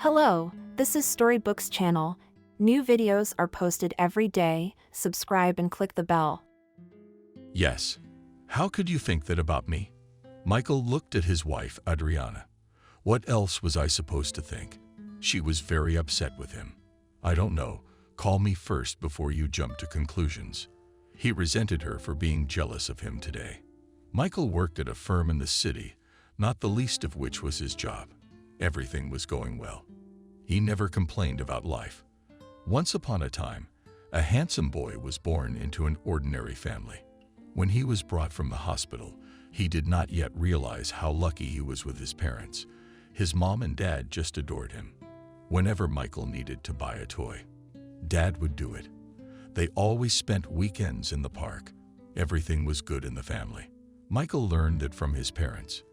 Hello, this is Storybooks channel. New videos are posted every day. Subscribe and click the bell. Yes. How could you think that about me? Michael looked at his wife, Adriana. What else was I supposed to think? She was very upset with him. I don't know. Call me first before you jump to conclusions. He resented her for being jealous of him today. Michael worked at a firm in the city, not the least of which was his job. Everything was going well. He never complained about life. Once upon a time, a handsome boy was born into an ordinary family. When he was brought from the hospital, he did not yet realize how lucky he was with his parents. His mom and dad just adored him. Whenever Michael needed to buy a toy, Dad would do it. They always spent weekends in the park. Everything was good in the family. Michael learned that from his parents.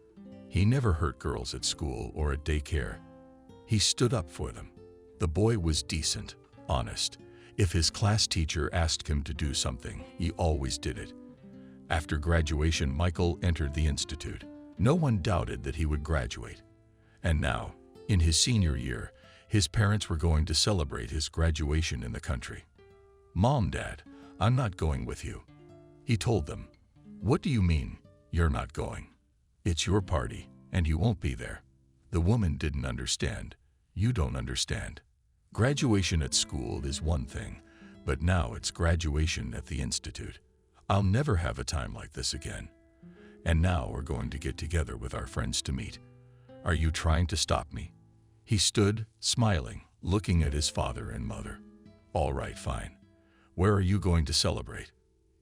He never hurt girls at school or at daycare. He stood up for them. The boy was decent, honest. If his class teacher asked him to do something, he always did it. After graduation, Michael entered the institute. No one doubted that he would graduate. And now, in his senior year, his parents were going to celebrate his graduation in the country. "Mom, Dad, I'm not going with you," he told them. "What do you mean, you're not going? It's your party, and you won't be there." The woman didn't understand. "You don't understand. Graduation at school is one thing, but now it's graduation at the institute. I'll never have a time like this again. And now we're going to get together with our friends to meet. Are you trying to stop me?" He stood, smiling, looking at his father and mother. "All right, fine. Where are you going to celebrate?"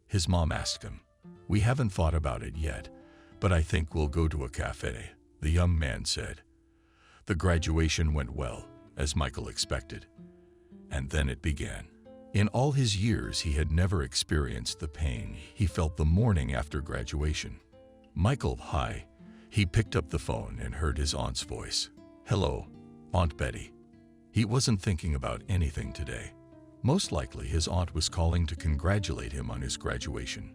His mom asked him. "We haven't thought about it yet, but I think we'll go to a cafe," the young man said. The graduation went well, as Michael expected. And then it began. In all his years, he had never experienced the pain he felt the morning after graduation. "Michael, hi." He picked up the phone and heard his aunt's voice. "Hello, Aunt Betty." He wasn't thinking about anything today. Most likely his aunt was calling to congratulate him on his graduation.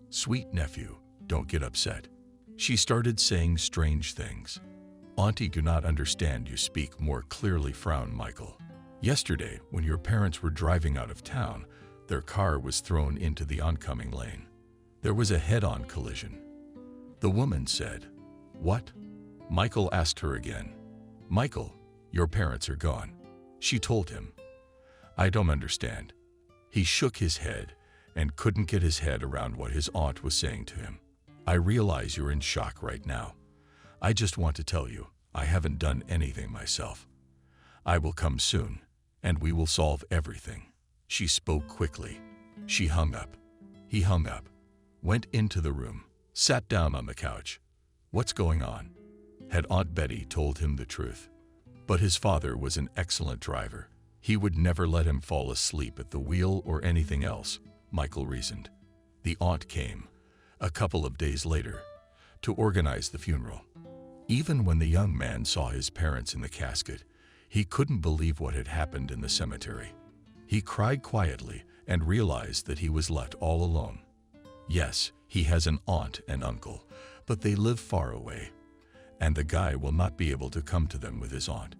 "Sweet nephew, don't get upset." She started saying strange things. "Auntie, do not understand you speak more clearly," frowned Michael. "Yesterday, when your parents were driving out of town, their car was thrown into the oncoming lane. There was a head-on collision." The woman said. "What?" Michael asked her again. "Michael, your parents are gone," she told him. "I don't understand." He shook his head and couldn't get his head around what his aunt was saying to him. "I realize you're in shock right now. I just want to tell you, I haven't done anything myself. I will come soon, and we will solve everything." She spoke quickly. She hung up. He hung up, went into the room, sat down on the couch. What's going on? Had Aunt Betty told him the truth? But his father was an excellent driver. He would never let him fall asleep at the wheel or anything else, Michael reasoned. The aunt came, a couple of days later, to organize the funeral. Even when the young man saw his parents in the casket, he couldn't believe what had happened in the cemetery. He cried quietly and realized that he was left all alone. Yes, he has an aunt and uncle, but they live far away, and the guy will not be able to come to them with his aunt.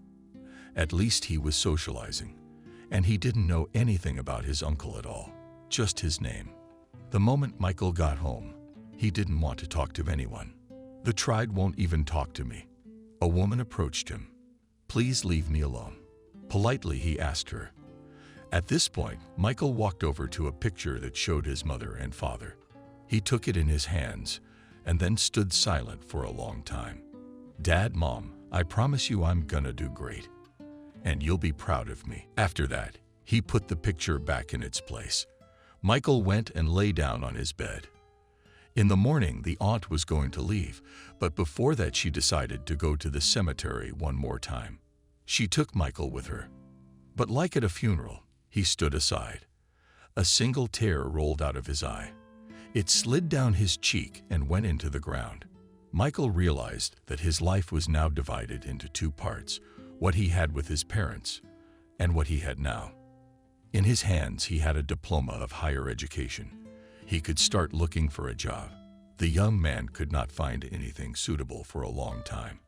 At least he was socializing, and he didn't know anything about his uncle at all, just his name. The moment Michael got home, he didn't want to talk to anyone. "The tried won't even talk to me." A woman approached him. "Please leave me alone." Politely, he asked her. At this point, Michael walked over to a picture that showed his mother and father. He took it in his hands and then stood silent for a long time. "Dad, Mom, I promise you I'm gonna do great, and you'll be proud of me." After that, he put the picture back in its place. Michael went and lay down on his bed. In the morning, the aunt was going to leave, but before that she decided to go to the cemetery one more time. She took Michael with her. But like at a funeral, he stood aside. A single tear rolled out of his eye. It slid down his cheek and went into the ground. Michael realized that his life was now divided into two parts, what he had with his parents and what he had now. In his hands, he had a diploma of higher education. He could start looking for a job. The young man could not find anything suitable for a long time.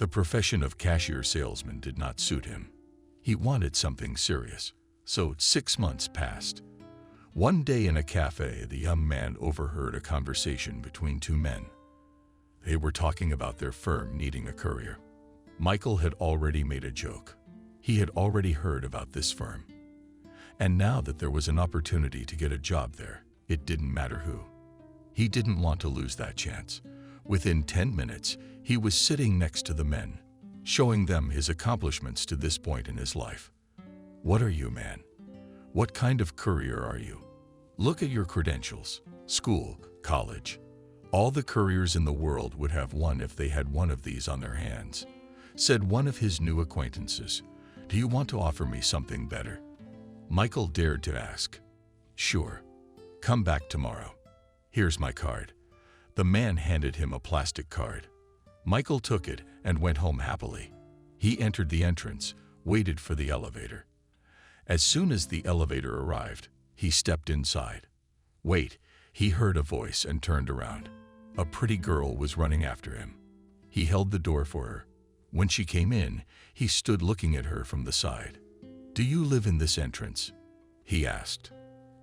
The profession of cashier salesman did not suit him. He wanted something serious. So 6 months passed. One day in a cafe, the young man overheard a conversation between two men. They were talking about their firm needing a courier. Michael had already made a joke. He had already heard about this firm. And now that there was an opportunity to get a job there, it didn't matter who. He didn't want to lose that chance. Within 10 minutes, he was sitting next to the men, showing them his accomplishments to this point in his life. What are you, man? What kind of courier are you? Look at your credentials, school, college. All the couriers in the world would have one if they had one of these on their hands. Said one of his new acquaintances, "Do you want to offer me something better?" Michael dared to ask. "Sure. Come back tomorrow. Here's my card." The man handed him a plastic card. Michael took it and went home happily. He entered the entrance, waited for the elevator. As soon as the elevator arrived, he stepped inside. Wait, he heard a voice and turned around. A pretty girl was running after him. He held the door for her. When she came in, he stood looking at her from the side. "Do you live in this entrance?" he asked.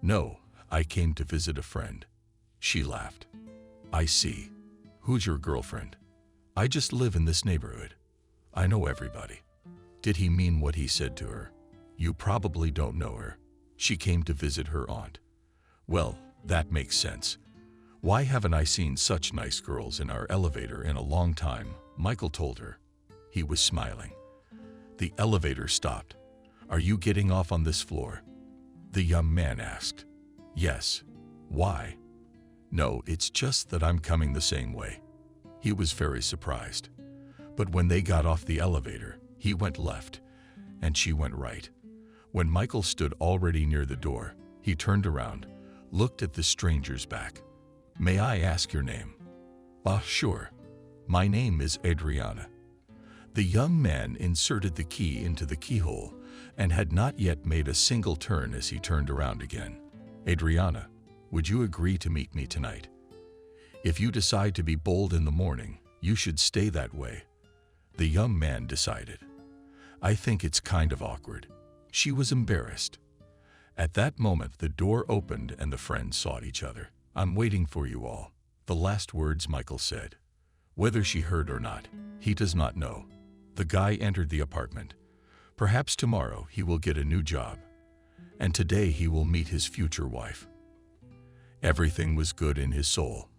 "No, I came to visit a friend." She laughed. "I see. Who's your girlfriend?" "I just live in this neighborhood. I know everybody." Did he mean what he said to her? "You probably don't know her. She came to visit her aunt." "Well, that makes sense. Why haven't I seen such nice girls in our elevator in a long time?" Michael told her. He was smiling. The elevator stopped. "Are you getting off on this floor?" the young man asked. "Yes." "Why?" "No, it's just that I'm coming the same way." He was very surprised. But when they got off the elevator, he went left, and she went right. When Michael stood already near the door, he turned around, looked at the stranger's back. "May I ask your name?" Sure. My name is Adriana." The young man inserted the key into the keyhole and had not yet made a single turn as he turned around again. "Adriana, would you agree to meet me tonight? If you decide to be bold in the morning, you should stay that way." The young man decided. "I think it's kind of awkward." She was embarrassed. At that moment, the door opened and the friends sought each other. "I'm waiting for you all." The last words Michael said. Whether she heard or not, he does not know. The guy entered the apartment. Perhaps tomorrow he will get a new job, and today he will meet his future wife. Everything was good in his soul.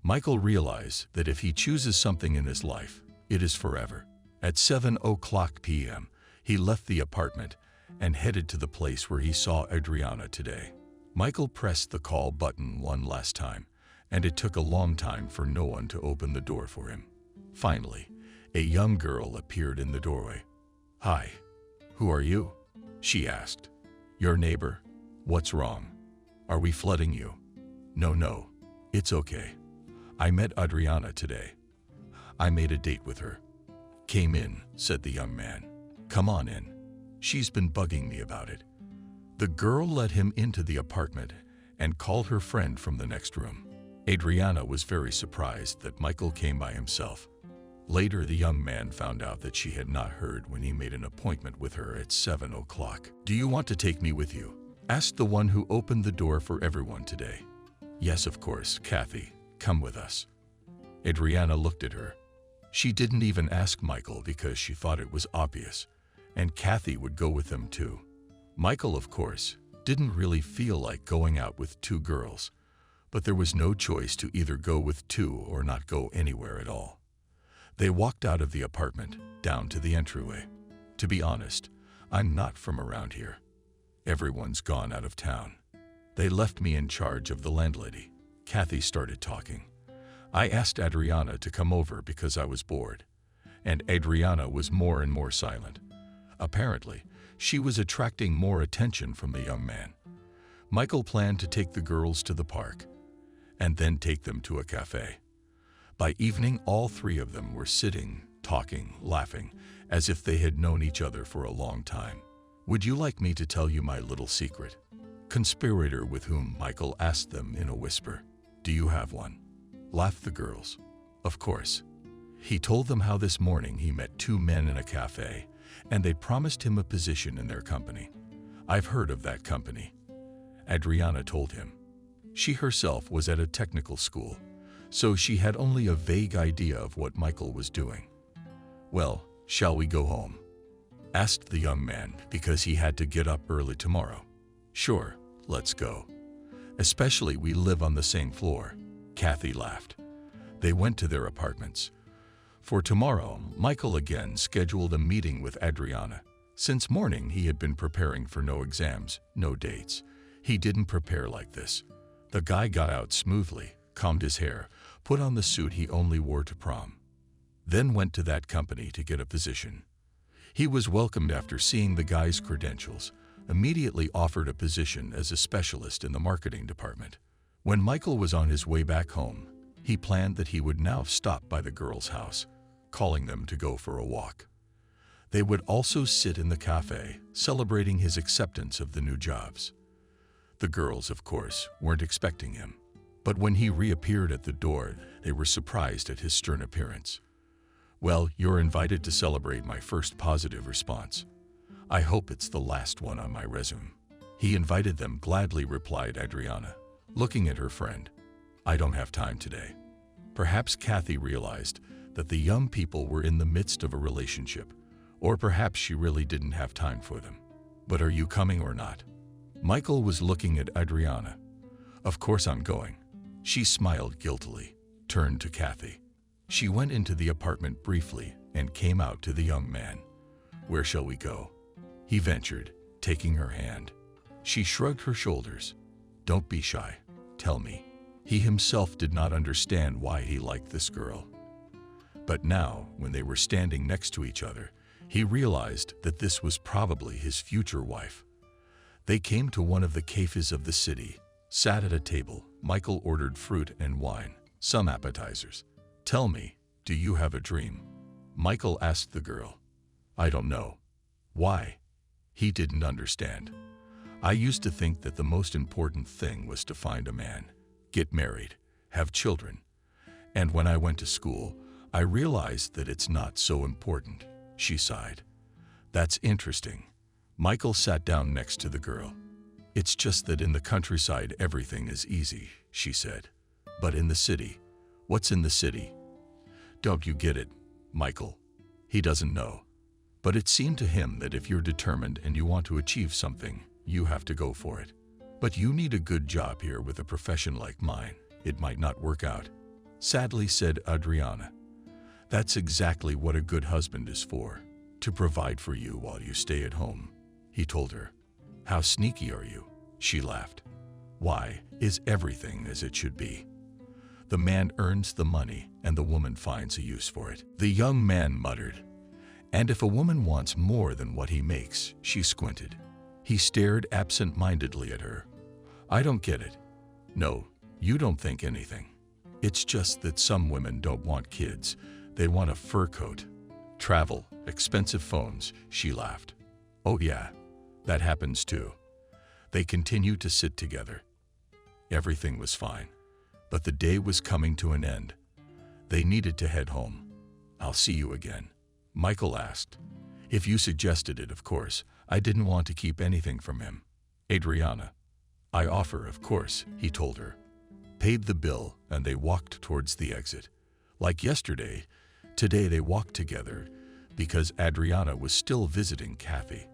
Michael realized that if he chooses something in his life, it is forever. At 7:00 p.m., he left the apartment and headed to the place where he saw Adriana today. Michael pressed the call button one last time, and it took a long time for no one to open the door for him. Finally, a young girl appeared in the doorway. "Hi, who are you?" she asked. "Your neighbor. What's wrong? Are we flooding you?" No, it's okay. I met Adriana today. I made a date with her." "Came in," said the young man. "Come on in. She's been bugging me about it." The girl led him into the apartment and called her friend from the next room. Adriana was very surprised that Michael came by himself. Later, the young man found out that she had not heard when he made an appointment with her at 7:00. "Do you want to take me with you?" asked the one who opened the door for everyone today. "Yes, of course, Kathy. Come with us." Adriana looked at her. She didn't even ask Michael because she thought it was obvious, and Kathy would go with them too. Michael, of course, didn't really feel like going out with two girls, but there was no choice to either go with two or not go anywhere at all. They walked out of the apartment, down to the entryway. "To be honest, I'm not from around here. Everyone's gone out of town. They left me in charge of the landlady." Kathy started talking. "I asked Adriana to come over because I was bored, and Adriana was more and more silent. Apparently, she was attracting more attention from the young man. Michael planned to take the girls to the park, and then take them to a cafe. By evening, all three of them were sitting, talking, laughing, as if they had known each other for a long time. "Would you like me to tell you my little secret?" Conspirator with whom Michael asked them in a whisper. "Do you have one?" Laughed the girls. "Of course." He told them how this morning he met two men in a cafe, and they promised him a position in their company. "I've heard of that company," Adriana told him. She herself was at a technical school, so she had only a vague idea of what Michael was doing. "Well, shall we go home?" asked the young man, because he had to get up early tomorrow. "Sure, let's go. Especially we live on the same floor," Kathy laughed. They went to their apartments. For tomorrow, Michael again scheduled a meeting with Adriana. Since morning, he had been preparing for no exams, no dates. He didn't prepare like this. The guy got out smoothly, combed his hair, put on the suit he only wore to prom, then went to that company to get a position. He was welcomed after seeing the guy's credentials, immediately offered a position as a specialist in the marketing department. When Michael was on his way back home, he planned that he would now stop by the girls' house, calling them to go for a walk. They would also sit in the cafe, celebrating his acceptance of the new jobs. The girls, of course, weren't expecting him, but when he reappeared at the door, they were surprised at his stern appearance. "Well, you're invited to celebrate my first positive response. I hope it's the last one on my resume." "He invited them," gladly replied Adriana, looking at her friend. "I don't have time today." Perhaps Kathy realized that the young people were in the midst of a relationship, or perhaps she really didn't have time for them. "But are you coming or not?" Michael was looking at Adriana. "Of course I'm going." She smiled guiltily, turned to Kathy. She went into the apartment briefly and came out to the young man. "Where shall we go?" he ventured, taking her hand. She shrugged her shoulders. "Don't be shy. Tell me." He himself did not understand why he liked this girl. But now, when they were standing next to each other, he realized that this was probably his future wife. They came to one of the cafes of the city, sat at a table. Michael ordered fruit and wine, some appetizers. "Tell me, do you have a dream?" Michael asked the girl. "I don't know." "Why?" He didn't understand. "I used to think that the most important thing was to find a man, get married, have children. And when I went to school, I realized that it's not so important." She sighed. "That's interesting." Michael sat down next to the girl. "It's just that in the countryside everything is easy," she said. "But in the city, what's in the city?" "Don't you get it, Michael?" He doesn't know. But it seemed to him that if you're determined and you want to achieve something, you have to go for it. "But you need a good job here with a profession like mine. It might not work out," sadly said Adriana. "That's exactly what a good husband is for, to provide for you while you stay at home," he told her. "How sneaky are you?" She laughed. "Why, is everything as it should be? The man earns the money and the woman finds a use for it." The young man muttered. "And if a woman wants more than what he makes," she squinted. He stared absent-mindedly at her. "I don't get it." "No, you don't think anything. It's just that some women don't want kids. They want a fur coat, travel, expensive phones," she laughed. "Oh yeah, that happens too." They continued to sit together. Everything was fine, but the day was coming to an end. They needed to head home. "I'll see you again," Michael asked. "If you suggested it, of course. I didn't want to keep anything from him." "Adriana." "I offer, of course," he told her. Paid the bill, and they walked towards the exit. Like yesterday, today they walked together because Adriana was still visiting Kathy.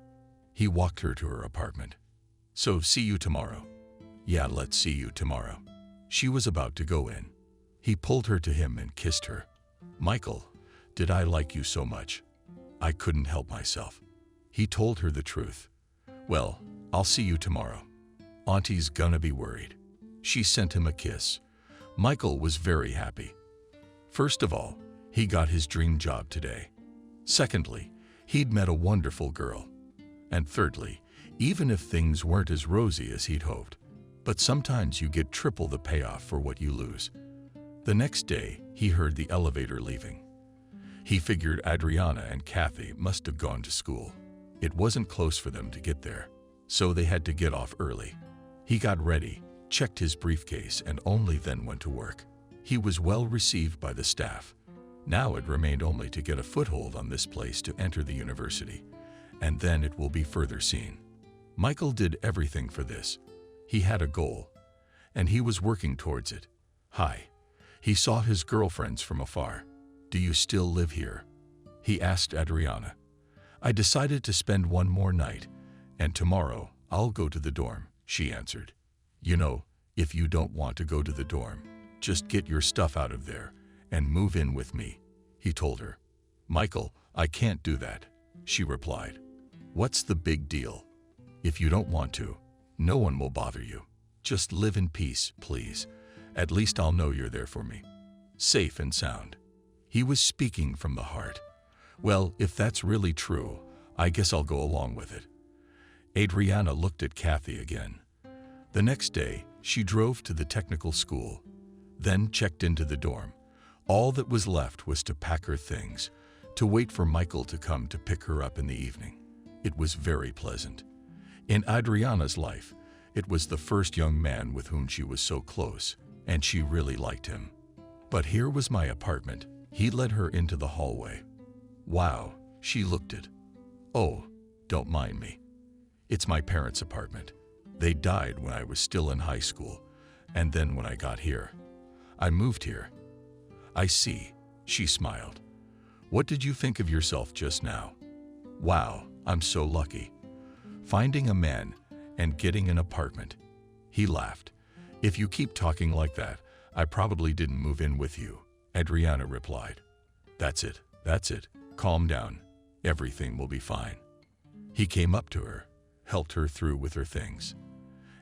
He walked her to her apartment. "So, see you tomorrow." "Yeah, let's see you tomorrow." She was about to go in. He pulled her to him and kissed her. "Michael, did I like you so much? I couldn't help myself." He told her the truth. "Well, I'll see you tomorrow. Auntie's gonna be worried." She sent him a kiss. Michael was very happy. First of all, he got his dream job today. Secondly, he'd met a wonderful girl. And thirdly, even if things weren't as rosy as he'd hoped, but sometimes you get triple the payoff for what you lose. The next day, he heard the elevator leaving. He figured Adriana and Kathy must have gone to school. It wasn't close for them to get there, so they had to get off early. He got ready, checked his briefcase, and only then went to work. He was well received by the staff. Now it remained only to get a foothold on this place to enter the university, and then it will be further seen. Michael did everything for this. He had a goal, and he was working towards it. Hi. He saw his girlfriends from afar. Do you still live here? He asked Adriana. I decided to spend one more night, and tomorrow I'll go to the dorm, she answered. You know, if you don't want to go to the dorm, just get your stuff out of there and move in with me, he told her. Michael, I can't do that, she replied. What's the big deal? If you don't want to, no one will bother you. Just live in peace, please. At least I'll know you're there for me. Safe and sound. He was speaking from the heart. Well, if that's really true, I guess I'll go along with it. Adriana looked at Kathy again. The next day, she drove to the technical school, then checked into the dorm. All that was left was to pack her things, to wait for Michael to come to pick her up in the evening. It was very pleasant. In Adriana's life, it was the first young man with whom she was so close, and she really liked him. But here was my apartment. He led her into the hallway. Wow, she looked at. Oh, don't mind me. It's my parents' apartment. They died when I was still in high school, and then when I got here. I moved here. I see, she smiled. What did you think of yourself just now? Wow, I'm so lucky. Finding a man and getting an apartment. He laughed. If you keep talking like that, I probably didn't move in with you, Adriana replied. That's it. Calm down. Everything will be fine. He came up to her, helped her through with her things,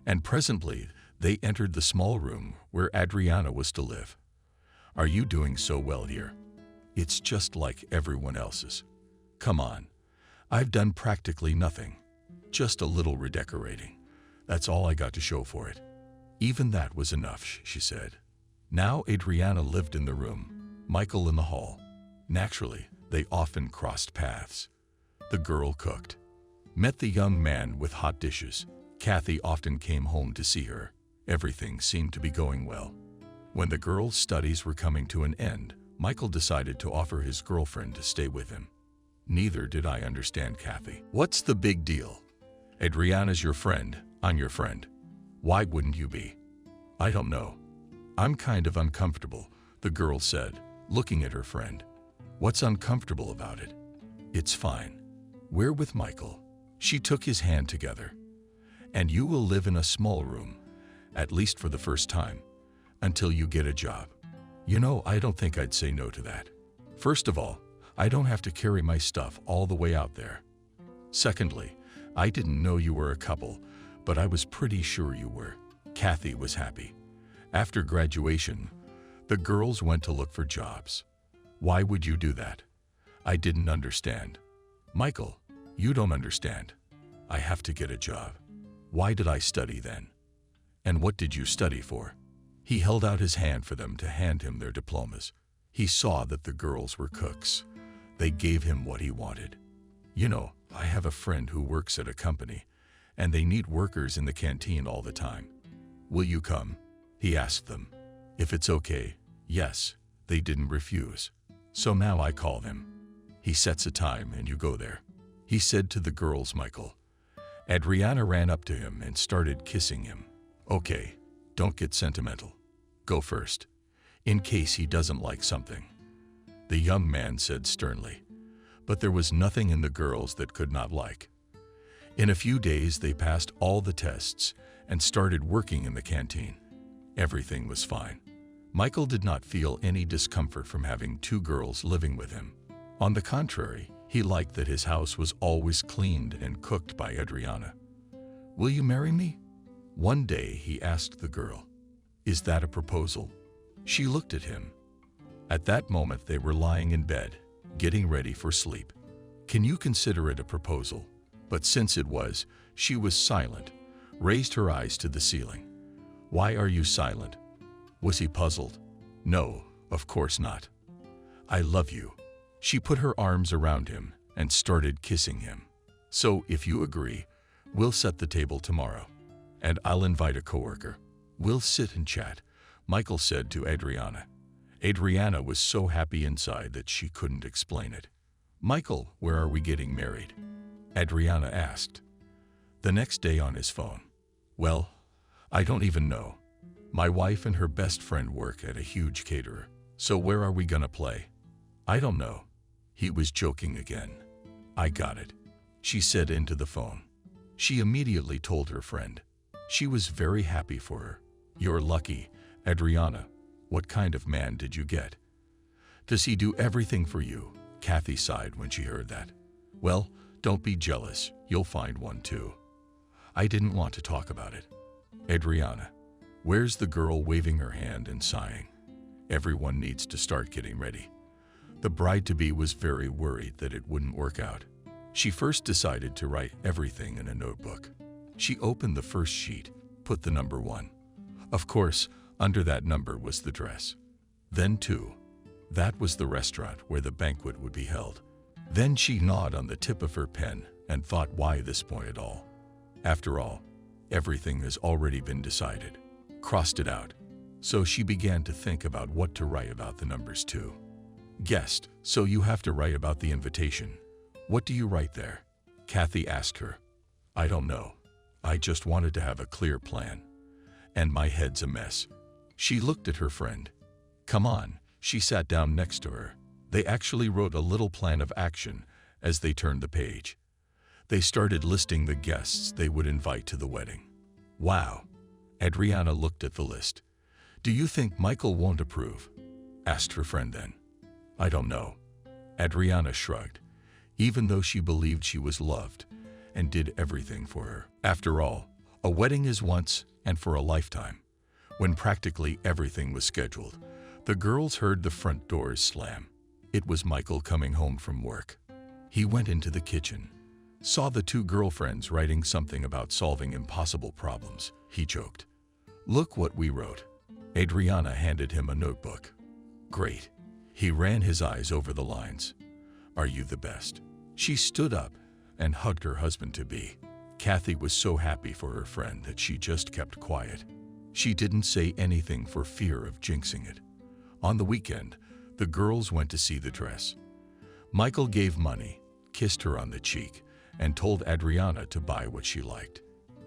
and presently they entered the small room where Adriana was to live. Are you doing so well here? It's just like everyone else's. Come on. I've done practically nothing. Just a little redecorating. That's all I got to show for it. Even that was enough, she said. Now Adriana lived in the room, Michael in the hall. Naturally, they often crossed paths. The girl cooked. Met the young man with hot dishes. Kathy often came home to see her. Everything seemed to be going well. When the girl's studies were coming to an end, Michael decided to offer his girlfriend to stay with him. Neither did I understand Kathy. What's the big deal? Adriana's your friend. I'm your friend. Why wouldn't you be? I don't know. I'm kind of uncomfortable, the girl said, looking at her friend. What's uncomfortable about it? It's fine. We're with Michael. She took his hand together. And you will live in a small room, at least for the first time, until you get a job. You know, I don't think I'd say no to that. First of all, I don't have to carry my stuff all the way out there. Secondly, I didn't know you were a couple, but I was pretty sure you were. Kathy was happy. After graduation, the girls went to look for jobs. Why would you do that? I didn't understand. Michael, you don't understand. I have to get a job. Why did I study then? And what did you study for? He held out his hand for them to hand him their diplomas. He saw that the girls were cooks. They gave him what he wanted. You know, I have a friend who works at a company, and they need workers in the canteen all the time. Will you come? He asked them. If it's okay, yes, they didn't refuse. So now I call them. He sets a time and you go there. He said to the girls, Michael. Adriana ran up to him and started kissing him. Okay, don't get sentimental. Go first, in case he doesn't like something. The young man said sternly, but there was nothing in the girls that could not like. In a few days, they passed all the tests and started working in the canteen. Everything was fine. Michael did not feel any discomfort from having two girls living with him. On the contrary, he liked that his house was always cleaned and cooked by Adriana. Will you marry me? One day he asked the girl. Is that a proposal? She looked at him. At that moment they were lying in bed, getting ready for sleep. Can you consider it a proposal? But since it was, she was silent, raised her eyes to the ceiling. Why are you silent? Was he puzzled? No, of course not. I love you. She put her arms around him and started kissing him. So if you agree, we'll set the table tomorrow, and I'll invite a coworker. We'll sit and chat, Michael said to Adriana. Adriana was so happy inside that she couldn't explain it. "Michael, where are we getting married?" Adriana asked. The next day on his phone. "Well, I don't even know. My wife and her best friend work at a huge caterer. So where are we gonna play?" "I don't know." He was joking again. "I got it," she said into the phone. She immediately told her friend. She was very happy for her. "You're lucky, Adriana. What kind of man did you get? Does he do everything for you?" Kathy sighed when she heard that. "Well, don't be jealous. You'll find one too." "I didn't want to talk about it." "Adriana, where's the girl?" waving her hand and sighing. "Everyone needs to start getting ready." The bride-to-be was very worried that it wouldn't work out. She first decided to write everything in a notebook. She opened the first sheet, put the number 1. Of course, under that number was the dress. Then 2. That was the restaurant where the banquet would be held. Then she gnawed on the tip of her pen and thought, why this point at all? After all, everything has already been decided. Crossed it out. So she began to think about what to write about the numbers 2. Guest, so you have to write about the invitation. What do you write there? Kathy asked her. I don't know. I just wanted to have a clear plan. And my head's a mess. She looked at her friend. Come on, she sat down next to her. They actually wrote a little plan of action as they turned the page. They started listing the guests they would invite to the wedding. Wow. Adriana looked at the list. Do you think Michael won't approve? Asked her friend then. I don't know. Adriana shrugged, even though she believed she was loved and did everything for her. After all, a wedding is once and for a lifetime. When practically everything was scheduled, the girls heard the front doors slam. It was Michael coming home from work. He went into the kitchen, saw the two girlfriends writing something about solving impossible problems. He joked. Look what we wrote. Adriana handed him a notebook. Great. He ran his eyes over the lines. Are you the best? She stood up and hugged her husband-to-be. Kathy was so happy for her friend that she just kept quiet. She didn't say anything for fear of jinxing it. On the weekend, the girls went to see the dress. Michael gave money, kissed her on the cheek, and told Adriana to buy what she liked.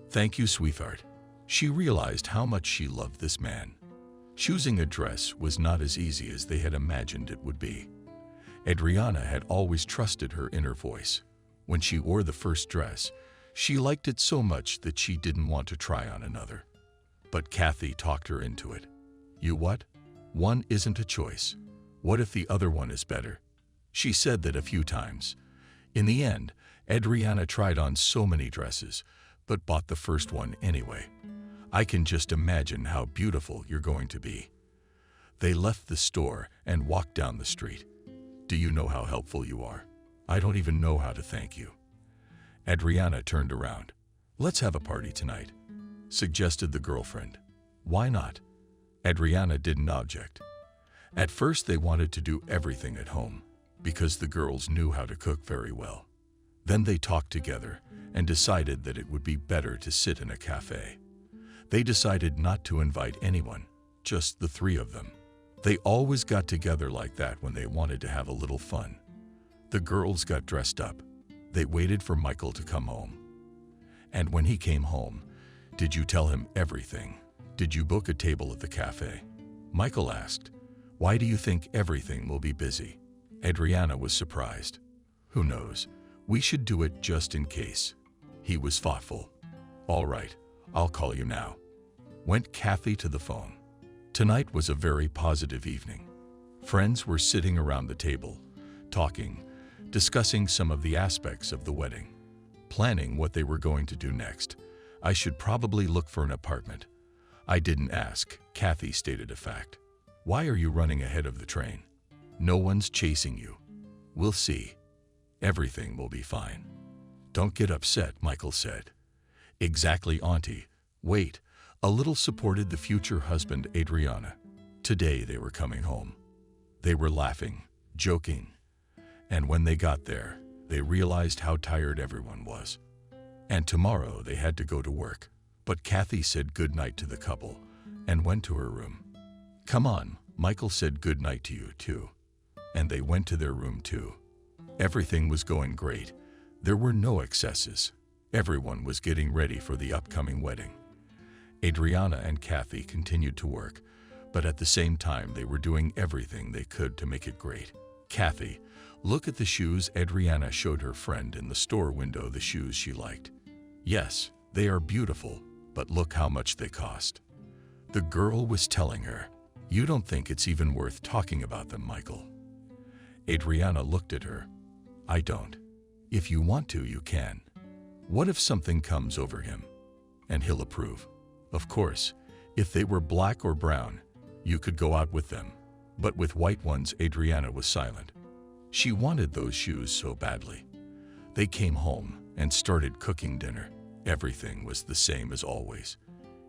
Thank you, sweetheart. She realized how much she loved this man. Choosing a dress was not as easy as they had imagined it would be. Adriana had always trusted her inner voice. When she wore the first dress, she liked it so much that she didn't want to try on another. But Kathy talked her into it. You what? One isn't a choice. What if the other one is better? She said that a few times. In the end, Adriana tried on so many dresses, but bought the first one anyway. I can just imagine how beautiful you're going to be. They left the store and walked down the street. Do you know how helpful you are? I don't even know how to thank you. Adriana turned around. Let's have a party tonight, suggested the girlfriend. Why not? Adriana didn't object. At first they wanted to do everything at home, because the girls knew how to cook very well. Then they talked together and decided that it would be better to sit in a cafe. They decided not to invite anyone, just the three of them. They always got together like that when they wanted to have a little fun. The girls got dressed up. They waited for Michael to come home. And when he came home, did you tell him everything? Did you book a table at the cafe? Michael asked. Why do you think everything will be busy? Adriana was surprised. Who knows? We should do it just in case. He was thoughtful. All right, I'll call you now. Went Kathy to the phone. Tonight was a very positive evening. Friends were sitting around the table, talking, discussing some of the aspects of the wedding, planning what they were going to do next. I should probably look for an apartment. I didn't ask, Kathy stated a fact. Why are you running ahead of the train? No one's chasing you. We'll see. Everything will be fine. Don't get upset, Michael said. Exactly, Auntie. Wait. A little supported the future husband, Adriana. Today they were coming home. They were laughing, joking. And when they got there, they realized how tired everyone was. And tomorrow they had to go to work. But Kathy said goodnight to the couple and went to her room. Come on, Michael said good night to you, too. And they went to their room, too. Everything was going great. There were no excesses. Everyone was getting ready for the upcoming wedding. Adriana and Kathy continued to work, but at the same time they were doing everything they could to make it great. Kathy, look at the shoes. Adriana showed her friend in the store window the shoes she liked. Yes, they are beautiful, but look how much they cost. The girl was telling her, you don't think it's even worth talking about them, Michael. Adriana looked at her. I don't. If you want to, you can. What if something comes over him and he'll approve? Of course, if they were black or brown, you could go out with them. But with white ones, Adriana was silent. She wanted those shoes so badly. They came home and started cooking dinner. Everything was the same as always.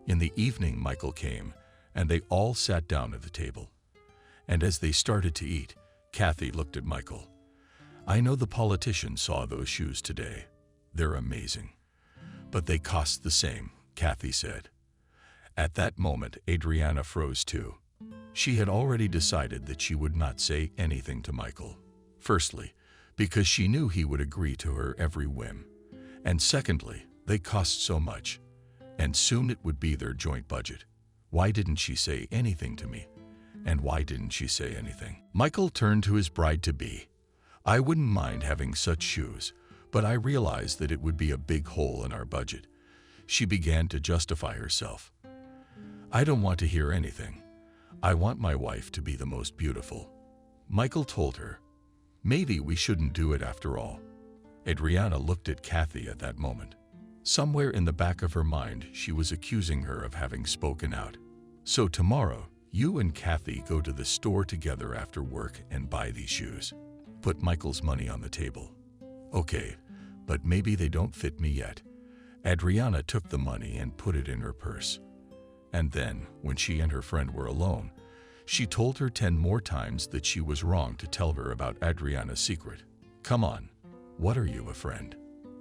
In the evening, Michael came, and they all sat down at the table. And as they started to eat, Kathy looked at Michael. I know the politician saw those shoes today. They're amazing. But they cost the same, Kathy said. At that moment, Adriana froze too. She had already decided that she would not say anything to Michael. Firstly, because she knew he would agree to her every whim. And secondly, they cost so much. And soon it would be their joint budget. Why didn't she say anything to me? And why didn't she say anything? Michael turned to his bride-to-be. I wouldn't mind having such shoes, but I realized that it would be a big hole in our budget. She began to justify herself. I don't want to hear anything. I want my wife to be the most beautiful. Michael told her, maybe we shouldn't do it after all. Adriana looked at Kathy at that moment. Somewhere in the back of her mind, she was accusing her of having spoken out. So tomorrow, you and Kathy go to the store together after work and buy these shoes. Put Michael's money on the table. Okay, but maybe they don't fit me yet. Adriana took the money and put it in her purse. And then, when she and her friend were alone, she told her 10 more times that she was wrong to tell her about Adriana's secret. Come on, what are you, a friend?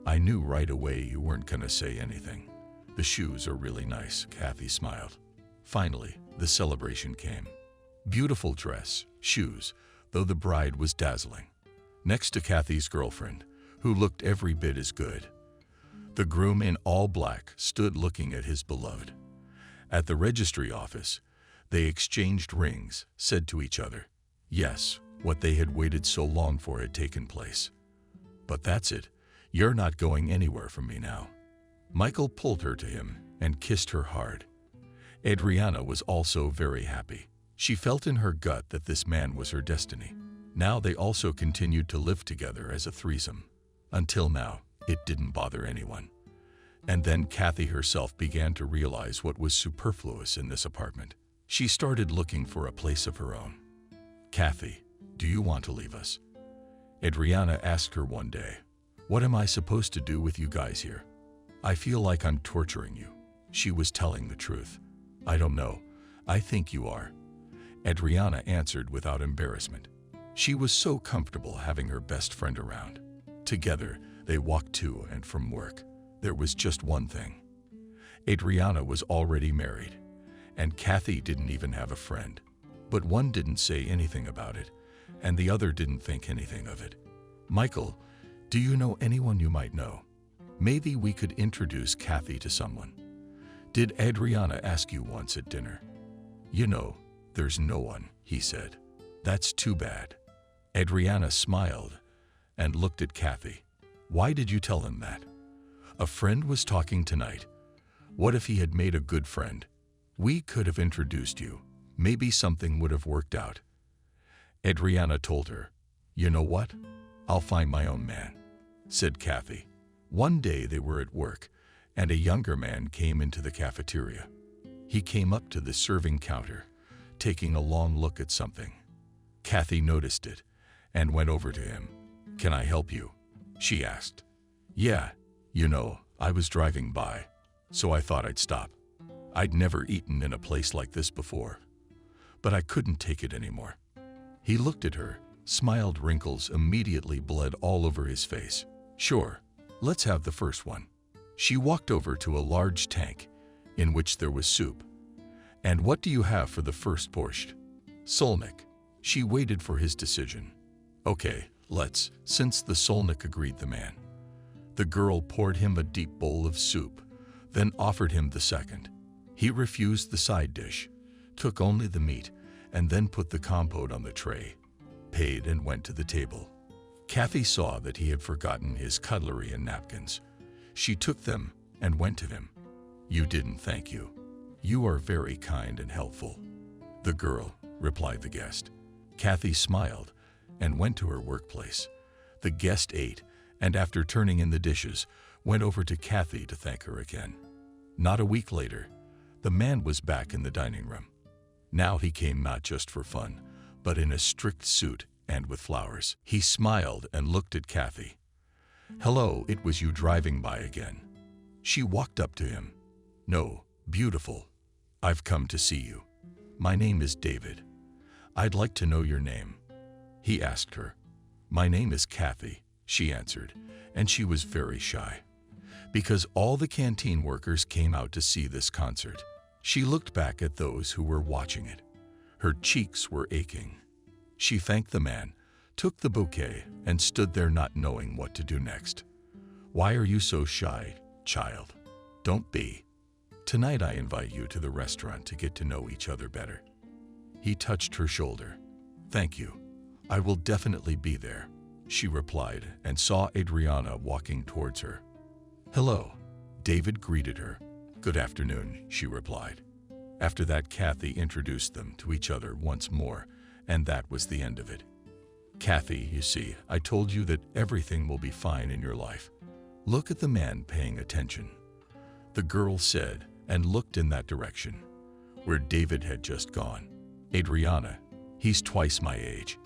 I knew right away you weren't gonna say anything. The shoes are really nice, Kathy smiled. Finally, the celebration came. Beautiful dress, shoes, though the bride was dazzling. Next to Kathy's girlfriend, who looked every bit as good. The groom in all black stood looking at his beloved. At the registry office, they exchanged rings, said to each other, yes, what they had waited so long for had taken place. But that's it. You're not going anywhere from me now. Michael pulled her to him and kissed her hard. Adriana was also very happy. She felt in her gut that this man was her destiny. Now they also continued to live together as a threesome. Until now, it didn't bother anyone. And then Kathy herself began to realize what was superfluous in this apartment. She started looking for a place of her own. Kathy, do you want to leave us? Adriana asked her one day. What am I supposed to do with you guys here? I feel like I'm torturing you. She was telling the truth. I don't know. I think you are. Adriana answered without embarrassment. She was so comfortable having her best friend around. Together, they walked to and from work. There was just one thing. Adriana was already married, and Kathy didn't even have a friend. But one didn't say anything about it, and the other didn't think anything of it. Michael, do you know anyone you might know? Maybe we could introduce Kathy to someone. Did Adriana ask you once at dinner? You know, there's no one, he said. That's too bad. Adriana smiled and looked at Kathy. Why did you tell him that? A friend was talking tonight. What if he had made a good friend? We could have introduced you. Maybe something would have worked out. Adriana told her, you know what? I'll find my own man, said Kathy. One day they were at work, and a younger man came into the cafeteria. He came up to the serving counter, taking a long look at something. Kathy noticed it and went over to him. Can I help you? She asked. Yeah, you know, I was driving by, so I thought I'd stop. I'd never eaten in a place like this before, but I couldn't take it anymore. He looked at her, smiled. Wrinkles immediately bled all over his face. Sure, let's have the first one. She walked over to a large tank in which there was soup. And what do you have for the first portion? Solnik. She waited for his decision. Okay, let's, since the Solnik agreed the man. The girl poured him a deep bowl of soup, then offered him the second. He refused the side dish, took only the meat, and then put the compote on the tray, paid and went to the table. Kathy saw that he had forgotten his cutlery and napkins. She took them and went to him. You didn't thank you. You are very kind and helpful. The girl, replied the guest. Kathy smiled and went to her workplace. The guest ate, and after turning in the dishes, went over to Kathy to thank her again. Not a week later, the man was back in the dining room. Now he came not just for fun, but in a strict suit and with flowers. He smiled and looked at Kathy. Hello, it was you driving by again. She walked up to him. No, beautiful. I've come to see you. My name is David. I'd like to know your name. He asked her. My name is Kathy, she answered, and she was very shy. Because all the canteen workers came out to see this concert. She looked back at those who were watching it. Her cheeks were aching. She thanked the man, took the bouquet, and stood there not knowing what to do next. Why are you so shy, child? Don't be. Tonight I invite you to the restaurant to get to know each other better. He touched her shoulder. Thank you. I will definitely be there, she replied, and saw Adriana walking towards her. Hello, David greeted her. Good afternoon, she replied. After that, Kathy introduced them to each other once more, and that was the end of it. Kathy, you see, I told you that everything will be fine in your life. Look at the man paying attention. The girl said and looked in that direction, where David had just gone. Adriana, he's twice my age.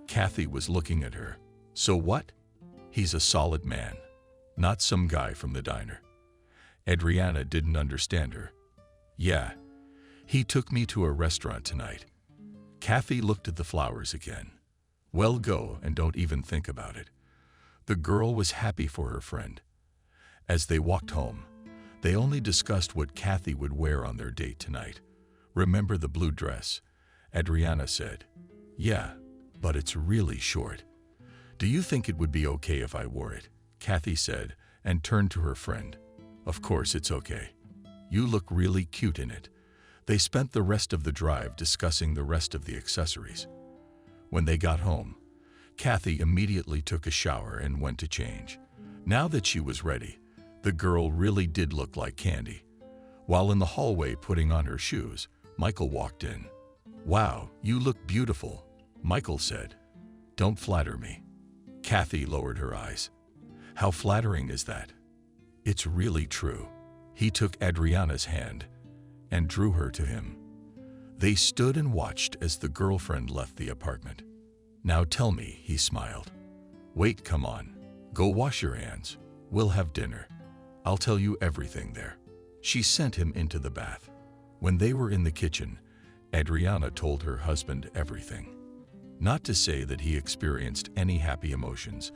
Kathy was looking at her. So what? He's a solid man, not some guy from the diner. Adriana didn't understand her. Yeah, he took me to a restaurant tonight. Kathy looked at the flowers again. Well, go and don't even think about it. The girl was happy for her friend. As they walked home, they only discussed what Kathy would wear on their date tonight. Remember the blue dress? Adriana said. Yeah, but it's really short. Do you think it would be okay if I wore it? Kathy said, and turned to her friend. Of course it's okay. You look really cute in it. They spent the rest of the drive discussing the rest of the accessories. When they got home, Kathy immediately took a shower and went to change. Now that she was ready, the girl really did look like candy. While in the hallway putting on her shoes, Michael walked in. Wow, you look beautiful, Michael said. Don't flatter me. Kathy lowered her eyes. How flattering is that? It's really true. He took Adriana's hand and drew her to him. They stood and watched as the girlfriend left the apartment. Now tell me, he smiled. Wait, come on. Go wash your hands. We'll have dinner. I'll tell you everything there. She sent him into the bath. When they were in the kitchen, Adriana told her husband everything. Not to say that he experienced any happy emotions,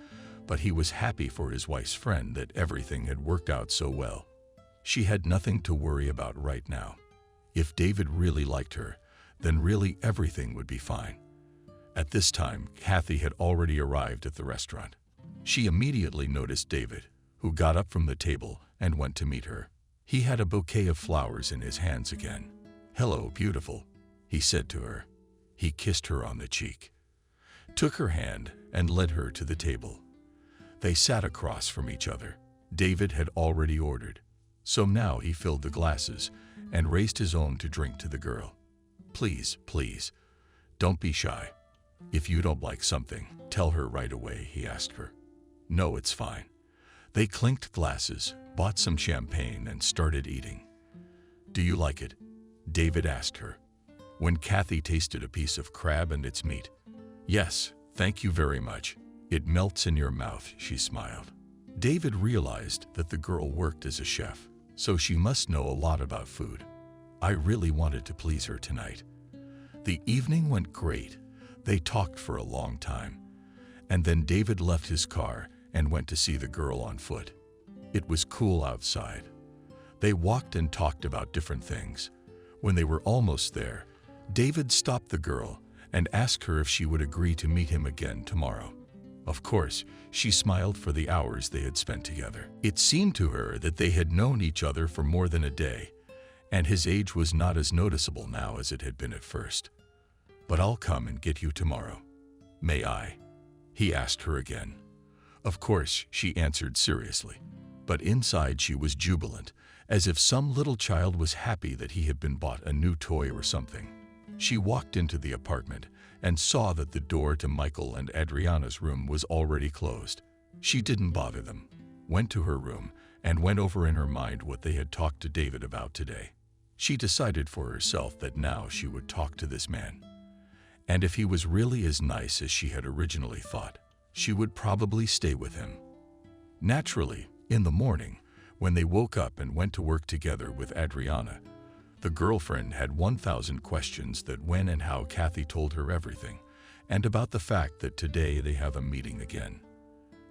but he was happy for his wife's friend that everything had worked out so well. She had nothing to worry about right now. If David really liked her, then really everything would be fine. At this time, Kathy had already arrived at the restaurant. She immediately noticed David, who got up from the table and went to meet her. He had a bouquet of flowers in his hands again. Hello, beautiful, he said to her. He kissed her on the cheek, took her hand, and led her to the table. They sat across from each other. David had already ordered, so now he filled the glasses and raised his own to drink to the girl. Please, please, don't be shy. If you don't like something, tell her right away, he asked her. No, it's fine. They clinked glasses, bought some champagne, and started eating. Do you like it? David asked her. When Kathy tasted a piece of crab and its meat. Yes, thank you very much. It melts in your mouth, she smiled. David realized that the girl worked as a chef, so she must know a lot about food. I really wanted to please her tonight. The evening went great. They talked for a long time, and then David left his car and went to see the girl on foot. It was cool outside. They walked and talked about different things. When they were almost there, David stopped the girl and asked her if she would agree to meet him again tomorrow. Of course, she smiled for the hours they had spent together. It seemed to her that they had known each other for more than a day, and his age was not as noticeable now as it had been at first. "But I'll come and get you tomorrow. May I?" he asked her again. Of course, she answered seriously, but inside she was jubilant, as if some little child was happy that he had been bought a new toy or something. She walked into the apartment and saw that the door to Michael and Adriana's room was already closed. She didn't bother them, went to her room, and went over in her mind what they had talked to David about today. She decided for herself that now she would talk to this man. And if he was really as nice as she had originally thought, she would probably stay with him. Naturally, in the morning, when they woke up and went to work together with Adriana, the girlfriend had 1,000 questions that when and how Kathy told her everything, and about the fact that today they have a meeting again.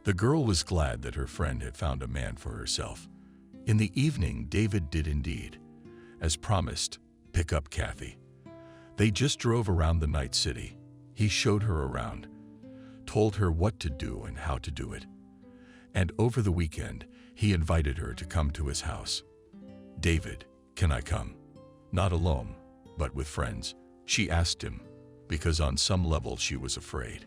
The girl was glad that her friend had found a man for herself. In the evening, David did indeed, as promised, pick up Kathy. They just drove around the night city. He showed her around, told her what to do and how to do it. And over the weekend, he invited her to come to his house. "David, can I come? Not alone, but with friends," she asked him, because on some level she was afraid.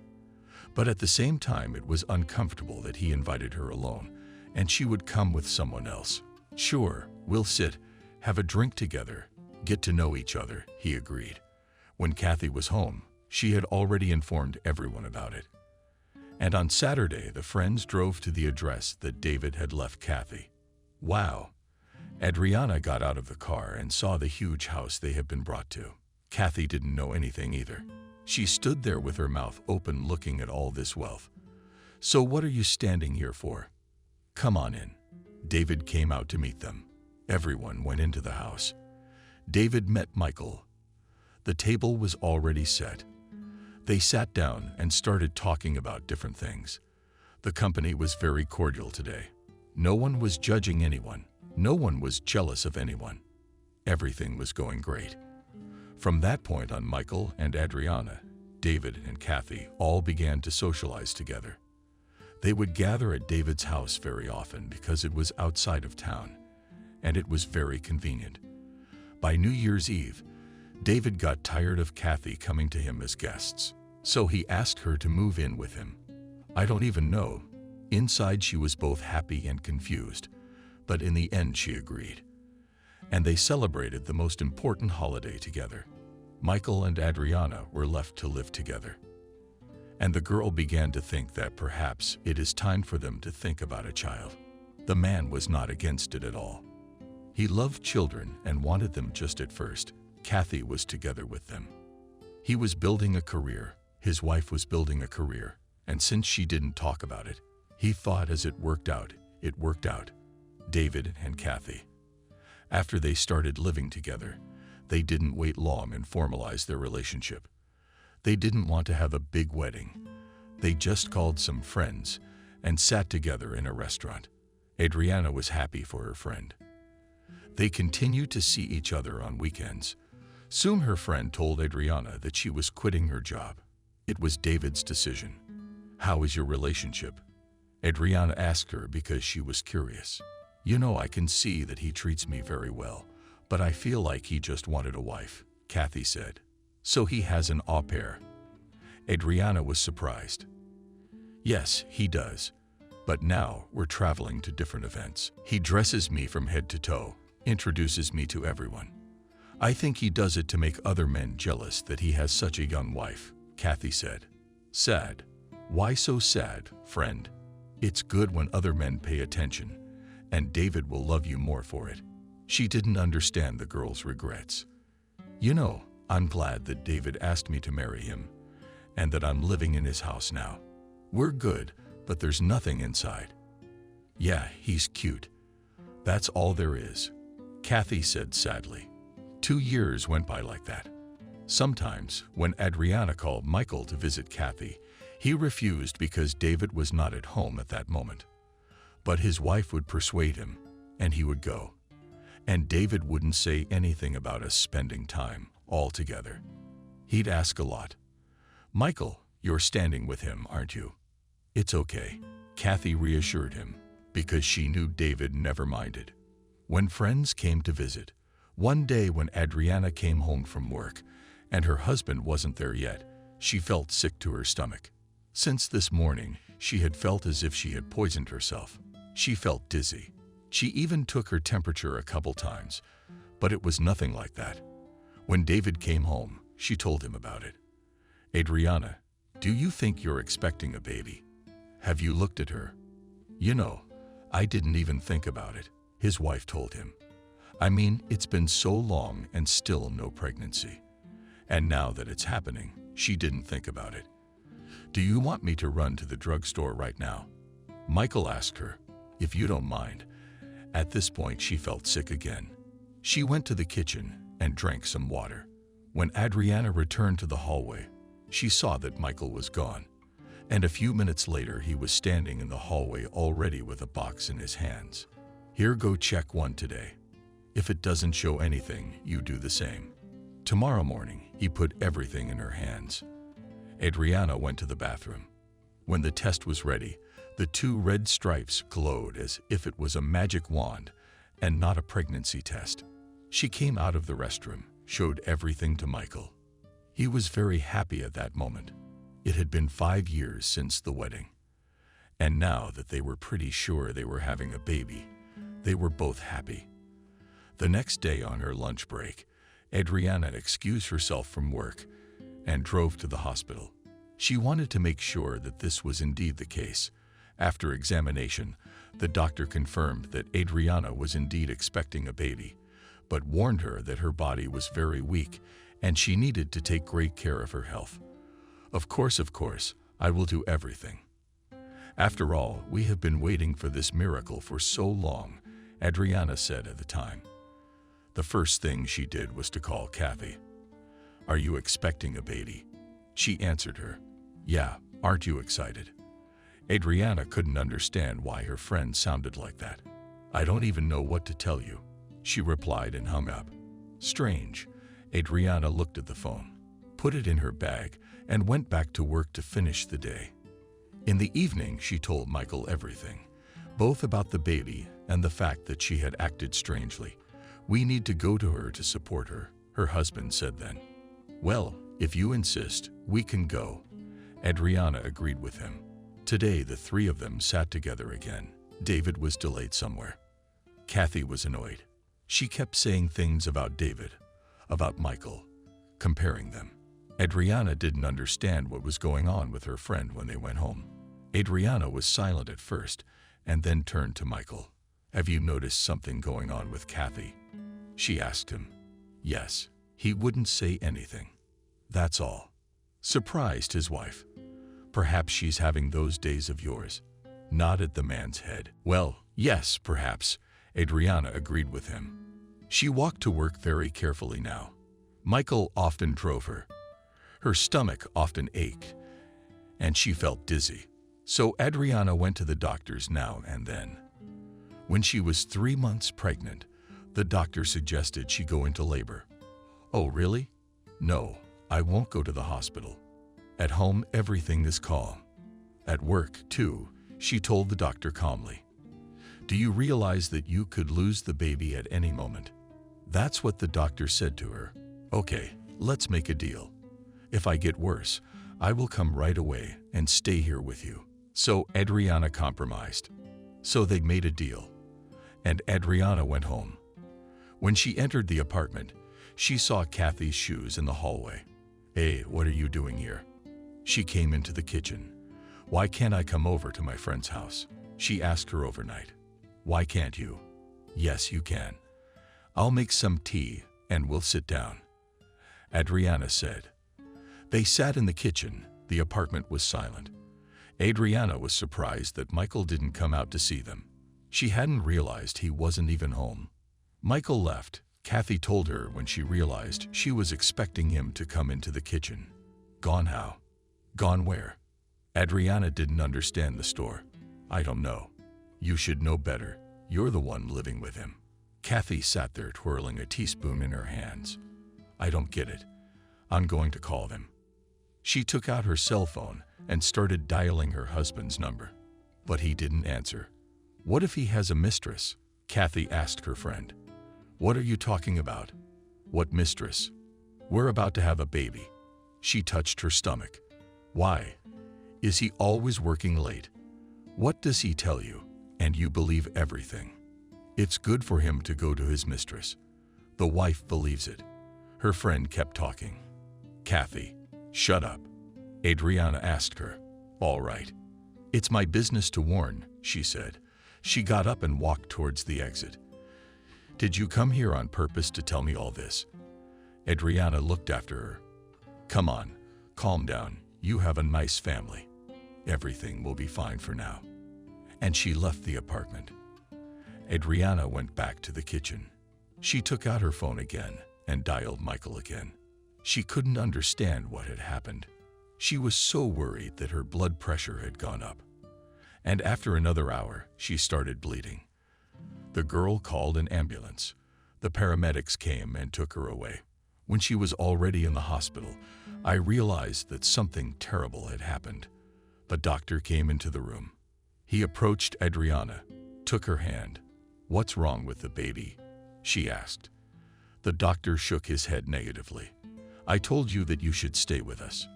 But at the same time it was uncomfortable that he invited her alone, and she would come with someone else. "Sure, we'll sit, have a drink together, get to know each other," he agreed. When Kathy was home, she had already informed everyone about it. And on Saturday, the friends drove to the address that David had left Kathy. Wow! Adriana got out of the car and saw the huge house they had been brought to. Kathy didn't know anything either. She stood there with her mouth open looking at all this wealth. "So what are you standing here for? Come on in." David came out to meet them. Everyone went into the house. David met Michael. The table was already set. They sat down and started talking about different things. The company was very cordial today. No one was judging anyone. No one was jealous of anyone. Everything was going great. From that point on, Michael and Adriana, David and Kathy all began to socialize together. They would gather at David's house very often because it was outside of town, and it was very convenient. By New Year's Eve, David got tired of Kathy coming to him as guests, so he asked her to move in with him. I don't even know. Inside she was both happy and confused, but in the end she agreed. And they celebrated the most important holiday together. Michael and Adriana were left to live together. And the girl began to think that perhaps it is time for them to think about a child. The man was not against it at all. He loved children and wanted them just at first. Kathy was together with them. He was building a career. His wife was building a career. And since she didn't talk about it, he thought as it worked out, it worked out. David and Kathy. After they started living together, they didn't wait long and formalize their relationship. They didn't want to have a big wedding. They just called some friends and sat together in a restaurant. Adriana was happy for her friend. They continued to see each other on weekends. Soon her friend told Adriana that she was quitting her job. It was David's decision. "How is your relationship?" Adriana asked her because she was curious. "You know, I can see that he treats me very well, but I feel like he just wanted a wife," Kathy said. "So he has an au pair?" Adriana was surprised. "Yes, he does. But now we're traveling to different events. He dresses me from head to toe, introduces me to everyone. I think he does it to make other men jealous that he has such a young wife," Kathy said. "Sad. Why so sad, friend? It's good when other men pay attention, and David will love you more for it." She didn't understand the girl's regrets. "You know, I'm glad that David asked me to marry him, and that I'm living in his house now. We're good, but there's nothing inside. Yeah, he's cute. That's all there is," Kathy said sadly. 2 years went by like that. Sometimes, when Adriana called Michael to visit Kathy, he refused because David was not at home at that moment. But his wife would persuade him, and he would go. And David wouldn't say anything about us spending time all together. He'd ask a lot. Michael, you're standing with him, aren't you? It's okay, Kathy reassured him, because she knew David never minded. When friends came to visit, one day when Adriana came home from work and her husband wasn't there yet, she felt sick to her stomach. Since this morning, she had felt as if she had poisoned herself. She felt dizzy. She even took her temperature a couple times, but it was nothing like that. When David came home, she told him about it. Adriana, do you think you're expecting a baby? Have you looked at her? You know, I didn't even think about it, his wife told him. I mean, it's been so long and still no pregnancy. And now that it's happening, she didn't think about it. Do you want me to run to the drugstore right now? Michael asked her, if you don't mind. At this point, she felt sick again. She went to the kitchen and drank some water. When Adriana returned to the hallway, she saw that Michael was gone. And a few minutes later, he was standing in the hallway already with a box in his hands. Here, go check one today. If it doesn't show anything, you do the same. Tomorrow morning, he put everything in her hands. Adriana went to the bathroom. When the test was ready, the 2 red stripes glowed as if it was a magic wand and not a pregnancy test. She came out of the restroom, showed everything to Michael. He was very happy at that moment. It had been 5 years since the wedding. And now that they were pretty sure they were having a baby, they were both happy. The next day on her lunch break, Adriana excused herself from work and drove to the hospital. She wanted to make sure that this was indeed the case. After examination, the doctor confirmed that Adriana was indeed expecting a baby, but warned her that her body was very weak and she needed to take great care of her health. Of course, I will do everything. After all, we have been waiting for this miracle for so long, Adriana said at the time. The first thing she did was to call Kathy. Are you expecting a baby? She answered her. Yeah, aren't you excited? Adriana couldn't understand why her friend sounded like that. I don't even know what to tell you, she replied and hung up. Strange. Adriana looked at the phone, put it in her bag, and went back to work to finish the day. In the evening, she told Michael everything, both about the baby and the fact that she had acted strangely. We need to go to her to support her, her husband said then. Well, if you insist, we can go. Adriana agreed with him. Today, the 3 of them sat together again. David was delayed somewhere. Kathy was annoyed. She kept saying things about David, about Michael, comparing them. Adriana didn't understand what was going on with her friend when they went home. Adriana was silent at first and then turned to Michael. Have you noticed something going on with Kathy? She asked him. Yes. He wouldn't say anything. That's all. Surprised his wife. Perhaps she's having those days of yours. Nodded the man's head. Well, yes, perhaps. Adriana agreed with him. She walked to work very carefully now. Michael often drove her. Her stomach often ached, and she felt dizzy. So Adriana went to the doctors now and then. When she was 3 months pregnant, the doctor suggested she go into labor. Oh, really? No, I won't go to the hospital. At home, everything is calm. At work, too, she told the doctor calmly. Do you realize that you could lose the baby at any moment? That's what the doctor said to her. Okay, let's make a deal. If I get worse, I will come right away and stay here with you. So Adriana compromised. So they made a deal. And Adriana went home. When she entered the apartment, she saw Kathy's shoes in the hallway. Hey, what are you doing here? She came into the kitchen. Why can't I come over to my friend's house? She asked her overnight. Why can't you? Yes, you can. I'll make some tea and we'll sit down. Adriana said. They sat in the kitchen. The apartment was silent. Adriana was surprised that Michael didn't come out to see them. She hadn't realized he wasn't even home. Michael left. Kathy told her when she realized she was expecting him to come into the kitchen. Gone how? Gone where? Adriana didn't understand the store. I don't know. You should know better. You're the one living with him. Kathy sat there twirling a teaspoon in her hands. I don't get it. I'm going to call them. She took out her cell phone and started dialing her husband's number. But he didn't answer. What if he has a mistress? Kathy asked her friend. What are you talking about? What mistress? We're about to have a baby. She touched her stomach. Why? Is he always working late? What does he tell you? And you believe everything. It's good for him to go to his mistress. The wife believes it. Her friend kept talking. Kathy, shut up. Adriana asked her. All right. It's my business to warn, she said. She got up and walked towards the exit. Did you come here on purpose to tell me all this? Adriana looked after her. Come on, calm down. You have a nice family. Everything will be fine for now. And she left the apartment. Adriana went back to the kitchen. She took out her phone again and dialed Michael again. She couldn't understand what had happened. She was so worried that her blood pressure had gone up. And after another hour, she started bleeding. The girl called an ambulance. The paramedics came and took her away. When she was already in the hospital, I realized that something terrible had happened. The doctor came into the room. He approached Adriana, took her hand. What's wrong with the baby? She asked. The doctor shook his head negatively. I told you that you should stay with us.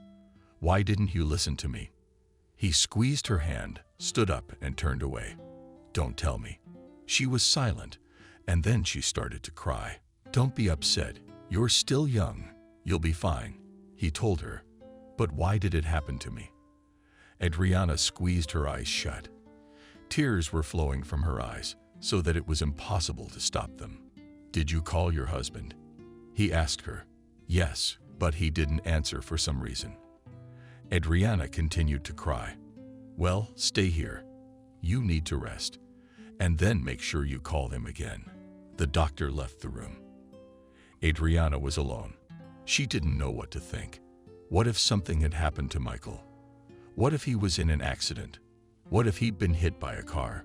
Why didn't you listen to me? He squeezed her hand, stood up, and turned away. Don't tell me. She was silent, and then she started to cry. Don't be upset. You're still young. You'll be fine, he told her. But why did it happen to me? Adriana squeezed her eyes shut. Tears were flowing from her eyes, so that it was impossible to stop them. Did you call your husband? He asked her. Yes, but he didn't answer for some reason. Adriana continued to cry. Well, stay here. You need to rest. And then make sure you call him again. The doctor left the room. Adriana was alone. She didn't know what to think. What if something had happened to Michael? What if he was in an accident? What if he'd been hit by a car?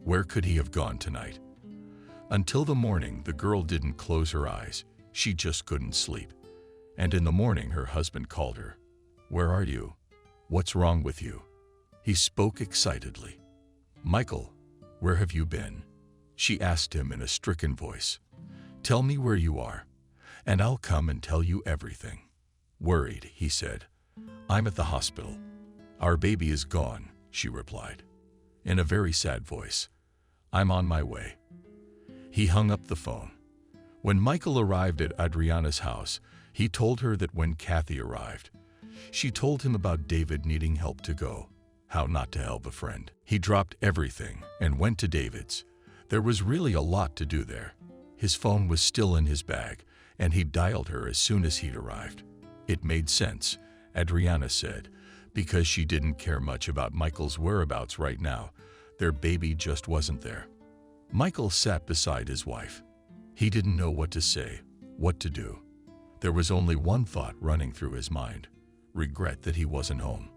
Where could he have gone tonight? Until the morning, the girl didn't close her eyes. She just couldn't sleep. And in the morning, her husband called her. Where are you? What's wrong with you? He spoke excitedly. Michael, where have you been? She asked him in a stricken voice. Tell me where you are, and I'll come and tell you everything. Worried, he said. I'm at the hospital. Our baby is gone, she replied, in a very sad voice. I'm on my way. He hung up the phone. When Michael arrived at Adriana's house, he told her that when Kathy arrived, she told him about David needing help to go, how not to help a friend. He dropped everything and went to David's. There was really a lot to do there. His phone was still in his bag, and he dialed her as soon as he'd arrived. It made sense, Adriana said, because she didn't care much about Michael's whereabouts right now. Their baby just wasn't there. Michael sat beside his wife. He didn't know what to say, what to do. There was only one thought running through his mind: regret that he wasn't home.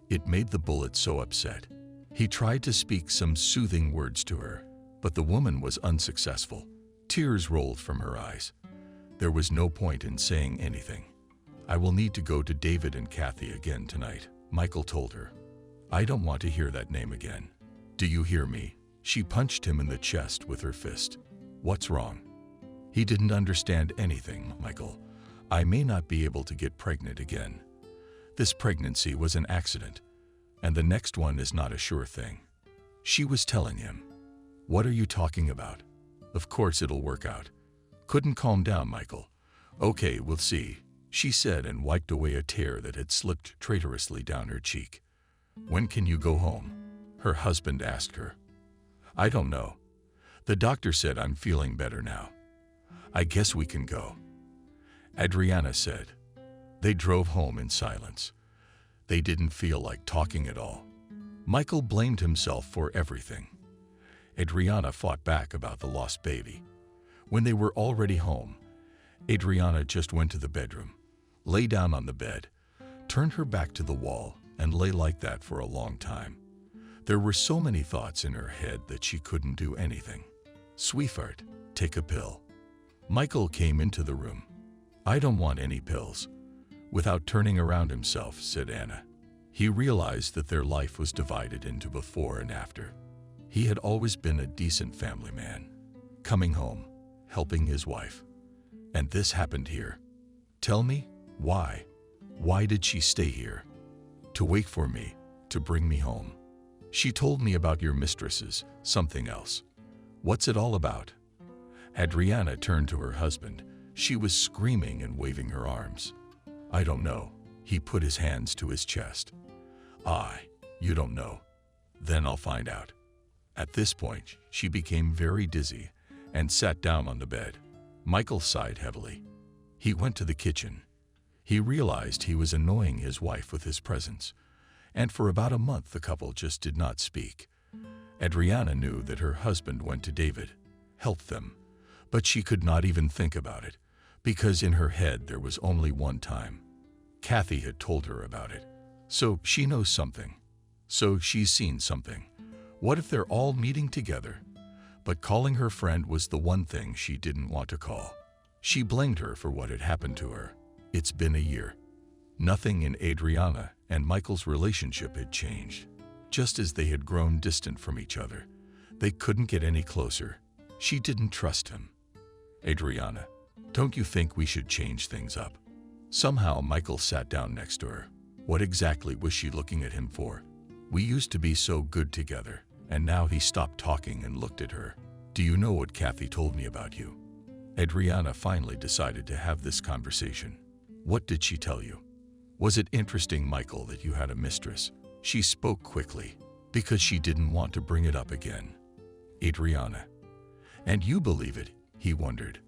It made the bullet so upset. He tried to speak some soothing words to her, but the woman was unsuccessful. Tears rolled from her eyes. There was no point in saying anything. I will need to go to David and Kathy again tonight, Michael told her. I don't want to hear that name again. Do you hear me? She punched him in the chest with her fist. What's wrong? He didn't understand anything, Michael. I may not be able to get pregnant again. This pregnancy was an accident, and the next one is not a sure thing. She was telling him. What are you talking about? Of course it'll work out. Couldn't calm down, Michael. Okay, we'll see, she said and wiped away a tear that had slipped traitorously down her cheek. When can you go home? Her husband asked her. I don't know. The doctor said I'm feeling better now. I guess we can go, Adriana said. They drove home in silence. They didn't feel like talking at all. Michael blamed himself for everything. Adriana fought back about the lost baby. When they were already home, Adriana just went to the bedroom, lay down on the bed, turned her back to the wall, and lay like that for a long time. There were so many thoughts in her head that she couldn't do anything. Sweetheart, take a pill. Michael came into the room. I don't want any pills. Without turning around himself, said Anna. He realized that their life was divided into before and after. He had always been a decent family man, coming home, helping his wife. And this happened here. Tell me, why? Why did she stay here? To wait for me, to bring me home. She told me about your mistresses, something else. What's it all about? Adriana turned to her husband. She was screaming and waving her arms. I don't know. He put his hands to his chest. You don't know. Then I'll find out. At this point, she became very dizzy and sat down on the bed. Michael sighed heavily. He went to the kitchen. He realized he was annoying his wife with his presence, and for about a month the couple just did not speak. Adriana knew that her husband went to David, helped them, but she could not even think about it, because in her head there was only one time. Kathy had told her about it. So she knows something. So she's seen something. What if they're all meeting together? But calling her friend was the one thing she didn't want to call. She blamed her for what had happened to her. It's been a year. Nothing in Adriana and Michael's relationship had changed. Just as they had grown distant from each other, they couldn't get any closer. She didn't trust him. Adriana, don't you think we should change things up? Somehow Michael sat down next to her. What exactly was she looking at him for? We used to be so good together, and now he stopped talking and looked at her. Do you know what Kathy told me about you? Adriana finally decided to have this conversation. What did she tell you? Was it interesting, Michael, that you had a mistress? She spoke quickly, because she didn't want to bring it up again. Adriana. And you believe it, he wondered.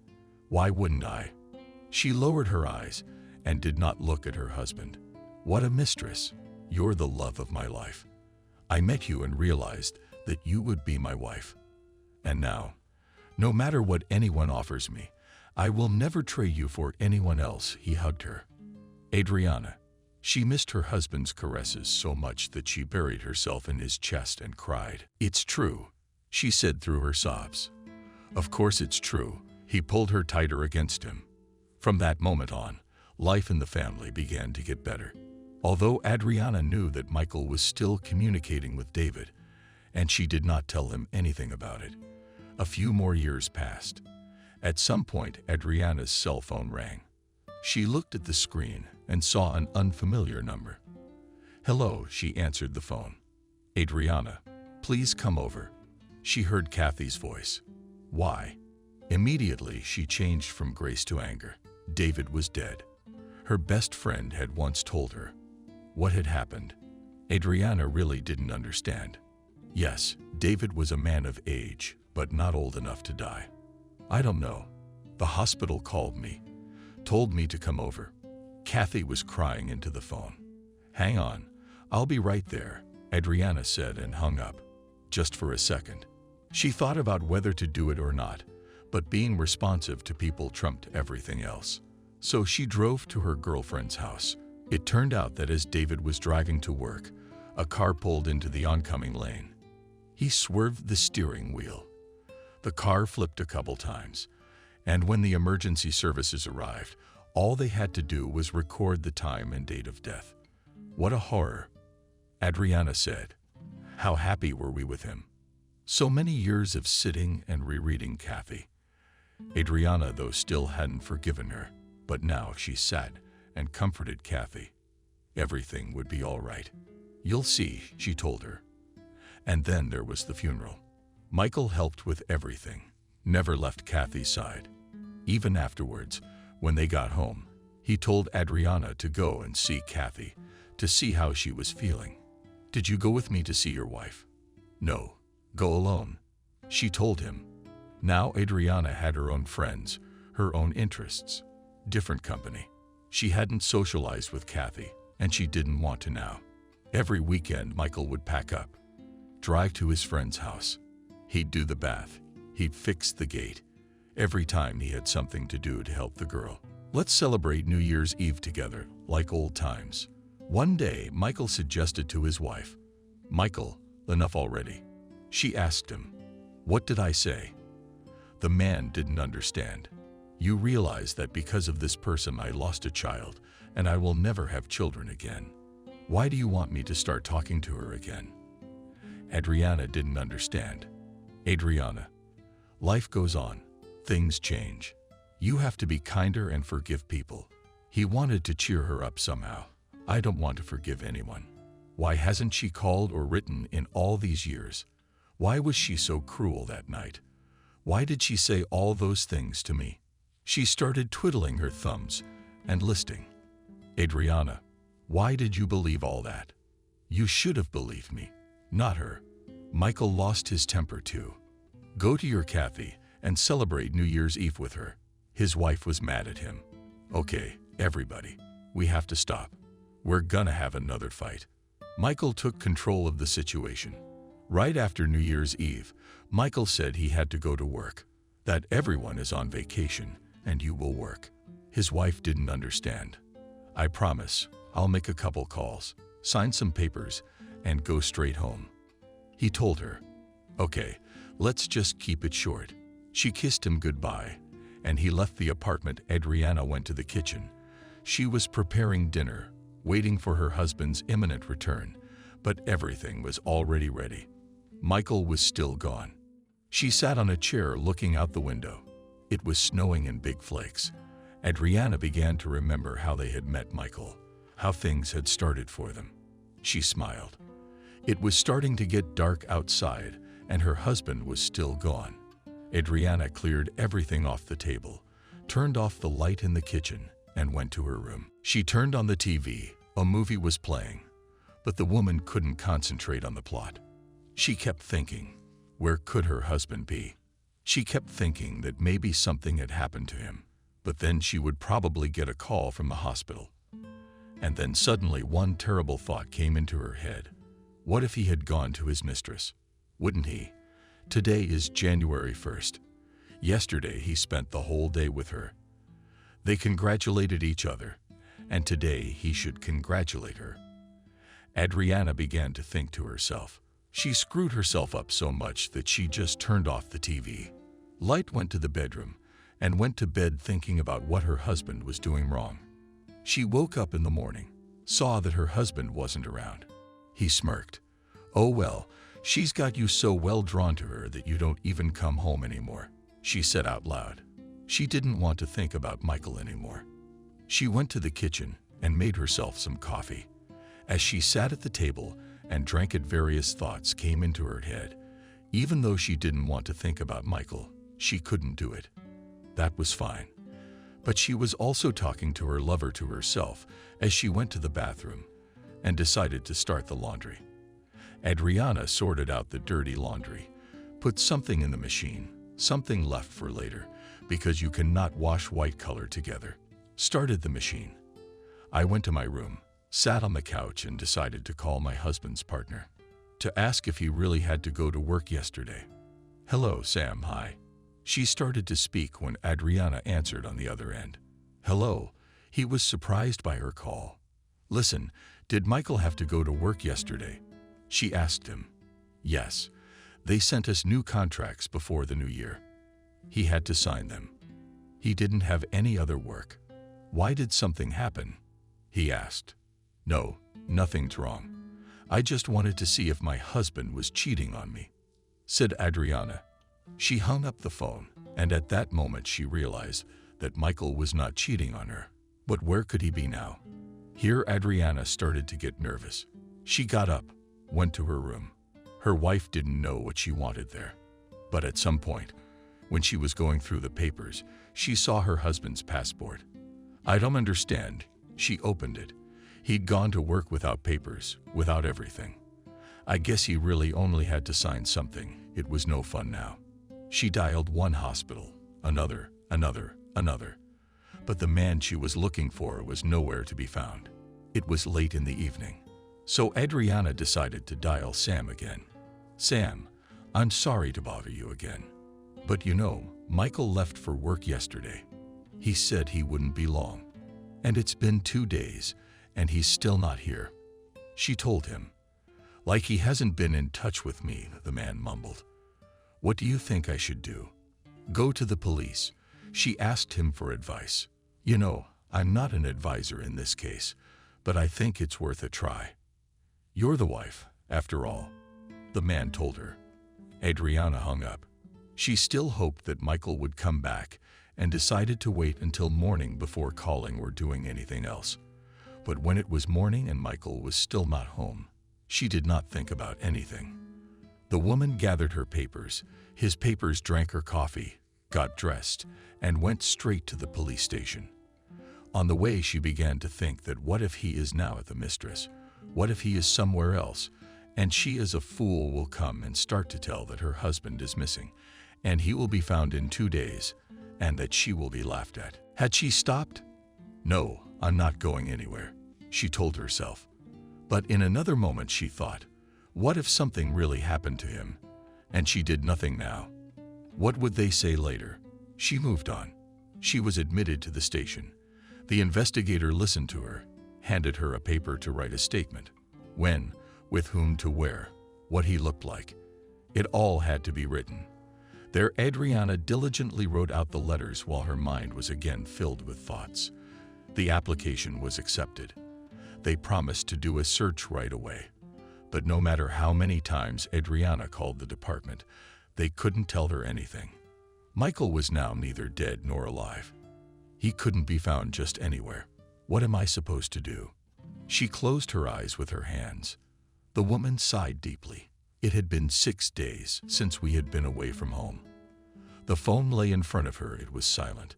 Why wouldn't I? She lowered her eyes and did not look at her husband. What a mistress. You're the love of my life. I met you and realized that you would be my wife. And now, no matter what anyone offers me, I will never trade you for anyone else, he hugged her. Adriana. She missed her husband's caresses so much that she buried herself in his chest and cried. It's true, she said through her sobs. Of course it's true. He pulled her tighter against him. From that moment on, life in the family began to get better. Although Adriana knew that Michael was still communicating with David, and she did not tell him anything about it, a few more years passed. At some point, Adriana's cell phone rang. She looked at the screen and saw an unfamiliar number. Hello, she answered the phone. Adriana, please come over. She heard Kathy's voice. Why? Immediately, she changed from grace to anger. David was dead. Her best friend had once told her. What had happened? Adriana really didn't understand. Yes, David was a man of age, but not old enough to die. I don't know. The hospital called me, told me to come over. Kathy was crying into the phone. Hang on, I'll be right there, Adriana said and hung up. Just for a second. She thought about whether to do it or not, but being responsive to people trumped everything else. So she drove to her girlfriend's house. It turned out that as David was driving to work, a car pulled into the oncoming lane. He swerved the steering wheel. The car flipped a couple times, and when the emergency services arrived, all they had to do was record the time and date of death. What a horror, Adriana said. How happy were we with him? So many years of sitting and rereading Kathy. Adriana, though, still hadn't forgiven her, but now she sat and comforted Kathy. Everything would be all right. You'll see, she told her. And then there was the funeral. Michael helped with everything, never left Kathy's side. Even afterwards, when they got home, he told Adriana to go and see Kathy, to see how she was feeling. Did you go with me to see your wife? No, go alone, she told him. Now Adriana had her own friends, her own interests, different company. She hadn't socialized with Kathy, and she didn't want to now. Every weekend, Michael would pack up, drive to his friend's house. He'd do the bath. He'd fix the gate. Every time he had something to do to help the girl. Let's celebrate New Year's Eve together, like old times. One day, Michael suggested to his wife, Michael, enough already. She asked him, what did I say? The man didn't understand. You realize that because of this person I lost a child, and I will never have children again. Why do you want me to start talking to her again?" Adriana didn't understand. "Adriana, life goes on. Things change. You have to be kinder and forgive people." He wanted to cheer her up somehow. "I don't want to forgive anyone. Why hasn't she called or written in all these years? Why was she so cruel that night? Why did she say all those things to me?" She started twiddling her thumbs and listing. "Adriana, why did you believe all that? You should have believed me, not her." Michael lost his temper too. "Go to your Kathy and celebrate New Year's Eve with her." His wife was mad at him. "Okay, everybody, we have to stop. We're gonna have another fight." Michael took control of the situation. Right after New Year's Eve, Michael said he had to go to work, that everyone is on vacation and you will work. His wife didn't understand. "I promise, I'll make a couple calls, sign some papers, and go straight home." He told her, "Okay, let's just keep it short." She kissed him goodbye, and he left the apartment. Adriana went to the kitchen. She was preparing dinner, waiting for her husband's imminent return, but everything was already ready. Michael was still gone. She sat on a chair looking out the window. It was snowing in big flakes. Adriana began to remember how they had met Michael, how things had started for them. She smiled. It was starting to get dark outside, and her husband was still gone. Adriana cleared everything off the table, turned off the light in the kitchen, and went to her room. She turned on the TV. A movie was playing, but the woman couldn't concentrate on the plot. She kept thinking, where could her husband be? She kept thinking that maybe something had happened to him, but then she would probably get a call from the hospital. And then suddenly one terrible thought came into her head. What if he had gone to his mistress? Wouldn't he? Today is January 1st. Yesterday he spent the whole day with her. They congratulated each other, and today he should congratulate her. Adriana began to think to herself. She screwed herself up so much that she just turned off the TV. Light went to the bedroom and went to bed thinking about what her husband was doing wrong. She woke up in the morning, saw that her husband wasn't around. He smirked. "Oh well, she's got you so well drawn to her that you don't even come home anymore," she said out loud. She didn't want to think about Michael anymore. She went to the kitchen and made herself some coffee. As she sat at the table and drank it, various thoughts came into her head. Even though she didn't want to think about Michael, she couldn't do it. That was fine. But she was also talking to her lover to herself as she went to the bathroom and decided to start the laundry. Adriana sorted out the dirty laundry, put something in the machine, something left for later, because you cannot wash white color together. Started the machine. I went to my room, sat on the couch, and decided to call my husband's partner to ask if he really had to go to work yesterday. "Hello, Sam, hi." She started to speak when Adriana answered on the other end. "Hello." He was surprised by her call. "Listen, did Michael have to go to work yesterday?" she asked him. "Yes. They sent us new contracts before the new year. He had to sign them. He didn't have any other work." "Why did something happen?" he asked. "No, nothing's wrong. I just wanted to see if my husband was cheating on me," said Adriana. She hung up the phone, and at that moment she realized that Michael was not cheating on her. But where could he be now? Here Adriana started to get nervous. She got up, went to her room. Her wife didn't know what she wanted there. But at some point, when she was going through the papers, she saw her husband's passport. "I don't understand." She opened it. He'd gone to work without papers, without everything. I guess he really only had to sign something. It was no fun now. She dialed one hospital, another. But the man she was looking for was nowhere to be found. It was late in the evening. So Adriana decided to dial Sam again. "Sam, I'm sorry to bother you again. But you know, Michael left for work yesterday. He said he wouldn't be long. And it's been 2 days, and he's still not here," she told him. "Like he hasn't been in touch with me," the man mumbled. "What do you think I should do?" "Go to the police." She asked him for advice. "You know, I'm not an advisor in this case, but I think it's worth a try. You're the wife, after all, the man told her. Adriana hung up. She still hoped that Michael would come back and decided to wait until morning before calling or doing anything else. But when it was morning and Michael was still not home, she did not think about anything. The woman gathered her papers, his papers, drank her coffee, got dressed, and went straight to the police station. On the way, she began to think that what if he is now at the mistress? What if he is somewhere else, and she as a fool will come and start to tell that her husband is missing, and he will be found in 2 days, and that she will be laughed at. Had she stopped? No, I'm not going anywhere, she told herself. But in another moment she thought, what if something really happened to him, and she did nothing now? What would they say later? She moved on. She was admitted to the station. The investigator listened to her, handed her a paper to write a statement. When, with whom, to where, what he looked like. It all had to be written. There Adriana diligently wrote out the letters while her mind was again filled with thoughts. The application was accepted. They promised to do a search right away. But no matter how many times Adriana called the department, they couldn't tell her anything. Michael was now neither dead nor alive. He couldn't be found just anywhere. What am I supposed to do? She closed her eyes with her hands. The woman sighed deeply. It had been 6 days since we had been away from home. The phone lay in front of her. It was silent.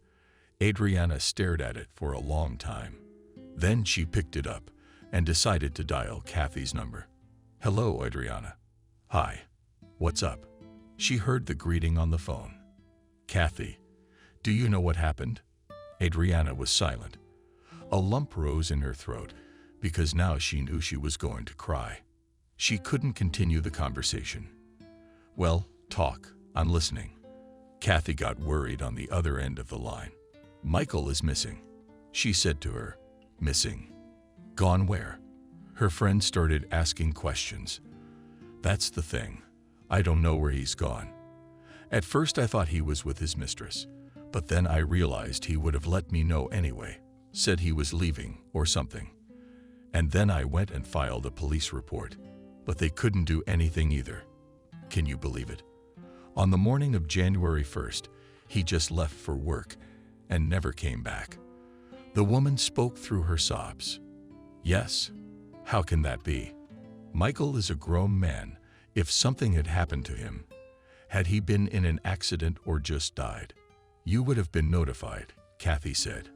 Adriana stared at it for a long time. Then she picked it up and decided to dial Kathy's number. Hello, Adriana. Hi. What's up? She heard the greeting on the phone. Kathy, do you know what happened? Adriana was silent. A lump rose in her throat because now she knew she was going to cry. She couldn't continue the conversation. Well, talk. I'm listening. Kathy got worried on the other end of the line. Michael is missing, she said to her. Missing? Gone where? Her friend started asking questions. That's the thing. I don't know where he's gone. At first I thought he was with his mistress, but then I realized he would have let me know anyway, said he was leaving or something. And then I went and filed a police report, but they couldn't do anything either. Can you believe it? On the morning of January 1st, he just left for work and never came back. The woman spoke through her sobs. Yes, how can that be? Michael is a grown man. If something had happened to him, had he been in an accident or just died, you would have been notified, Kathy said.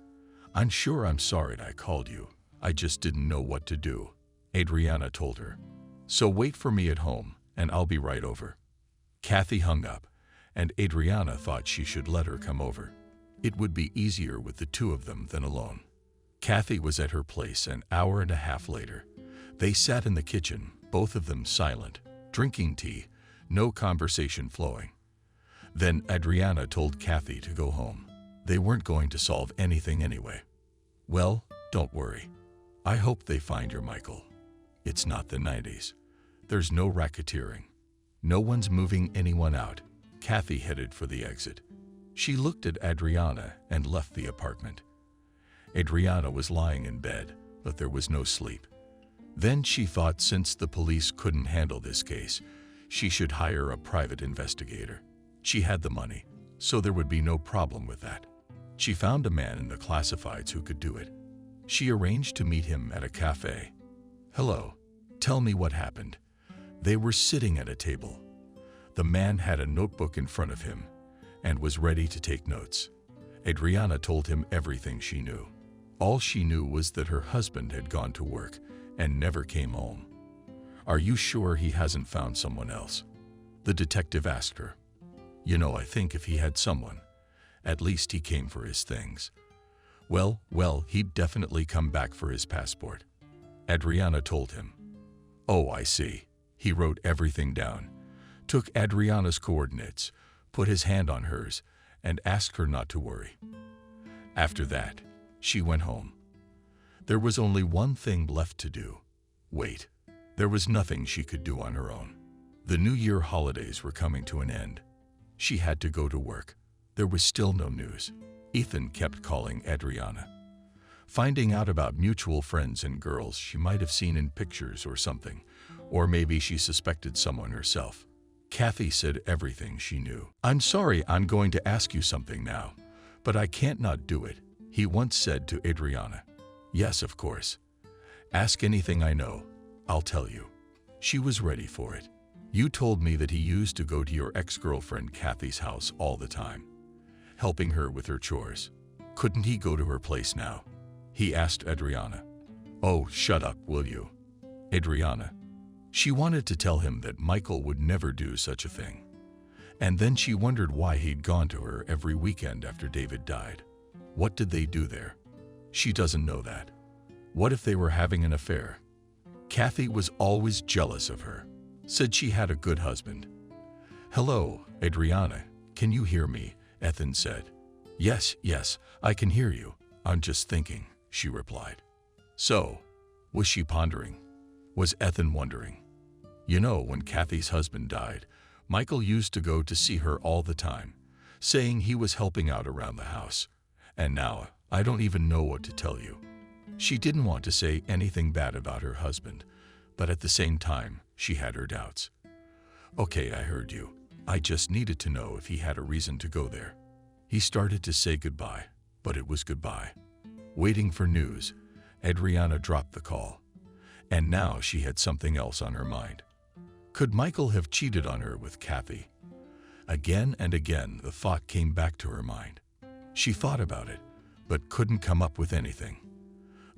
I'm sure I'm sorry I called you. I just didn't know what to do, Adriana told her. So wait for me at home, and I'll be right over. Kathy hung up, and Adriana thought she should let her come over. It would be easier with the two of them than alone. Kathy was at her place an hour and a half later. They sat in the kitchen, both of them silent, drinking tea, no conversation flowing. Then Adriana told Kathy to go home. They weren't going to solve anything anyway. Well, don't worry. I hope they find your Michael. It's not the 90s. There's no racketeering. No one's moving anyone out. Kathy headed for the exit. She looked at Adriana and left the apartment. Adriana was lying in bed, but there was no sleep. Then she thought since the police couldn't handle this case, she should hire a private investigator. She had the money, so there would be no problem with that. She found a man in the classifieds who could do it. She arranged to meet him at a cafe. Hello, tell me what happened. They were sitting at a table. The man had a notebook in front of him and was ready to take notes. Adriana told him everything she knew. All she knew was that her husband had gone to work and never came home. Are you sure he hasn't found someone else? The detective asked her. You know, I think if he had someone, at least he came for his things. Well, he'd definitely come back for his passport. Adriana told him. Oh, I see. He wrote everything down, took Adriana's coordinates, put his hand on hers, and asked her not to worry. After that, she went home. There was only one thing left to do. Wait. There was nothing she could do on her own. The New Year holidays were coming to an end. She had to go to work. There was still no news. Ethan kept calling Adriana. finding out about mutual friends and girls she might have seen in pictures or something, or maybe she suspected someone herself. Kathy said everything she knew. "I'm sorry, I'm going to ask you something now, but I can't not do it," he once said to Adriana. "Yes, of course. Ask anything I know. I'll tell you." She was ready for it. "You told me that he used to go to your ex-girlfriend Kathy's house all the time, helping her with her chores. Couldn't he go to her place now?" he asked Adriana. "Oh, shut up, will you?" Adriana. She wanted to tell him that Michael would never do such a thing. And then she wondered why he'd gone to her every weekend after David died. What did they do there? She doesn't know that. What if they were having an affair? Kathy was always jealous of her. Said she had a good husband. "Hello, Adriana, can you hear me?" Ethan said. Yes, I can hear you. I'm just thinking," she replied. So, was she pondering? Was Ethan wondering? You know, when Kathy's husband died, Michael used to go to see her all the time, saying he was helping out around the house. And now, I don't even know what to tell you. She didn't want to say anything bad about her husband, but at the same time, she had her doubts. "Okay, I heard you. I just needed to know if he had a reason to go there." He started to say goodbye, but it was goodbye. Waiting for news, Adriana dropped the call. And now she had something else on her mind. Could Michael have cheated on her with Kathy? Again and again, the thought came back to her mind. She thought about it, but couldn't come up with anything.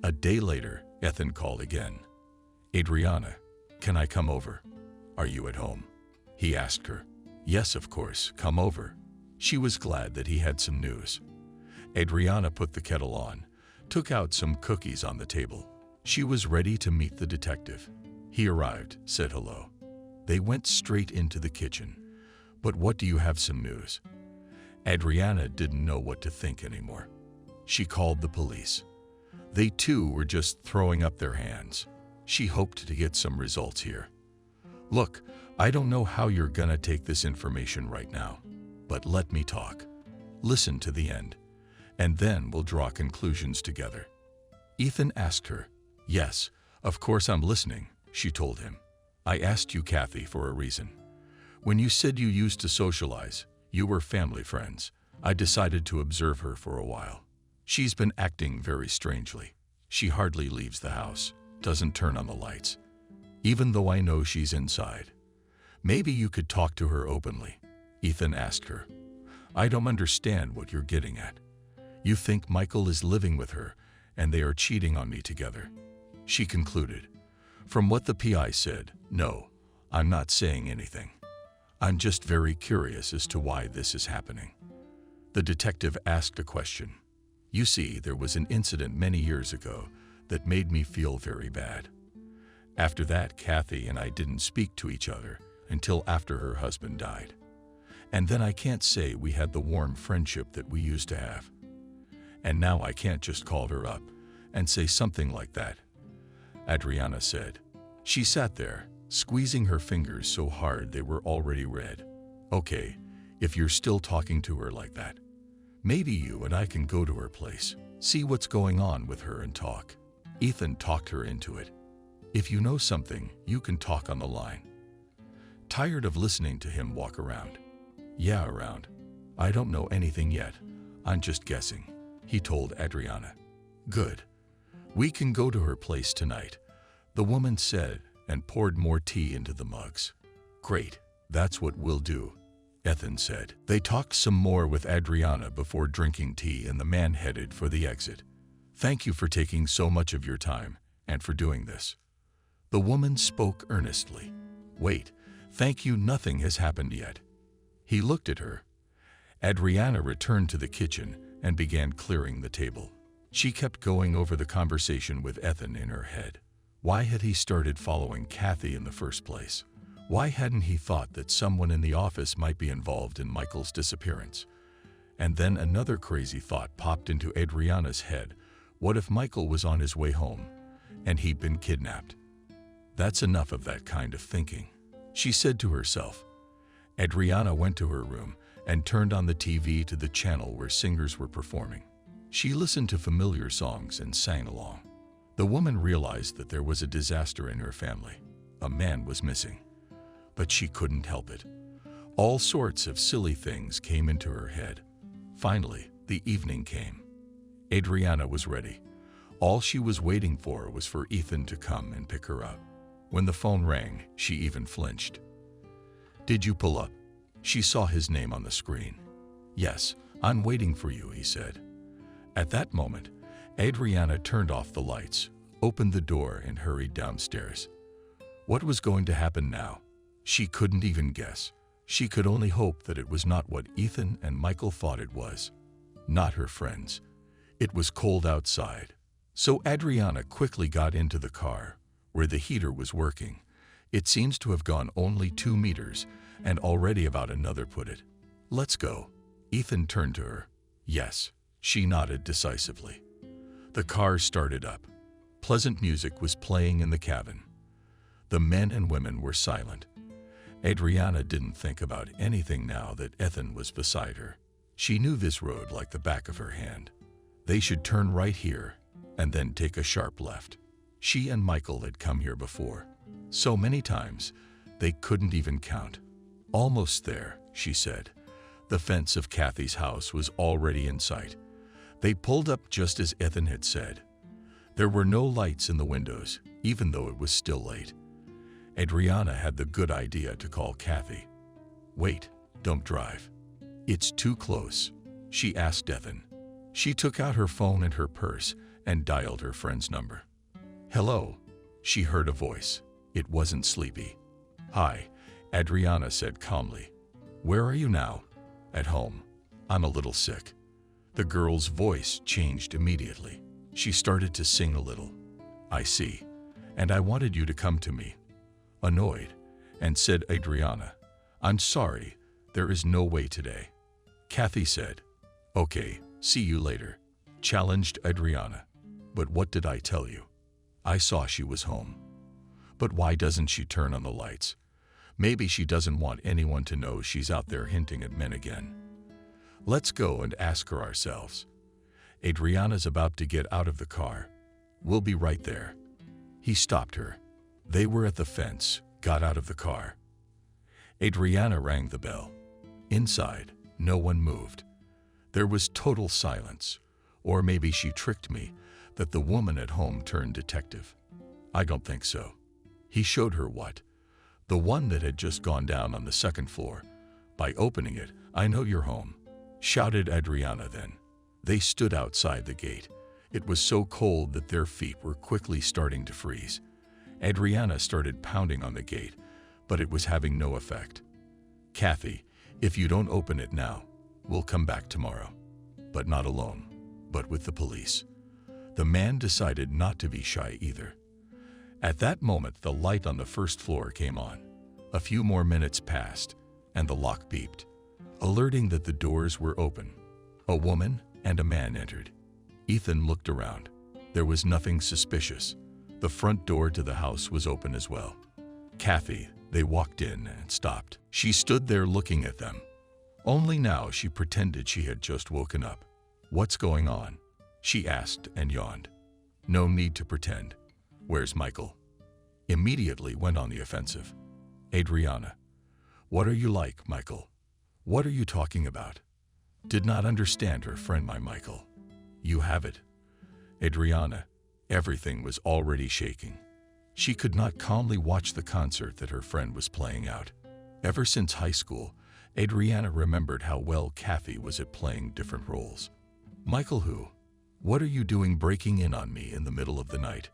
A day later, Ethan called again. "Adriana, can I come over? Are you at home?" he asked her. "Yes, of course, come over." She was glad that he had some news. Adriana put the kettle on, took out some cookies on the table. She was ready to meet the detective. He arrived, said hello. They went straight into the kitchen. "But what do you have some news?" Adriana didn't know what to think anymore. She called the police. They too were just throwing up their hands. She hoped to get some results here. "Look, I don't know how you're gonna take this information right now, but let me talk. Listen to the end, and then we'll draw conclusions together." Ethan asked her. "Yes, of course I'm listening," she told him. "I asked you, Kathy, for a reason. When you said you used to socialize, you were family friends, I decided to observe her for a while. She's been acting very strangely. She hardly leaves the house, doesn't turn on the lights, even though I know she's inside. Maybe you could talk to her openly," Ethan asked her. "I don't understand what you're getting at. You think Michael is living with her and they are cheating on me together?" She concluded. "From what the PI said, no, I'm not saying anything. I'm just very curious as to why this is happening." The detective asked a question. "You see, there was an incident many years ago that made me feel very bad. After that, Kathy and I didn't speak to each other until after her husband died. And then I can't say we had the warm friendship that we used to have. And now I can't just call her up and say something like that," Adriana said. She sat there, squeezing her fingers so hard they were already red. "Okay, if you're still talking to her like that, maybe you and I can go to her place, see what's going on with her and talk." Ethan talked her into it. "If you know something, you can talk on the line." Tired of listening to him walk around. "Yeah, around. I don't know anything yet. I'm just guessing," he told Adriana. "Good. We can go to her place tonight," the woman said and poured more tea into the mugs. "Great, that's what we'll do," Ethan said. They talked some more with Adriana before drinking tea, and the man headed for the exit. "Thank you for taking so much of your time and for doing this." The woman spoke earnestly. "Wait, thank you, nothing has happened yet." He looked at her. Adriana returned to the kitchen and began clearing the table. She kept going over the conversation with Ethan in her head. Why had he started following Kathy in the first place? Why hadn't he thought that someone in the office might be involved in Michael's disappearance? And then another crazy thought popped into Adriana's head. What if Michael was on his way home and he'd been kidnapped? "That's enough of that kind of thinking," she said to herself. Adriana went to her room and turned on the TV to the channel where singers were performing. She listened to familiar songs and sang along. The woman realized that there was a disaster in her family. A man was missing. But she couldn't help it. All sorts of silly things came into her head. Finally, the evening came. Adriana was ready. All she was waiting for was for Ethan to come and pick her up. When the phone rang, she even flinched. "Did you pull up?" She saw his name on the screen. "Yes, I'm waiting for you," he said. At that moment, Adriana turned off the lights, opened the door, and hurried downstairs. What was going to happen now? She couldn't even guess. She could only hope that it was not what Ethan and Michael thought it was. Not her friends. It was cold outside. So Adriana quickly got into the car, where the heater was working. It seems to have gone only 2 meters, and already about another put it. "Let's go." Ethan turned to her. "Yes." She nodded decisively. The car started up. Pleasant music was playing in the cabin. The men and women were silent. Adriana didn't think about anything now that Ethan was beside her. She knew this road like the back of her hand. They should turn right here and then take a sharp left. She and Michael had come here before. So many times, they couldn't even count. "Almost there," she said. The fence of Kathy's house was already in sight. They pulled up just as Ethan had said. There were no lights in the windows, even though it was still late. Adriana had the good idea to call Kathy. "Wait, don't drive. It's too close," she asked Ethan. She took out her phone and her purse and dialed her friend's number. "Hello," she heard a voice. It wasn't Sleepy. "Hi," Adriana said calmly. "Where are you now?" "At home. I'm a little sick." The girl's voice changed immediately. She started to sing a little. "I see. And I wanted you to come to me." Annoyed, and said Adriana, "I'm sorry, there is no way today." Kathy said, "Okay, see you later," challenged Adriana. "But what did I tell you? I saw she was home." "But why doesn't she turn on the lights? Maybe she doesn't want anyone to know she's out there hinting at men again." "Let's go and ask her ourselves." Adriana's about to get out of the car. "We'll be right there." He stopped her. They were at the fence, got out of the car. Adriana rang the bell. Inside, no one moved. There was total silence. Or maybe she tricked me, that the woman at home turned detective. "I don't think so." He showed her what? The one that had just gone down on the second floor. "By opening it, I know you're home," shouted Adriana then. They stood outside the gate. It was so cold that their feet were quickly starting to freeze. Adriana started pounding on the gate, but it was having no effect. "Kathy, if you don't open it now, we'll come back tomorrow." But not alone, but with the police. The man decided not to be shy either. At that moment, the light on the first floor came on. A few more minutes passed, and the lock beeped, alerting that the doors were open. A woman and a man entered. Ethan looked around. There was nothing suspicious. The front door to the house was open as well. "Kathy," they walked in and stopped. She stood there looking at them. Only now she pretended she had just woken up. "What's going on?" she asked and yawned. "No need to pretend. Where's Michael?" Immediately went on the offensive. Adriana, "What are you like, Michael? What are you talking about?" Did not understand her friend. "My Michael. You have it." Adriana, everything was already shaking. She could not calmly watch the concert that her friend was playing out. Ever since high school, Adriana remembered how well Kathy was at playing different roles. "Michael who? What are you doing breaking in on me in the middle of the night?"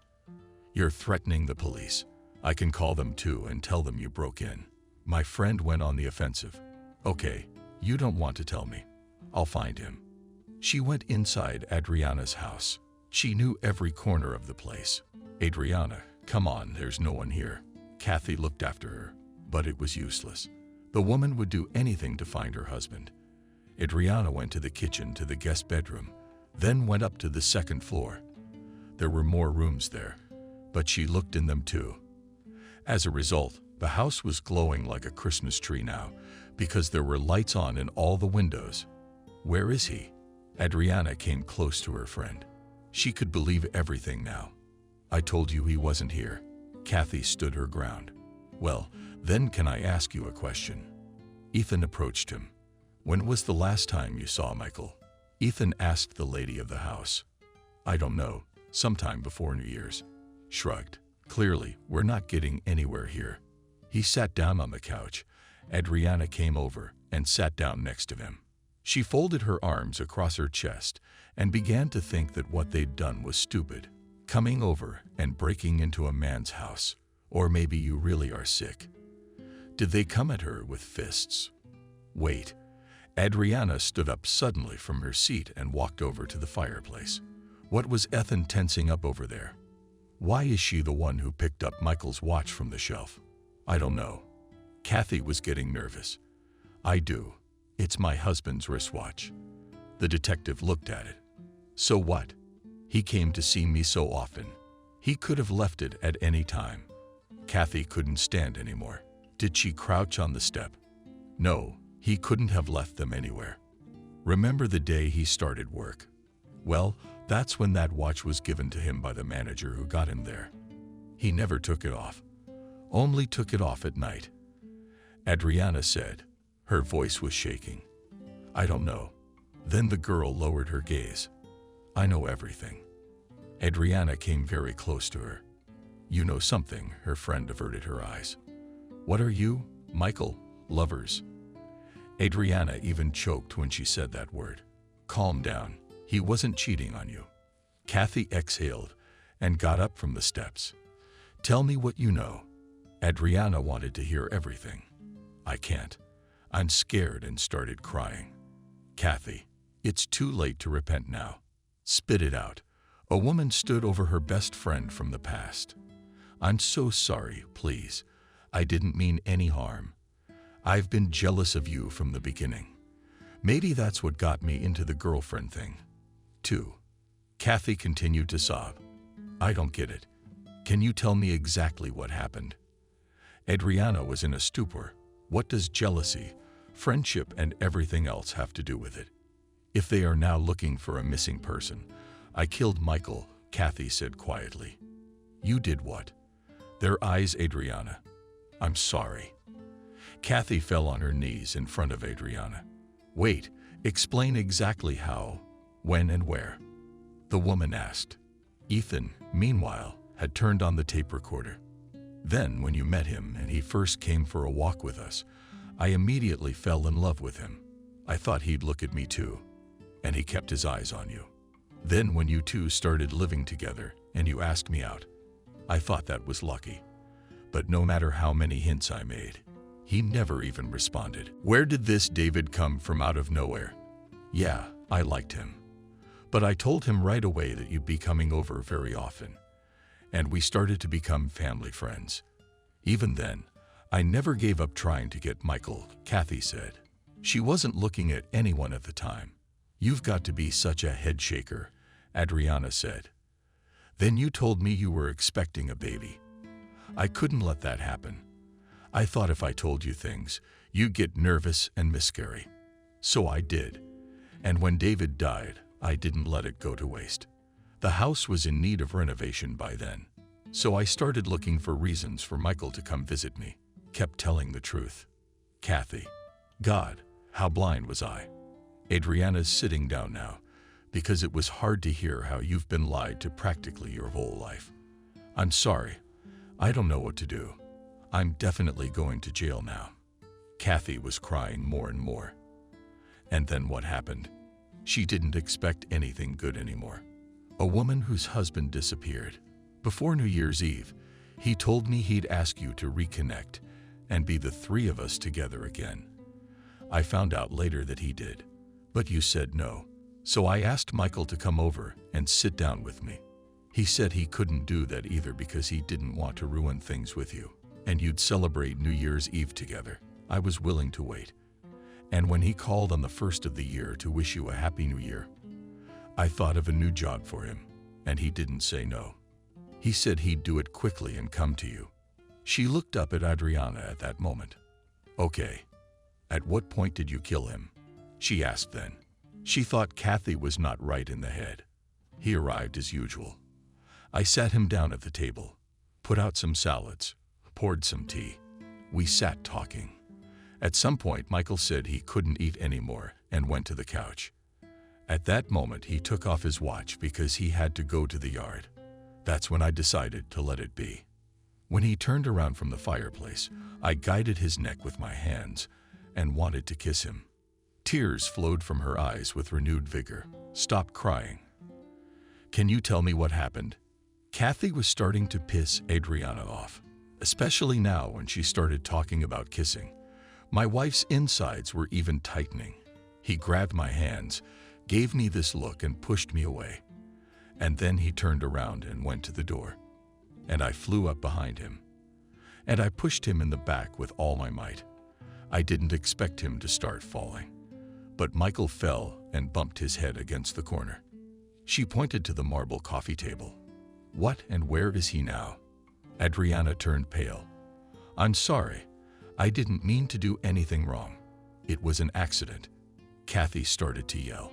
"You're threatening the police. I can call them too and tell them you broke in." My friend went on the offensive. "Okay, you don't want to tell me. I'll find him." She went inside Adriana's house. She knew every corner of the place. "Adriana, come on, there's no one here." Kathy looked after her, but it was useless. The woman would do anything to find her husband. Adriana went to the kitchen to the guest bedroom, then went up to the second floor. There were more rooms there, but she looked in them too. As a result, the house was glowing like a Christmas tree now, because there were lights on in all the windows. "Where is he?" Adriana came close to her friend. She could believe everything now. I told you he wasn't here. Kathy stood her ground. Well, then can I ask you a question? Ethan approached him. When was the last time you saw Michael? Ethan asked the lady of the house. I don't know, sometime before New Year's. Shrugged. Clearly, we're not getting anywhere here. He sat down on the couch. Adriana came over and sat down next to him. She folded her arms across her chest and began to think that what they'd done was stupid. Coming over and breaking into a man's house. Or maybe you really are sick. Did they come at her with fists? Wait. Adriana stood up suddenly from her seat and walked over to the fireplace. What was Ethan tensing up over there? Why is she the one who picked up Michael's watch from the shelf? I don't know. Kathy was getting nervous. I do. It's my husband's wristwatch. The detective looked at it. So what? He came to see me so often. He could have left it at any time. Kathy couldn't stand anymore. Did she crouch on the step? No, he couldn't have left them anywhere. Remember the day he started work? Well, that's when that watch was given to him by the manager who got him there. He never took it off. Only took it off at night. Adriana said. Her voice was shaking. I don't know. Then the girl lowered her gaze. I know everything. Adriana came very close to her. You know something, her friend averted her eyes. What are you, Michael, lovers? Adriana even choked when she said that word. Calm down. He wasn't cheating on you. Kathy exhaled and got up from the steps. Tell me what you know. Adriana wanted to hear everything. I can't. I'm scared and started crying. Kathy, it's too late to repent now. Spit it out. A woman stood over her best friend from the past. I'm so sorry, please. I didn't mean any harm. I've been jealous of you from the beginning. Maybe that's what got me into the girlfriend thing. 2. Kathy continued to sob. I don't get it. Can you tell me exactly what happened? Adriana was in a stupor. What does jealousy, friendship, and everything else have to do with it? If they are now looking for a missing person, I killed Michael, Kathy said quietly. You did what? Their eyes, Adriana. I'm sorry. Kathy fell on her knees in front of Adriana. Wait, explain exactly how, when, and where. The woman asked. Ethan, meanwhile, had turned on the tape recorder. Then, when you met him and he first came for a walk with us, I immediately fell in love with him. I thought he'd look at me too. And he kept his eyes on you. Then when you two started living together and you asked me out, I thought that was lucky. But no matter how many hints I made, he never even responded. Where did this David come from out of nowhere? Yeah, I liked him. But I told him right away that you'd be coming over very often. And we started to become family friends. Even then, I never gave up trying to get Michael, Kathy said. She wasn't looking at anyone at the time. You've got to be such a head shaker, Adriana said. Then you told me you were expecting a baby. I couldn't let that happen. I thought if I told you things, you'd get nervous and miscarry. So I did. And when David died, I didn't let it go to waste. The house was in need of renovation by then. So I started looking for reasons for Michael to come visit me. Kept telling the truth. Kathy. God, how blind was I? Adriana's sitting down now, because it was hard to hear how you've been lied to practically your whole life. I'm sorry. I don't know what to do. I'm definitely going to jail now. Kathy was crying more and more. And then what happened? She didn't expect anything good anymore. A woman whose husband disappeared. Before New Year's Eve, he told me he'd ask you to reconnect and be the three of us together again. I found out later that he did, but you said no. So I asked Michael to come over and sit down with me. He said he couldn't do that either because he didn't want to ruin things with you, and you'd celebrate New Year's Eve together. I was willing to wait. And when he called on the first of the year to wish you a Happy New Year, I thought of a new job for him, and he didn't say no. He said he'd do it quickly and come to you. She looked up at Adriana at that moment. Okay. At what point did you kill him? She asked then. She thought Kathy was not right in the head. He arrived as usual. I sat him down at the table, put out some salads, poured some tea. We sat talking. At some point, Michael said he couldn't eat anymore and went to the couch. At that moment, he took off his watch because he had to go to the yard. That's when I decided to let it be. When he turned around from the fireplace, I guided his neck with my hands and wanted to kiss him. Tears flowed from her eyes with renewed vigor. Stop crying. Can you tell me what happened? Kathy was starting to piss Adriana off, especially now when she started talking about kissing. My wife's insides were even tightening. He grabbed my hands, gave me this look and pushed me away. And then he turned around and went to the door. And I flew up behind him. And I pushed him in the back with all my might. I didn't expect him to start falling. But Michael fell and bumped his head against the corner. She pointed to the marble coffee table. What and where is he now? Adriana turned pale. I'm sorry. I didn't mean to do anything wrong. It was an accident. Kathy started to yell.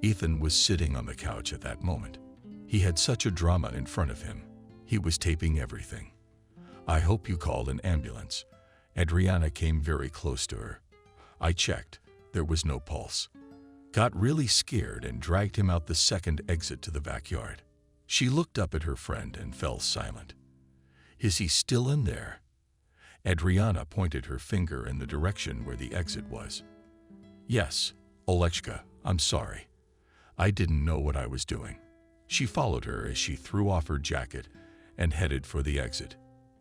Ethan was sitting on the couch at that moment. He had such a drama in front of him. He was taping everything. I hope you called an ambulance. Adriana came very close to her. I checked. There was no pulse. Got really scared and dragged him out the second exit to the backyard. She looked up at her friend and fell silent. Is he still in there? Adriana pointed her finger in the direction where the exit was. Yes, Olechka, I'm sorry. I didn't know what I was doing. She followed her as she threw off her jacket and headed for the exit.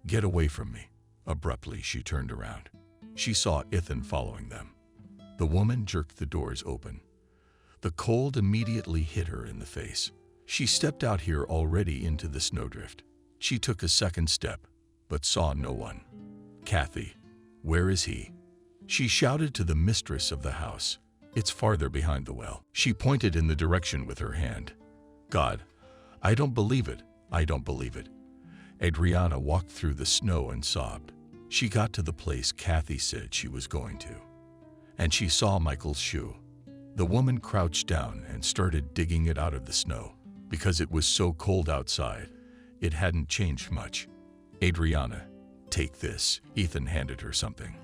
Get away from me. Abruptly, she turned around. She saw Ethan following them. The woman jerked the doors open. The cold immediately hit her in the face. She stepped out here already into the snowdrift. She took a second step, but saw no one. Kathy, where is he? She shouted to the mistress of the house. It's farther behind the well. She pointed in the direction with her hand. God, I don't believe it. I don't believe it. Adriana walked through the snow and sobbed. She got to the place Kathy said she was going to. And she saw Michael's shoe. The woman crouched down and started digging it out of the snow. Because it was so cold outside, it hadn't changed much. Adriana, take this. Ethan handed her something.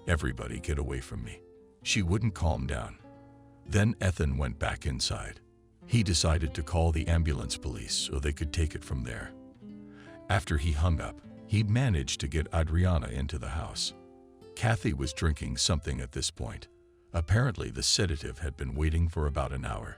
Everybody get away from me. She wouldn't calm down. Then Ethan went back inside. He decided to call the ambulance police so they could take it from there. After he hung up, he managed to get Adriana into the house. Kathy was drinking something at this point. Apparently, the sedative had been waiting for about an hour.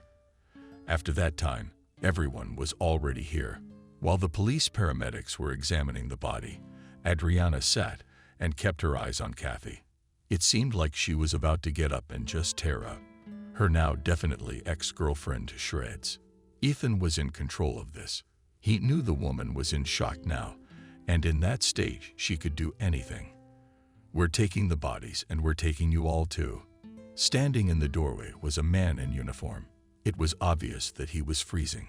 After that time, everyone was already here. While the police paramedics were examining the body, Adriana sat and kept her eyes on Kathy. It seemed like she was about to get up and just tear up her now definitely ex-girlfriend to shreds. Ethan was in control of this. He knew the woman was in shock now, and in that stage she could do anything. We're taking the bodies, and we're taking you all too. Standing in the doorway was a man in uniform. It was obvious that he was freezing.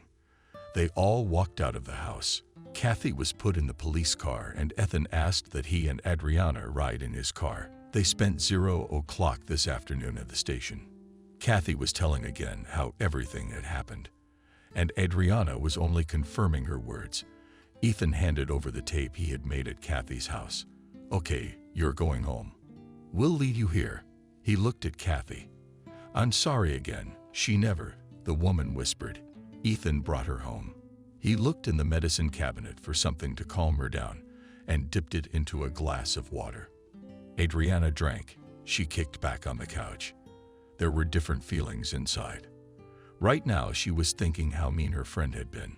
They all walked out of the house. Kathy was put in the police car, and Ethan asked that he and Adriana ride in his car. They spent 0:00 this afternoon at the station. Kathy was telling again how everything had happened, and Adriana was only confirming her words. Ethan handed over the tape he had made at Kathy's house. Okay, you're going home. We'll lead you here. He looked at Kathy. I'm sorry again. She never, the woman whispered. Ethan brought her home. He looked in the medicine cabinet for something to calm her down and dipped it into a glass of water. Adriana drank. She kicked back on the couch. There were different feelings inside. Right now, she was thinking how mean her friend had been.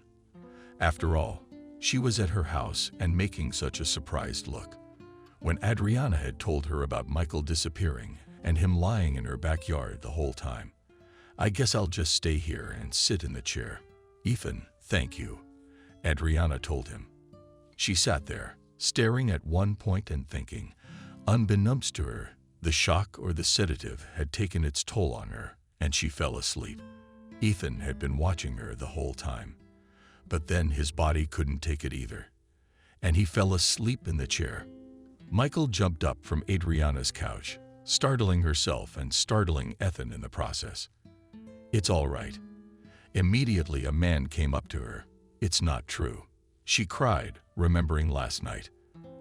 After all, she was at her house and making such a surprised look. When Adriana had told her about Michael disappearing and him lying in her backyard the whole time. I guess I'll just stay here and sit in the chair. Ethan, thank you, Adriana told him. She sat there, staring at one point and thinking. Unbeknownst to her, the shock or the sedative had taken its toll on her, and she fell asleep. Ethan had been watching her the whole time. But then his body couldn't take it either, and he fell asleep in the chair. Michael jumped up from Adriana's couch, startling herself and startling Ethan in the process. It's all right. Immediately a man came up to her. It's not true. She cried, remembering last night.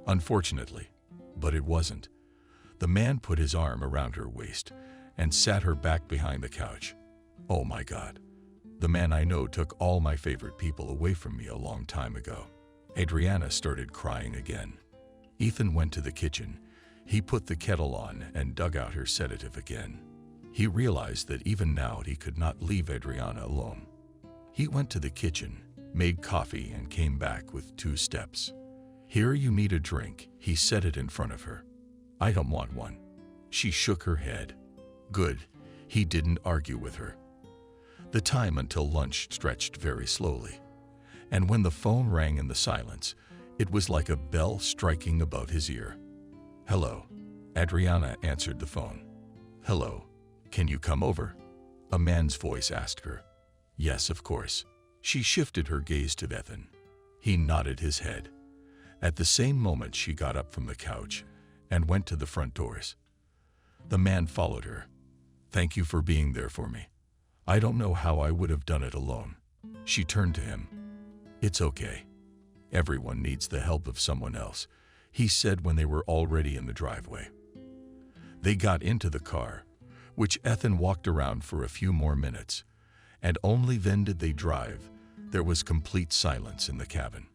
Unfortunately, but it wasn't. The man put his arm around her waist and sat her back behind the couch. Oh my God. The man I know took all my favorite people away from me a long time ago. Adriana started crying again. Ethan went to the kitchen. He put the kettle on and dug out her sedative again. He realized that even now he could not leave Adriana alone. He went to the kitchen, made coffee, and came back with 2 steps. Here, you need a drink. He set it in front of her. I don't want one. She shook her head. Good. He didn't argue with her. The time until lunch stretched very slowly, and when the phone rang in the silence, it was like a bell striking above his ear. Hello. Adriana answered the phone. Hello. Can you come over? A man's voice asked her. Yes, of course. She shifted her gaze to Ethan. He nodded his head. At the same moment, she got up from the couch and went to the front doors. The man followed her. Thank you for being there for me. I don't know how I would have done it alone. She turned to him. It's okay. Everyone needs the help of someone else, he said when they were already in the driveway. They got into the car, which Ethan walked around for a few more minutes, and only then did they drive. There was complete silence in the cabin.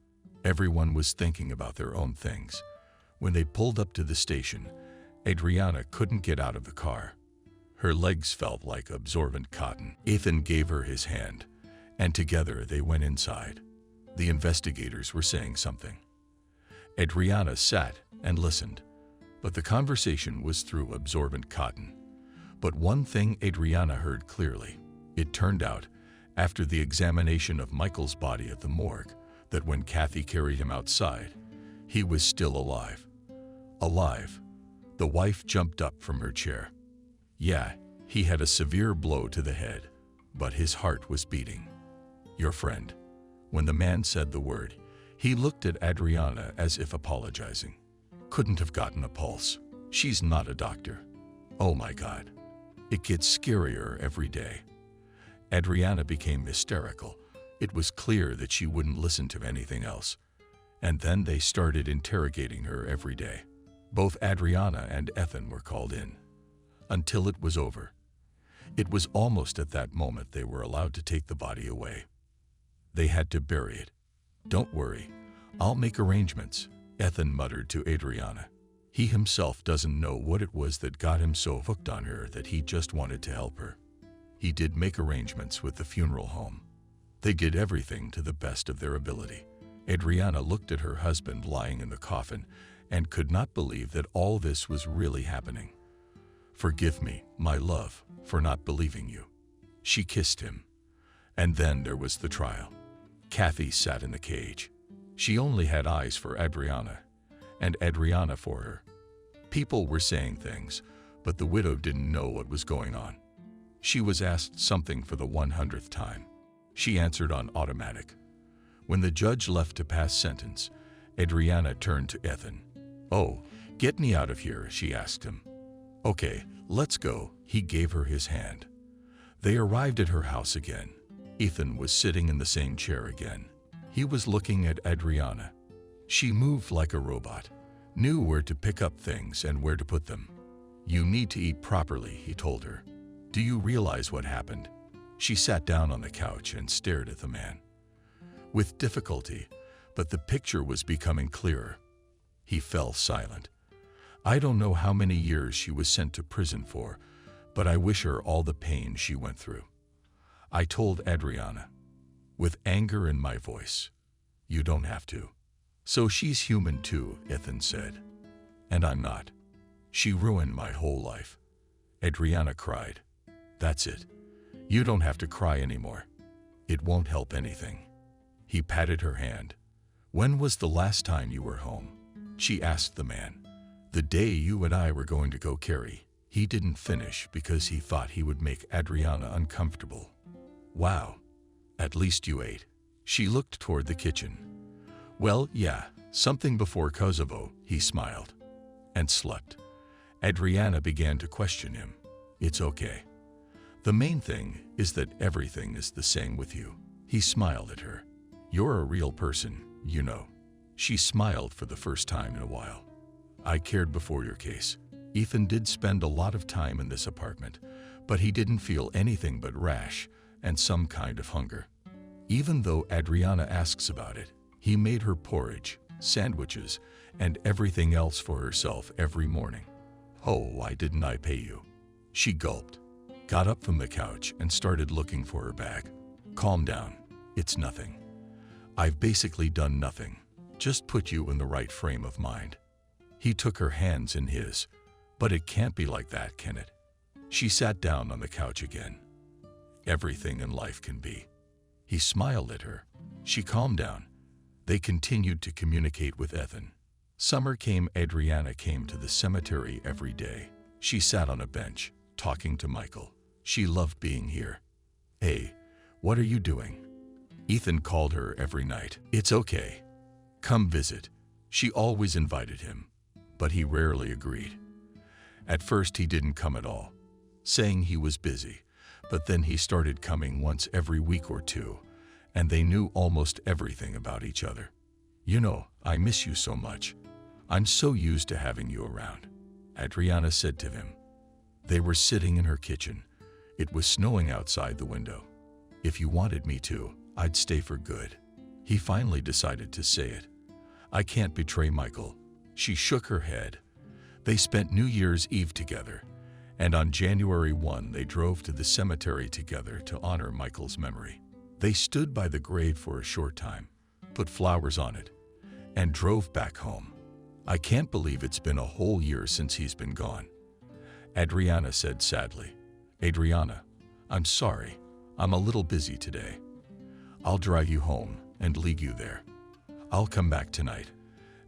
Everyone was thinking about their own things. When they pulled up to the station, Adriana couldn't get out of the car. Her legs felt like absorbent cotton. Ethan gave her his hand, and together they went inside. The investigators were saying something. Adriana sat and listened, but the conversation was through absorbent cotton. But one thing Adriana heard clearly. It turned out, after the examination of Michael's body at the morgue, that when Kathy carried him outside, he was still alive. Alive. The wife jumped up from her chair. Yeah, he had a severe blow to the head, but his heart was beating. Your friend. When the man said the word, he looked at Adriana as if apologizing. Couldn't have gotten a pulse. She's not a doctor. Oh my God. It gets scarier every day. Adriana became hysterical. It was clear that she wouldn't listen to anything else. And then they started interrogating her every day. Both Adriana and Ethan were called in. Until it was over. It was almost at that moment they were allowed to take the body away. They had to bury it. Don't worry, I'll make arrangements, Ethan muttered to Adriana. He himself doesn't know what it was that got him so hooked on her that he just wanted to help her. He did make arrangements with the funeral home. They did everything to the best of their ability. Adriana looked at her husband lying in the coffin and could not believe that all this was really happening. Forgive me, my love, for not believing you. She kissed him. And then there was the trial. Kathy sat in the cage. She only had eyes for Adriana, and Adriana for her. People were saying things, but the widow didn't know what was going on. She was asked something for the 100th time. She answered on automatic. When the judge left to pass sentence, Adriana turned to Ethan. Oh, get me out of here, she asked him. Okay, let's go, he gave her his hand. They arrived at her house again. Ethan was sitting in the same chair again. He was looking at Adriana. She moved like a robot, knew where to pick up things and where to put them. You need to eat properly, he told her. Do you realize what happened? She sat down on the couch and stared at the man. With difficulty, but the picture was becoming clearer. He fell silent. I don't know how many years she was sent to prison for, but I wish her all the pain she went through. I told Adriana, with anger in my voice, you don't have to. So she's human too, Ethan said. And I'm not. She ruined my whole life. Adriana cried. That's it. You don't have to cry anymore. It won't help anything. He patted her hand. When was the last time you were home? She asked the man. The day you and I were going to go carry. He didn't finish because he thought he would make Adriana uncomfortable. Wow. At least you ate. She looked toward the kitchen. Well, yeah, something before Kosovo, he smiled. And slept. Adriana began to question him. It's okay. The main thing is that everything is the same with you. He smiled at her. You're a real person, you know. She smiled for the first time in a while. I cared before your case. Ethan did spend a lot of time in this apartment, but he didn't feel anything but rash and some kind of hunger. Even though Adriana asks about it, he made her porridge, sandwiches, and everything else for herself every morning. Oh, why didn't I pay you? She gulped, got up from the couch and started looking for her bag. Calm down. It's nothing. I've basically done nothing. Just put you in the right frame of mind. He took her hands in his. But it can't be like that, can it? She sat down on the couch again. Everything in life can be. He smiled at her. She calmed down. They continued to communicate with Ethan. Summer came. Adriana came to the cemetery every day. She sat on a bench, talking to Michael. She loved being here. Hey, what are you doing? Ethan called her every night. It's okay. Come visit. She always invited him, but he rarely agreed. At first he didn't come at all, saying he was busy, but then he started coming once every week or two, and they knew almost everything about each other. You know, I miss you so much. I'm so used to having you around, Adriana said to him. They were sitting in her kitchen. It was snowing outside the window. If you wanted me to, I'd stay for good. He finally decided to say it. I can't betray Michael. She shook her head. They spent New Year's Eve together, and on January 1 they drove to the cemetery together to honor Michael's memory. They stood by the grave for a short time, put flowers on it, and drove back home. I can't believe it's been a whole year since he's been gone, Adriana said sadly. Adriana, I'm sorry. I'm a little busy today. I'll drive you home and leave you there. I'll come back tonight,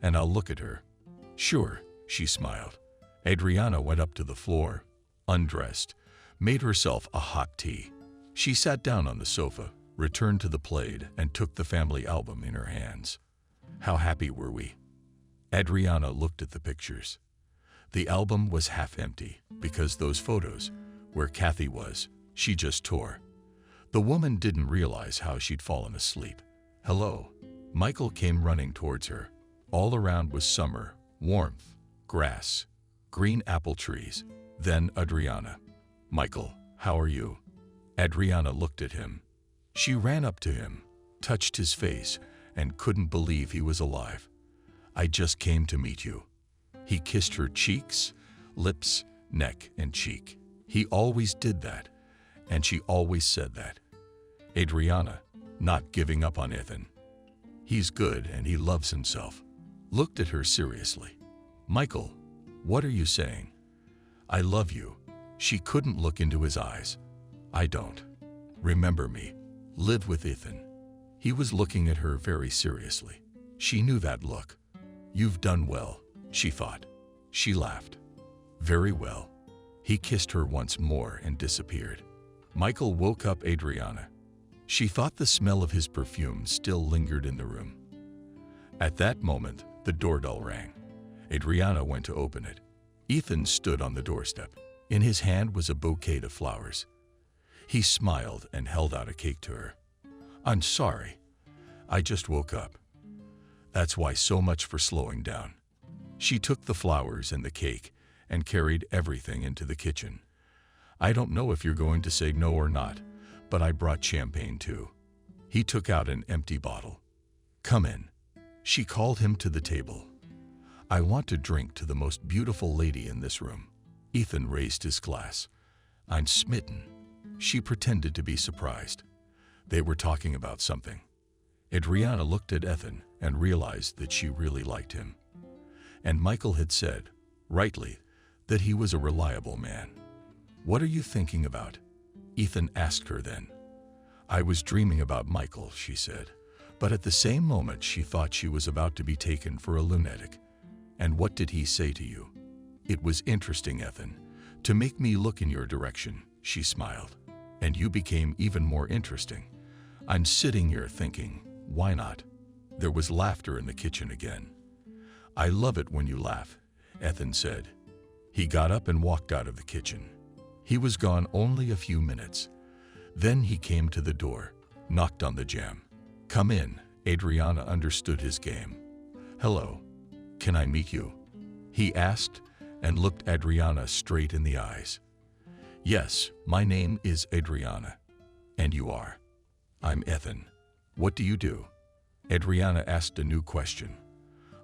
and I'll look at her. Sure, she smiled. Adriana went up to the floor, undressed, made herself a hot tea. She sat down on the sofa, returned to the plate, and took the family album in her hands. How happy were we? Adriana looked at the pictures. The album was half empty because those photos, where Kathy was, she just tore. The woman didn't realize how she'd fallen asleep. Hello. Michael came running towards her. All around was summer, warmth, grass, green apple trees. Then Adriana. Michael, how are you? Adriana looked at him. She ran up to him, touched his face, and couldn't believe he was alive. I just came to meet you. He kissed her cheeks, lips, neck, and cheek. He always did that, and she always said that. Adriana, not giving up on Ethan. He's good and he loves himself. Looked at her seriously. Michael, what are you saying? I love you. She couldn't look into his eyes. I don't. Remember me. Live with Ethan. He was looking at her very seriously. She knew that look. You've done well, she thought. She laughed. Very well. He kissed her once more and disappeared. Michael woke up Adriana. She thought the smell of his perfume still lingered in the room. At that moment, the doorbell rang. Adriana went to open it. Ethan stood on the doorstep. In his hand was a bouquet of flowers. He smiled and held out a cake to her. I'm sorry. I just woke up. That's why so much for slowing down. She took the flowers and the cake and carried everything into the kitchen. I don't know if you're going to say no or not, but I brought champagne too. He took out an empty bottle. Come in. She called him to the table. I want to drink to the most beautiful lady in this room. Ethan raised his glass. I'm smitten. She pretended to be surprised. They were talking about something. Adriana looked at Ethan and realized that she really liked him. And Michael had said, rightly, that he was a reliable man. What are you thinking about? Ethan asked her then. I was dreaming about Michael, she said, but at the same moment she thought she was about to be taken for a lunatic. And what did he say to you? It was interesting, Ethan, to make me look in your direction, she smiled. And you became even more interesting. I'm sitting here thinking, why not? There was laughter in the kitchen again. I love it when you laugh, Ethan said. He got up and walked out of the kitchen. He was gone only a few minutes. Then he came to the door, knocked on the jamb. "Come in." Adriana understood his game. "Hello. Can I meet you?" he asked and looked Adriana straight in the eyes. "Yes, my name is Adriana. And you are?" "I'm Ethan. What do you do?" Adriana asked a new question.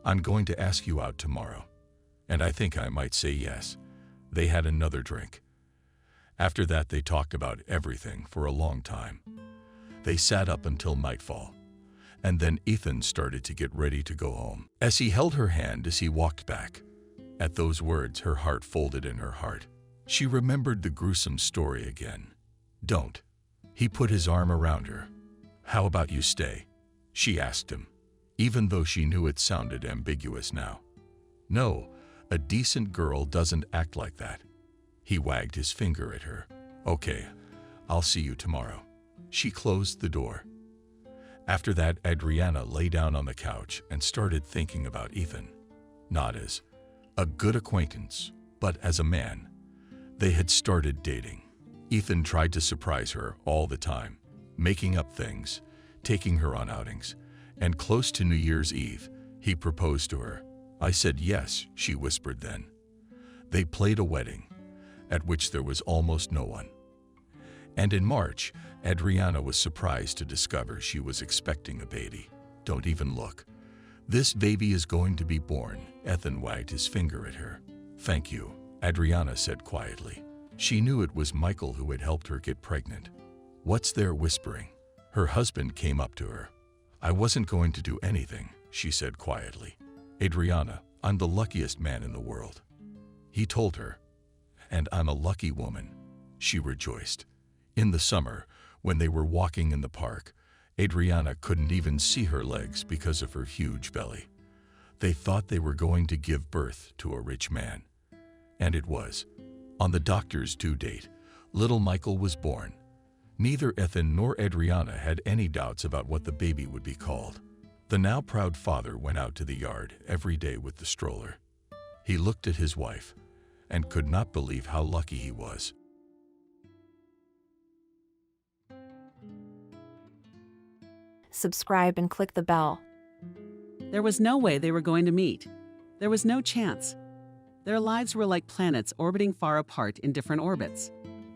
"I'm going to ask you out tomorrow. And I think I might say yes." They had another drink. After that, they talked about everything for a long time. They sat up until nightfall. And then Ethan started to get ready to go home. As he held her hand as he walked back, at those words, her heart folded in her heart. She remembered the gruesome story again. "Don't." He put his arm around her. "How about you stay?" she asked him, even though she knew it sounded ambiguous now. "No, a decent girl doesn't act like that." He wagged his finger at her. "Okay, I'll see you tomorrow." She closed the door. After that, Adriana lay down on the couch and started thinking about Ethan. Not as a good acquaintance, but as a man. They had started dating. Ethan tried to surprise her all the time, making up things, taking her on outings, and close to New Year's Eve, he proposed to her. "I said yes," she whispered then. They played a wedding, at which there was almost no one. And in March, Adriana was surprised to discover she was expecting a baby. "Don't even look. This baby is going to be born." Ethan wagged his finger at her. "Thank you," Adriana said quietly. She knew it was Michael who had helped her get pregnant. "What's there whispering?" Her husband came up to her. "I wasn't going to do anything," she said quietly. "Adriana, I'm the luckiest man in the world," he told her. "And I'm a lucky woman," she rejoiced. In the summer, when they were walking in the park, Adriana couldn't even see her legs because of her huge belly. They thought they were going to give birth to a rich man. And it was. On the doctor's due date, little Michael was born. Neither Ethan nor Adriana had any doubts about what the baby would be called. The now proud father went out to the yard every day with the stroller. He looked at his wife and could not believe how lucky he was. Subscribe and click the bell. There was no way they were going to meet. There was no chance. Their lives were like planets orbiting far apart in different orbits.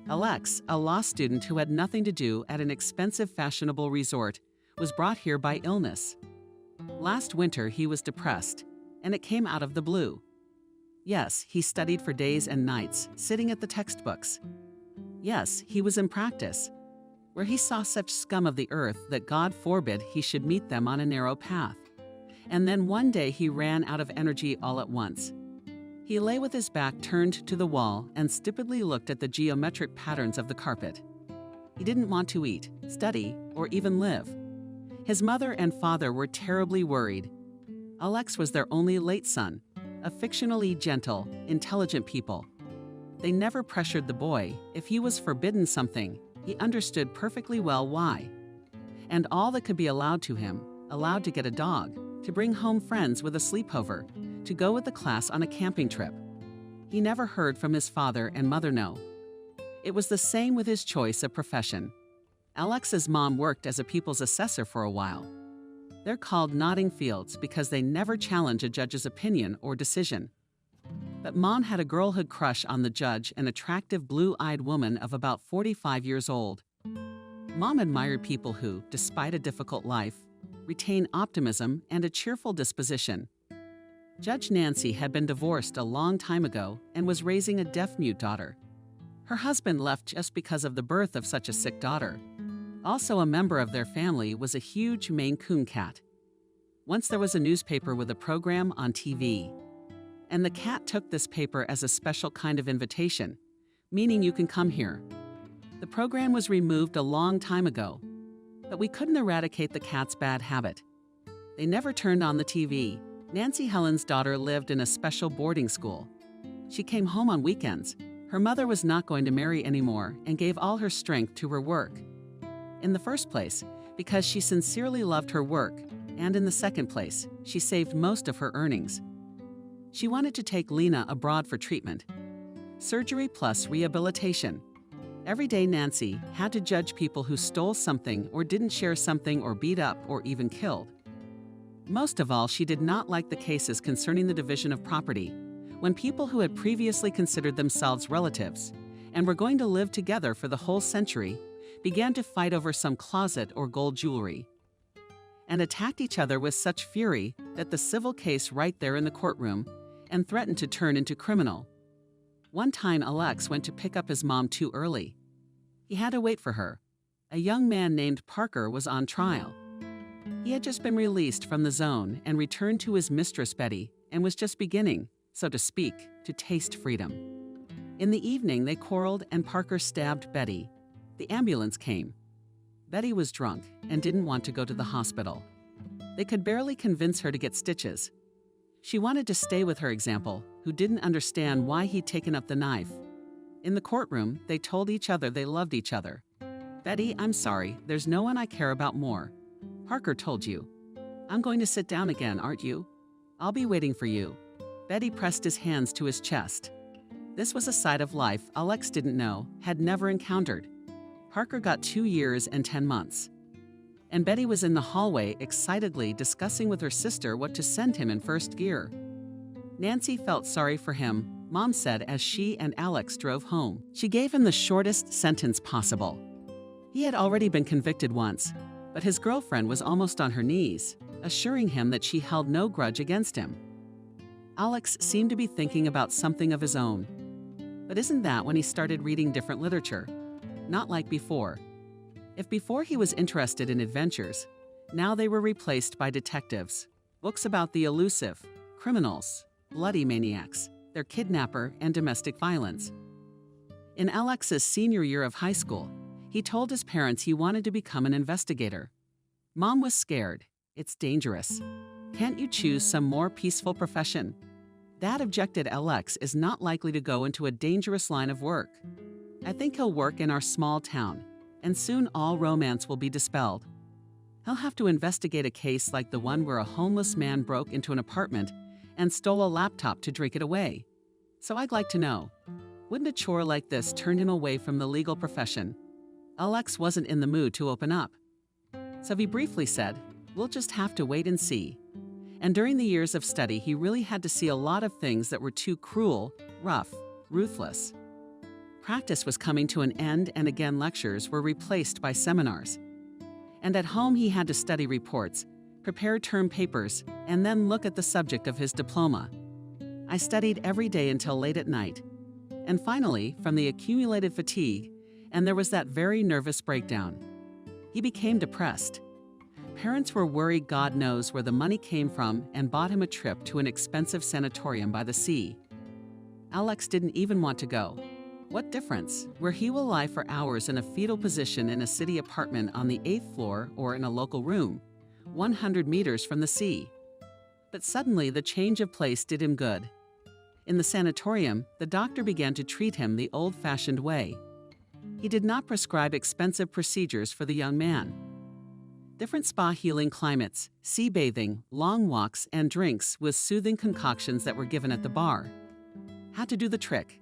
Alex, a law student who had nothing to do at an expensive fashionable resort, was brought here by illness. Last winter he was depressed, and it came out of the blue. Yes, he studied for days and nights, sitting at the textbooks. Yes, he was in practice, where he saw such scum of the earth that God forbid he should meet them on a narrow path. And then one day he ran out of energy all at once. He lay with his back turned to the wall and stupidly looked at the geometric patterns of the carpet. He didn't want to eat, study, or even live. His mother and father were terribly worried. Alex was their only late son, a fictionally gentle, intelligent people. They never pressured the boy. If he was forbidden something, he understood perfectly well why. And all that could be allowed to him, allowed to get a dog, to bring home friends with a sleepover, to go with the class on a camping trip. He never heard from his father and mother no. It was the same with his choice of profession. Alex's mom worked as a people's assessor for a while. They're called nodding fields because they never challenge a judge's opinion or decision. But Mom had a girlhood crush on the judge, an attractive blue-eyed woman of about 45 years old. Mom admired people who, despite a difficult life, retain optimism and a cheerful disposition. Judge Nancy had been divorced a long time ago and was raising a deaf-mute daughter. Her husband left just because of the birth of such a sick daughter. Also a member of their family was a huge Maine Coon cat. Once there was a newspaper with a program on TV. And the cat took this paper as a special kind of invitation, meaning you can come here. The program was removed a long time ago, but we couldn't eradicate the cat's bad habit. They never turned on the TV. Nancy Helen's daughter lived in a special boarding school. She came home on weekends. Her mother was not going to marry anymore and gave all her strength to her work. In the first place, because she sincerely loved her work, and in the second place, she saved most of her earnings. She wanted to take Lena abroad for treatment. surgery plus rehabilitation. Every day Nancy had to judge people who stole something or didn't share something or beat up or even killed. Most of all, she did not like the cases concerning the division of property, when people who had previously considered themselves relatives and were going to live together for the whole century began to fight over some closet or gold jewelry, and attacked each other with such fury that the civil case right there in the courtroom and threatened to turn into criminal. One time Alex went to pick up his mom too early. He had to wait for her. A young man named Parker was on trial. He had just been released from the zone and returned to his mistress Betty and was just beginning, so to speak, to taste freedom. In the evening, they quarreled and Parker stabbed Betty. The ambulance came. Betty was drunk and didn't want to go to the hospital. They could barely convince her to get stitches. She wanted to stay with her example, who didn't understand why he'd taken up the knife. In the courtroom, they told each other they loved each other. "Betty, I'm sorry, there's no one I care about more. Parker told you. I'm going to sit down again, aren't you? I'll be waiting for you." Betty pressed his hands to his chest. This was a side of life Alex didn't know, had never encountered. Parker got 2 years and 10 months. And Betty was in the hallway excitedly discussing with her sister what to send him in first gear. Nancy felt sorry for him, Mom said as she and Alex drove home. She gave him the shortest sentence possible. He had already been convicted once, but his girlfriend was almost on her knees, assuring him that she held no grudge against him. Alex seemed to be thinking about something of his own. But isn't that when he started reading different literature? Not like before. If before he was interested in adventures, now they were replaced by detectives, books about the elusive, criminals, bloody maniacs, their kidnapper, and domestic violence. In Alex's senior year of high school, he told his parents he wanted to become an investigator. Mom was scared. "It's dangerous. Can't you choose some more peaceful profession?" Dad objected. "Alex is not likely to go into a dangerous line of work. I think he'll work in our small town, and soon all romance will be dispelled. He'll have to investigate a case like the one where a homeless man broke into an apartment and stole a laptop to drink it away. So I'd like to know, wouldn't a chore like this turn him away from the legal profession?" Alex wasn't in the mood to open up. So he briefly said, "We'll just have to wait and see." And during the years of study, he really had to see a lot of things that were too cruel, rough, ruthless. Practice was coming to an end, and again lectures were replaced by seminars. And at home he had to study reports, prepare term papers, and then look at the subject of his diploma. I studied every day until late at night. And finally, from the accumulated fatigue, and there was that very nervous breakdown. He became depressed. Parents were worried God knows where the money came from and bought him a trip to an expensive sanatorium by the sea. Alex didn't even want to go. What difference, where he will lie for hours in a fetal position in a city apartment on the 8th floor or in a local room, 100 meters from the sea. But suddenly the change of place did him good. In the sanatorium, the doctor began to treat him the old-fashioned way. He did not prescribe expensive procedures for the young man. Different spa healing climates, sea bathing, long walks, and drinks with soothing concoctions that were given at the bar had to do the trick.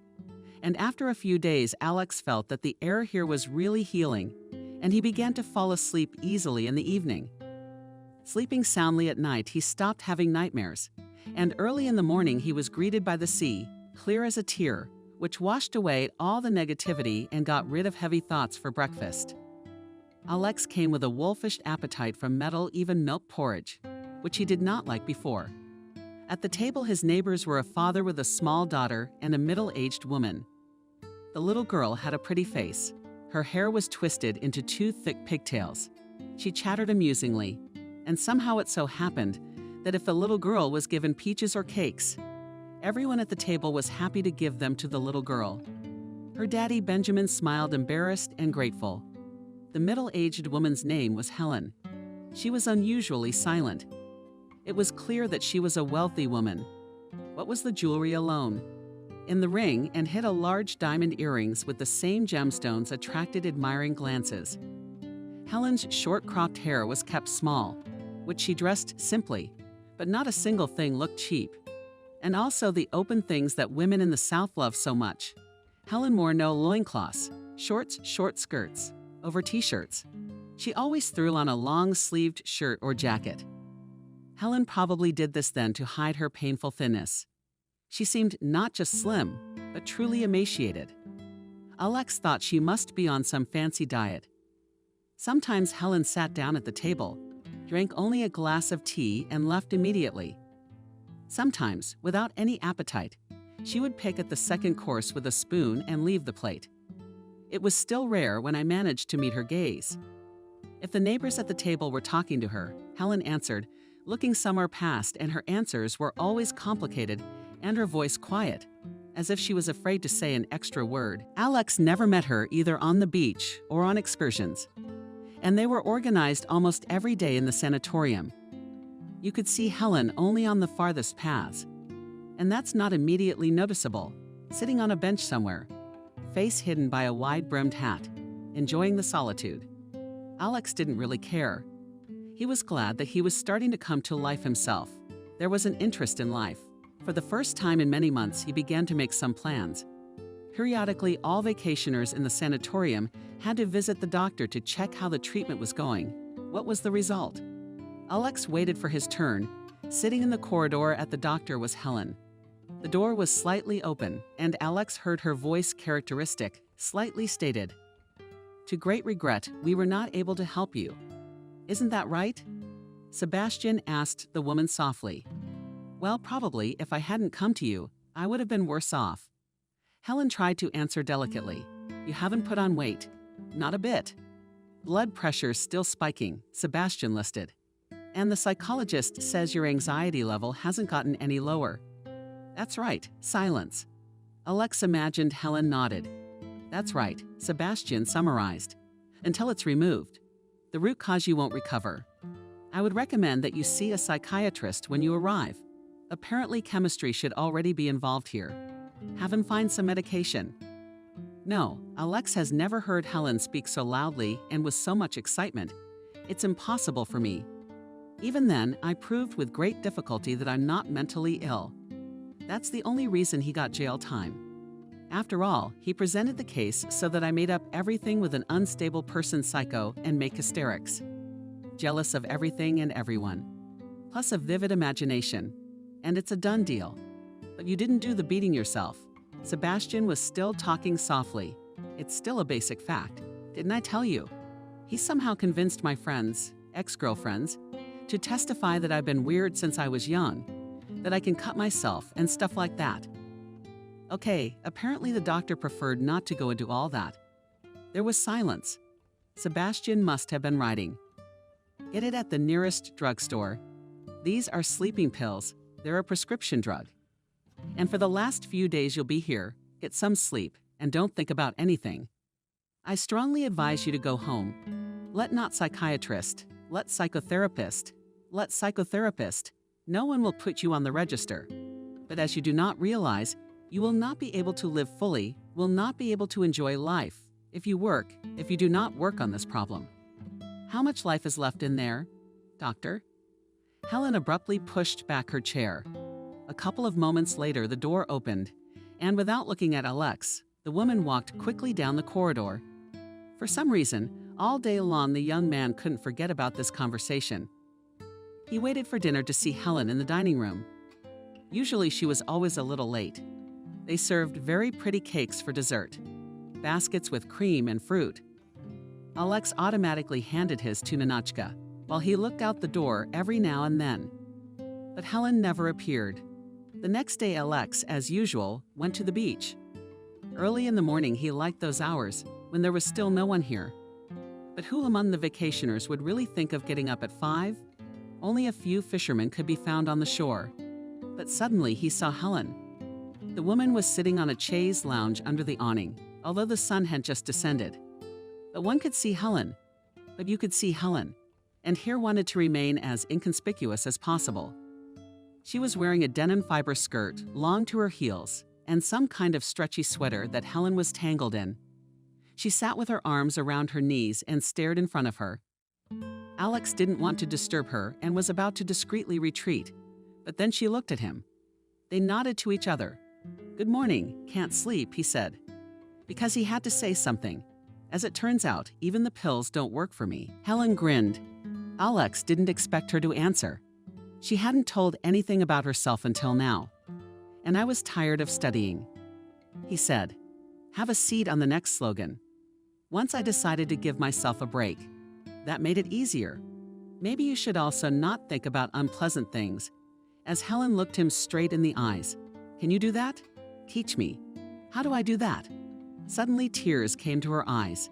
And after a few days, Alex felt that the air here was really healing, and he began to fall asleep easily in the evening. Sleeping soundly at night, he stopped having nightmares, and early in the morning he was greeted by the sea, clear as a tear, which washed away all the negativity and got rid of heavy thoughts for breakfast. Alex came with a wolfish appetite from metal, even milk porridge, which he did not like before. At the table, his neighbors were a father with a small daughter and a middle-aged woman. The little girl had a pretty face. Her hair was twisted into 2 thick pigtails. She chattered amusingly, and somehow it so happened that if the little girl was given peaches or cakes, everyone at the table was happy to give them to the little girl. Her daddy, Benjamin, smiled embarrassed and grateful. The middle-aged woman's name was Helen. She was unusually silent. It was clear that she was a wealthy woman. What was the jewelry alone? In the ring and hid a large diamond earrings with the same gemstones attracted admiring glances. Helen's short-cropped hair was kept small, which she dressed simply, but not a single thing looked cheap. And also the open things that women in the South love so much, Helen wore no loincloths, shorts, short skirts, over t-shirts. She always threw on a long-sleeved shirt or jacket. Helen probably did this then to hide her painful thinness. She seemed not just slim, but truly emaciated. Alex thought she must be on some fancy diet. Sometimes Helen sat down at the table, drank only a glass of tea, and left immediately. Sometimes, without any appetite, she would pick at the second course with a spoon and leave the plate. It was still rare when I managed to meet her gaze. If the neighbors at the table were talking to her, Helen answered, looking somewhere past, and her answers were always complicated and her voice quiet, as if she was afraid to say an extra word. Alex never met her either on the beach or on excursions, and they were organized almost every day in the sanatorium. You could see Helen only on the farthest paths, and that's not immediately noticeable, sitting on a bench somewhere, face hidden by a wide-brimmed hat, enjoying the solitude. Alex didn't really care. He was glad that he was starting to come to life himself. There was an interest in life. For the first time in many months, he began to make some plans. Periodically, all vacationers in the sanatorium had to visit the doctor to check how the treatment was going. What was the result? Alex waited for his turn. Sitting in the corridor at the doctor was Helen. The door was slightly open, and Alex heard her voice, characteristic, slightly stated, "To great regret, we were not able to help you. Isn't that right?" Sebastian asked the woman softly. "Well, probably, if I hadn't come to you, I would have been worse off." Helen tried to answer delicately. "You haven't put on weight." "Not a bit." "Blood pressure's still spiking," Sebastian listed. "And the psychologist says your anxiety level hasn't gotten any lower." "That's right." Silence. Alex imagined Helen nodded. "That's right," Sebastian summarized. "Until it's removed. The root cause you won't recover. I would recommend that you see a psychiatrist when you arrive. Apparently chemistry should already be involved here. Have him find some medication." No, Alex has never heard Helen speak so loudly and with so much excitement. "It's impossible for me. Even then, I proved with great difficulty that I'm not mentally ill." That's the only reason he got jail time. After all, he presented the case so that I made up everything with an unstable person psycho and make hysterics. Jealous of everything and everyone. Plus a vivid imagination. And it's a done deal. But you didn't do the beating yourself. Sebastian was still talking softly. "It's still a basic fact. Didn't I tell you? He somehow convinced my friends, ex-girlfriends, to testify that I've been weird since I was young, that I can cut myself and stuff like that." Okay, apparently the doctor preferred not to go into all that. There was silence. Sebastian must have been writing. "Get it at the nearest drugstore. These are sleeping pills. They're a prescription drug. And for the last few days you'll be here, get some sleep, and don't think about anything. I strongly advise you to go home. Let not psychiatrist, let psychotherapist, let psychotherapist. No one will put you on the register. But as you do not realize, you will not be able to live fully, will not be able to enjoy life, if you do not work on this problem. How much life is left in there, doctor?" Helen abruptly pushed back her chair. A couple of moments later, the door opened, and without looking at Alex, the woman walked quickly down the corridor. For some reason, all day long the young man couldn't forget about this conversation. He waited for dinner to see Helen in the dining room. Usually she was always a little late. They served very pretty cakes for dessert, baskets with cream and fruit. Alex automatically handed his to Ninotchka, while he looked out the door every now and then. But Helen never appeared. The next day Alex, as usual, went to the beach. Early in the morning he liked those hours, when there was still no one here. But who among the vacationers would really think of getting up at 5? Only a few fishermen could be found on the shore. But suddenly he saw Helen. The woman was sitting on a chaise lounge under the awning, although the sun had just descended. But one could see Helen. But you could see Helen, and here wanted to remain as inconspicuous as possible. She was wearing a denim fiber skirt, long to her heels, and some kind of stretchy sweater that Helen was tangled in. She sat with her arms around her knees and stared in front of her. Alex didn't want to disturb her and was about to discreetly retreat, but then she looked at him. They nodded to each other. "Good morning, can't sleep," he said. because he had to say something. As it turns out, even the pills don't work for me. Helen grinned. Alex didn't expect her to answer. She hadn't told anything about herself until now. And I was tired of studying. He said, "Have a seat on the next slogan." Once I decided to give myself a break. That made it easier. Maybe you should also not think about unpleasant things. As Helen looked him straight in the eyes. Can you do that? Teach me. How do I do that? Suddenly tears came to her eyes.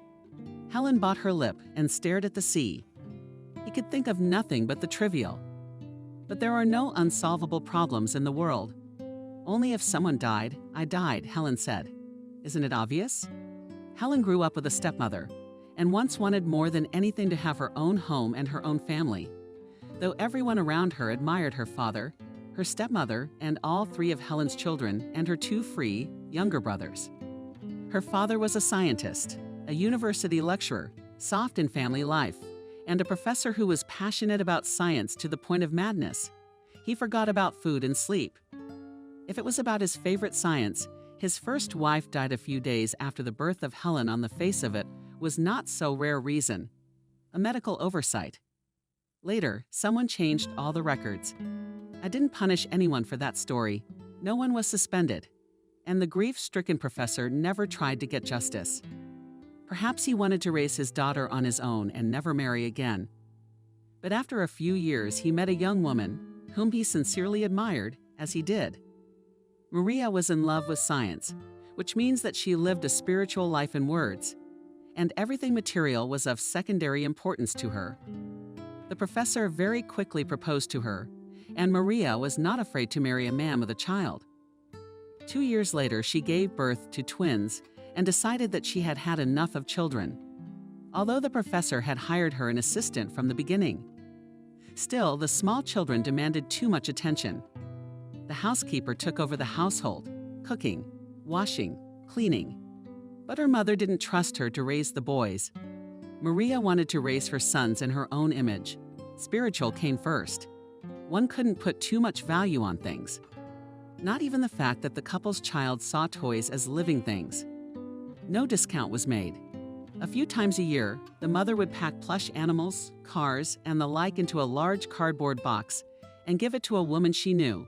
Helen bit her lip and stared at the sea. He could think of nothing but the trivial. But there are no unsolvable problems in the world. Only if someone died, I died, Helen said. Isn't it obvious? Helen grew up with a stepmother, and once wanted more than anything to have her own home and her own family. Though everyone around her admired her father, her stepmother, and all three of Helen's children, and her two free, younger brothers. Her father was a scientist, a university lecturer, soft in family life, and a professor who was passionate about science to the point of madness. He forgot about food and sleep. If it was about his favorite science, his first wife died a few days after the birth of Helen. On the face of it was not so rare reason, a medical oversight. Later, someone changed all the records. I didn't punish anyone for that story. No one was suspended. And the grief-stricken professor never tried to get justice. Perhaps he wanted to raise his daughter on his own and never marry again. But after a few years, he met a young woman whom he sincerely admired, as he did. Maria was in love with science, which means that she lived a spiritual life in words, and everything material was of secondary importance to her. The professor very quickly proposed to her, and Maria was not afraid to marry a man with a child. 2 years later, she gave birth to twins and decided that she had had enough of children, although the professor had hired her an assistant from the beginning. Still, the small children demanded too much attention. The housekeeper took over the household, cooking, washing, cleaning. But her mother didn't trust her to raise the boys. Maria wanted to raise her sons in her own image. Spiritual came first. One couldn't put too much value on things. Not even the fact that the couple's child saw toys as living things. No discount was made. A few times a year, the mother would pack plush animals, cars, and the like into a large cardboard box and give it to a woman she knew.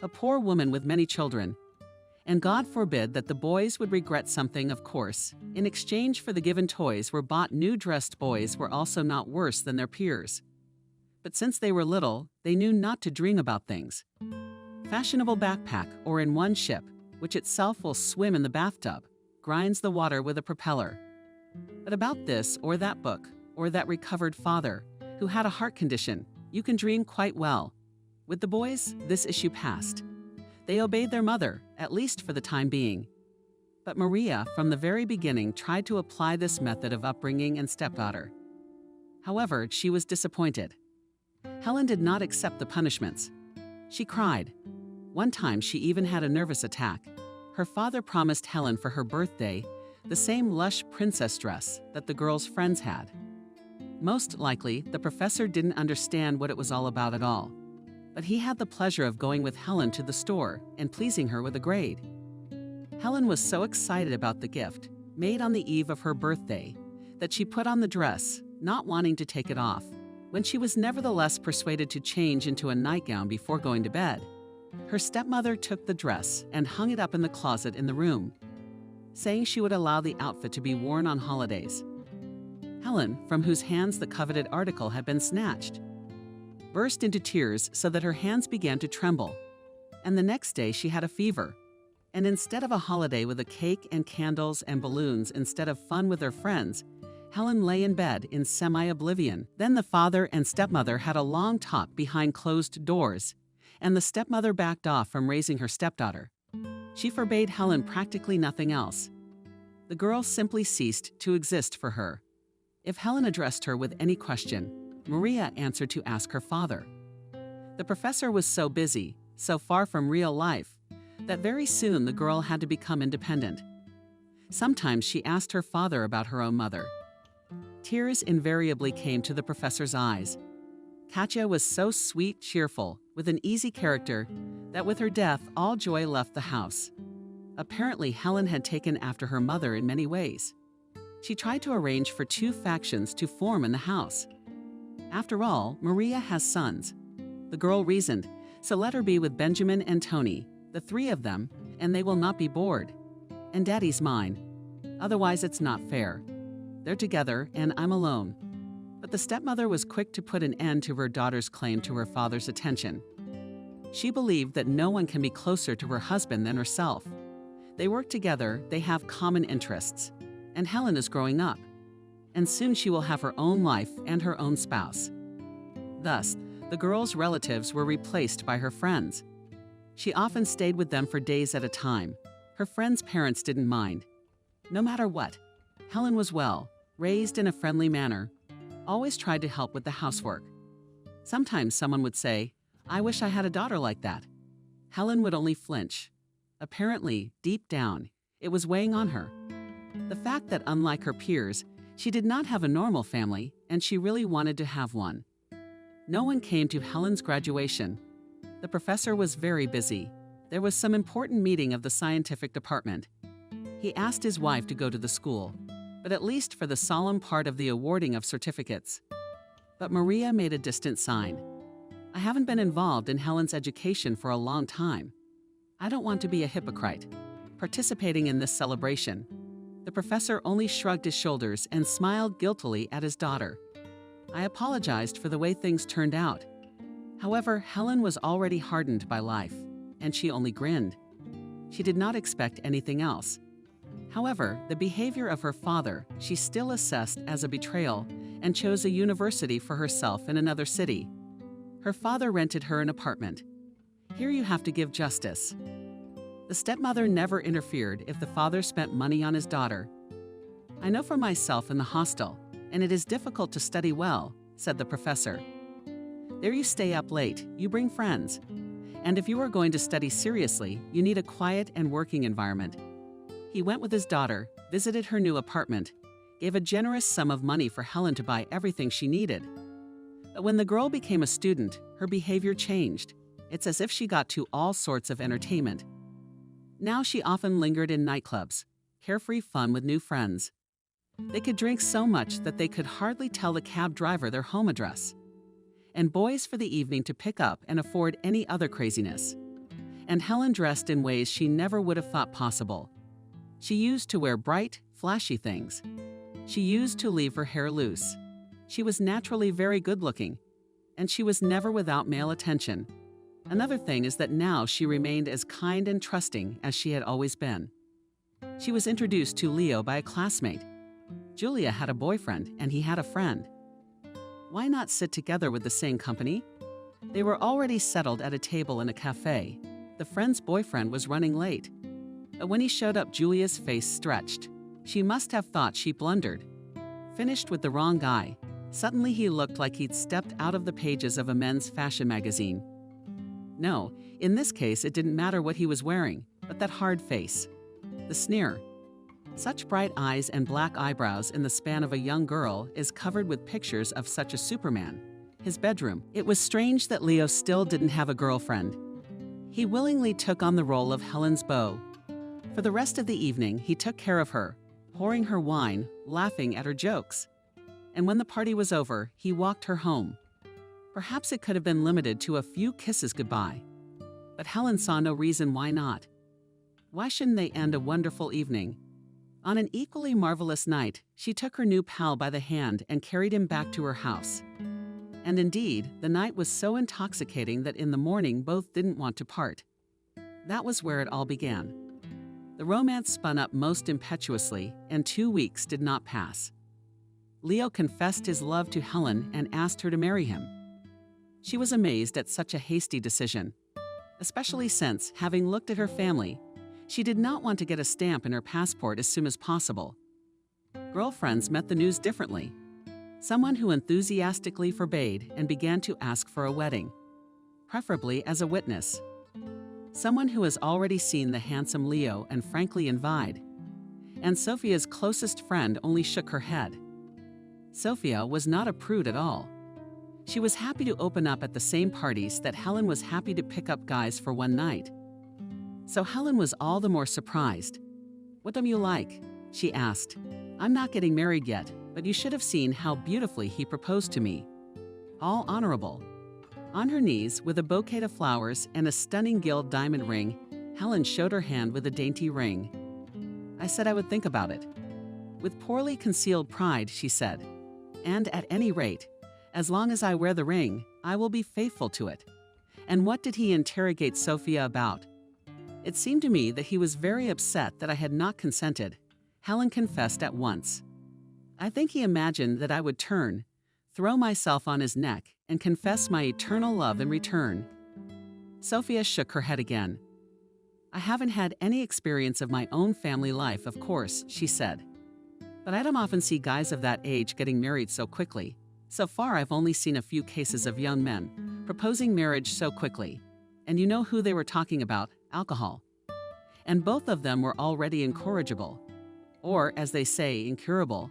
A poor woman with many children. And God forbid that the boys would regret something, of course. In exchange for the given toys were bought new dressed boys were also not worse than their peers. But since they were little, they knew not to dream about things. Fashionable backpack or in one ship, which itself will swim in the bathtub, grinds the water with a propeller. But about this or that book, or that recovered father, who had a heart condition, you can dream quite well. With the boys, this issue passed. They obeyed their mother, at least for the time being. But Maria, from the very beginning, tried to apply this method of upbringing and stepdaughter. However, she was disappointed. Helen did not accept the punishments. She cried. One time, she even had a nervous attack. Her father promised Helen for her birthday the same lush princess dress that the girls' friends had. Most likely, the professor didn't understand what it was all about at all. But he had the pleasure of going with Helen to the store and pleasing her with a grade. Helen was so excited about the gift, made on the eve of her birthday, that she put on the dress, not wanting to take it off. When she was nevertheless persuaded to change into a nightgown before going to bed, her stepmother took the dress and hung it up in the closet in the room, saying she would allow the outfit to be worn on holidays. Helen, from whose hands the coveted article had been snatched, burst into tears so that her hands began to tremble. And the next day she had a fever. And instead of a holiday with a cake and candles and balloons, instead of fun with her friends, Helen lay in bed in semi-oblivion. Then the father and stepmother had a long talk behind closed doors, and the stepmother backed off from raising her stepdaughter. She forbade Helen practically nothing else. The girl simply ceased to exist for her. If Helen addressed her with any question, Maria answered to ask her father. The professor was so busy, so far from real life, that very soon the girl had to become independent. Sometimes she asked her father about her own mother. Tears invariably came to the professor's eyes. Katya was so sweet, cheerful, with an easy character, that with her death all joy left the house. Apparently, Helen had taken after her mother in many ways. She tried to arrange for two factions to form in the house. After all, Maria has sons. The girl reasoned, so let her be with Benjamin and Tony, the three of them, and they will not be bored. And Daddy's mine. Otherwise, it's not fair. They're together, and I'm alone. But the stepmother was quick to put an end to her daughter's claim to her father's attention. She believed that no one can be closer to her husband than herself. They work together, they have common interests. And Helen is growing up. And soon she will have her own life and her own spouse. Thus, the girl's relatives were replaced by her friends. She often stayed with them for days at a time. Her friends' parents didn't mind. No matter what, Helen was well, raised in a friendly manner, always tried to help with the housework. Sometimes someone would say, "I wish I had a daughter like that." Helen would only flinch. Apparently, deep down, it was weighing on her. The fact that, unlike her peers, she did not have a normal family, and she really wanted to have one. No one came to Helen's graduation. The professor was very busy. There was some important meeting of the scientific department. He asked his wife to go to the school, but at least for the solemn part of the awarding of certificates. But Maria made a distant sign. "I haven't been involved in Helen's education for a long time. I don't want to be a hypocrite, participating in this celebration." The professor only shrugged his shoulders and smiled guiltily at his daughter. "I apologized for the way things turned out." However, Helen was already hardened by life, and she only grinned. She did not expect anything else. However, the behavior of her father she still assessed as a betrayal and chose a university for herself in another city. Her father rented her an apartment. Here you have to give justice. The stepmother never interfered if the father spent money on his daughter. "I know for myself in the hostel, and it is difficult to study well," said the professor. "There you stay up late, you bring friends. And if you are going to study seriously, you need a quiet and working environment." He went with his daughter, visited her new apartment, gave a generous sum of money for Helen to buy everything she needed. But when the girl became a student, her behavior changed. It's as if she got to all sorts of entertainment. Now she often lingered in nightclubs, carefree fun with new friends. They could drink so much that they could hardly tell the cab driver their home address. And boys for the evening to pick up and afford any other craziness. And Helen dressed in ways she never would have thought possible. She used to wear bright, flashy things. She used to leave her hair loose. She was naturally very good-looking, and she was never without male attention. Another thing is that now she remained as kind and trusting as she had always been. She was introduced to Leo by a classmate. Julia had a boyfriend, and he had a friend. Why not sit together with the same company? They were already settled at a table in a cafe. The friend's boyfriend was running late. But when he showed up, Julia's face stretched. She must have thought she blundered. Finished with the wrong guy. Suddenly he looked like he'd stepped out of the pages of a men's fashion magazine. No, in this case it didn't matter what he was wearing, but that hard face. The sneer. Such bright eyes and black eyebrows in the span of a young girl is covered with pictures of such a Superman. His bedroom. It was strange that Leo still didn't have a girlfriend. He willingly took on the role of Helen's beau. For the rest of the evening, he took care of her, pouring her wine, laughing at her jokes. And when the party was over, he walked her home. Perhaps it could have been limited to a few kisses goodbye. But Helen saw no reason why not. Why shouldn't they end a wonderful evening? On an equally marvelous night, she took her new pal by the hand and carried him back to her house. And indeed, the night was so intoxicating that in the morning both didn't want to part. That was where it all began. The romance spun up most impetuously, and 2 weeks did not pass. Leo confessed his love to Helen and asked her to marry him. She was amazed at such a hasty decision, especially since, having looked at her family, she did not want to get a stamp in her passport as soon as possible. Girlfriends met the news differently. Someone who enthusiastically forbade and began to ask for a wedding, preferably as a witness. Someone who has already seen the handsome Leo and frankly envied. And Sophia's closest friend only shook her head. Sophia was not a prude at all. She was happy to open up at the same parties that Helen was happy to pick up guys for one night. So Helen was all the more surprised. "What do you like?" she asked. "I'm not getting married yet, but you should have seen how beautifully he proposed to me. All honorable." On her knees, with a bouquet of flowers and a stunning gilt diamond ring, Helen showed her hand with a dainty ring. "I said I would think about it." With poorly concealed pride, she said, "And at any rate, as long as I wear the ring, I will be faithful to it." And what did he interrogate Sophia about? It seemed to me that he was very upset that I had not consented. Helen confessed at once. I think he imagined that I would turn, throw myself on his neck, and confess my eternal love in return. Sophia shook her head again. "I haven't had any experience of my own family life, of course," she said. "But I don't often see guys of that age getting married so quickly. So far, I've only seen a few cases of young men proposing marriage so quickly. And you know who they were talking about? Alcohol. And both of them were already incorrigible. Or, as they say, incurable.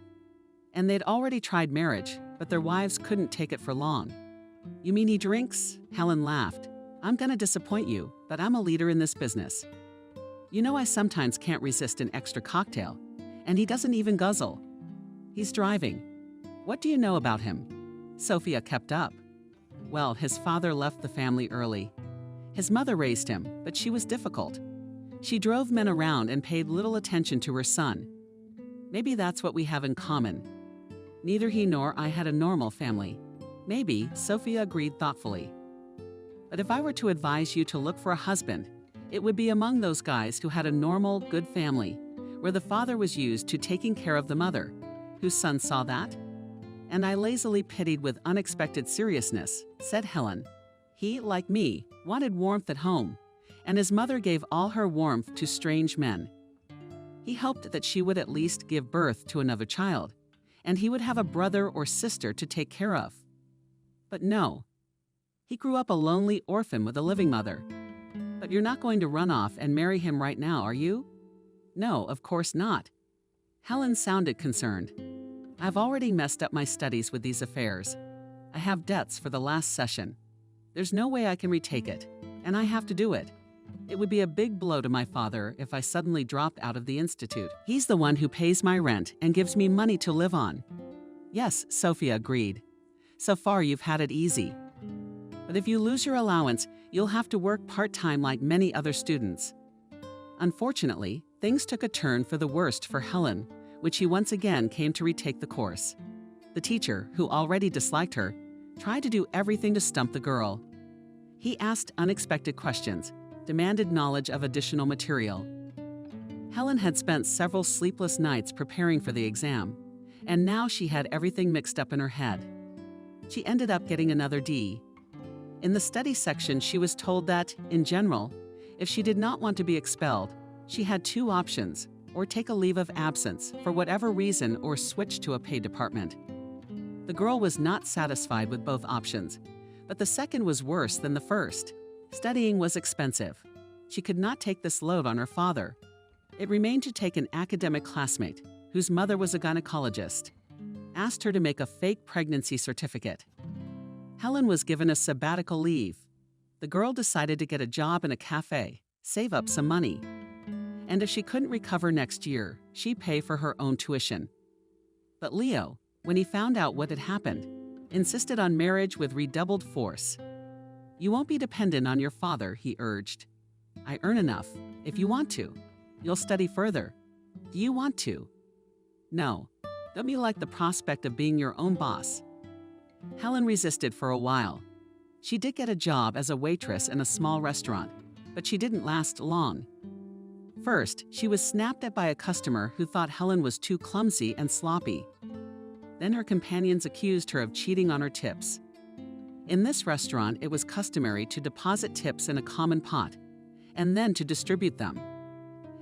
And they'd already tried marriage, but their wives couldn't take it for long." "You mean he drinks?" Helen laughed. "I'm gonna disappoint you, but I'm a leader in this business. You know I sometimes can't resist an extra cocktail, and he doesn't even guzzle. He's driving. What do you know about him?" Sophia kept up. "Well, his father left the family early. His mother raised him, but she was difficult. She drove men around and paid little attention to her son. Maybe that's what we have in common. Neither he nor I had a normal family. Maybe," Sophia agreed thoughtfully. "But if I were to advise you to look for a husband, it would be among those guys who had a normal, good family, where the father was used to taking care of the mother, whose son saw that." And I lazily pitied with unexpected seriousness, said Helen. "He, like me, wanted warmth at home, and his mother gave all her warmth to strange men. He hoped that she would at least give birth to another child, and he would have a brother or sister to take care of. But no. He grew up a lonely orphan with a living mother. But you're not going to run off and marry him right now, are you?" "No, of course not." Helen sounded concerned. "I've already messed up my studies with these affairs. I have debts for the last session. There's no way I can retake it, and I have to do it. It would be a big blow to my father if I suddenly dropped out of the institute. He's the one who pays my rent and gives me money to live on." "Yes," Sophia agreed. "So far you've had it easy. But if you lose your allowance, you'll have to work part-time like many other students." Unfortunately, things took a turn for the worst for Helen, when she once again came to retake the course. The teacher, who already disliked her, tried to do everything to stump the girl. He asked unexpected questions, demanded knowledge of additional material. Helen had spent several sleepless nights preparing for the exam, and now she had everything mixed up in her head. She ended up getting another D. In the study section, she was told that, in general, if she did not want to be expelled, she had two options: or take a leave of absence for whatever reason or switch to a paid department. The girl was not satisfied with both options, but the second was worse than the first. Studying was expensive. She could not take this load on her father. It remained to take an academic classmate, whose mother was a gynecologist, asked her to make a fake pregnancy certificate. Helen was given a sabbatical leave. The girl decided to get a job in a cafe, save up some money. And if she couldn't recover next year, she'd pay for her own tuition. But Leo, when he found out what had happened, insisted on marriage with redoubled force. "You won't be dependent on your father," he urged. "I earn enough. If you want to, you'll study further. Do you want to?" "No. Don't you like the prospect of being your own boss?" Helen resisted for a while. She did get a job as a waitress in a small restaurant, but she didn't last long. First, she was snapped at by a customer who thought Helen was too clumsy and sloppy. Then her companions accused her of cheating on her tips. In this restaurant, it was customary to deposit tips in a common pot, and then to distribute them.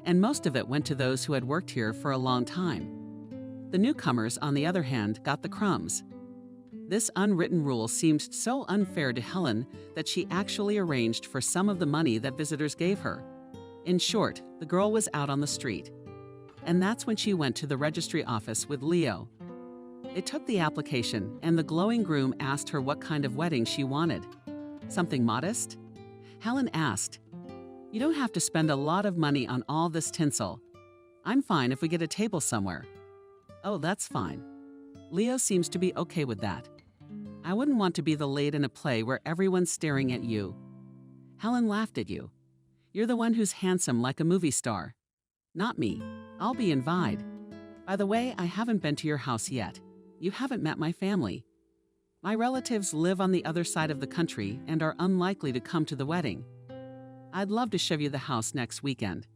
And most of it went to those who had worked here for a long time. The newcomers, on the other hand, got the crumbs. This unwritten rule seemed so unfair to Helen that she actually arranged for some of the money that visitors gave her. In short, the girl was out on the street. And that's when she went to the registry office with Leo. They took the application, and the glowing groom asked her what kind of wedding she wanted. Something modest? Helen asked, You don't have to spend a lot of money on all this tinsel. I'm fine if we get a table somewhere. Oh, that's fine. Leo seems to be okay with that. I wouldn't want to be the lead in a play where everyone's staring at you. Helen laughed at you. You're the one who's handsome like a movie star. Not me. I'll be invited. By the way, I haven't been to your house yet. You haven't met my family. My relatives live on the other side of the country and are unlikely to come to the wedding. I'd love to show you the house next weekend.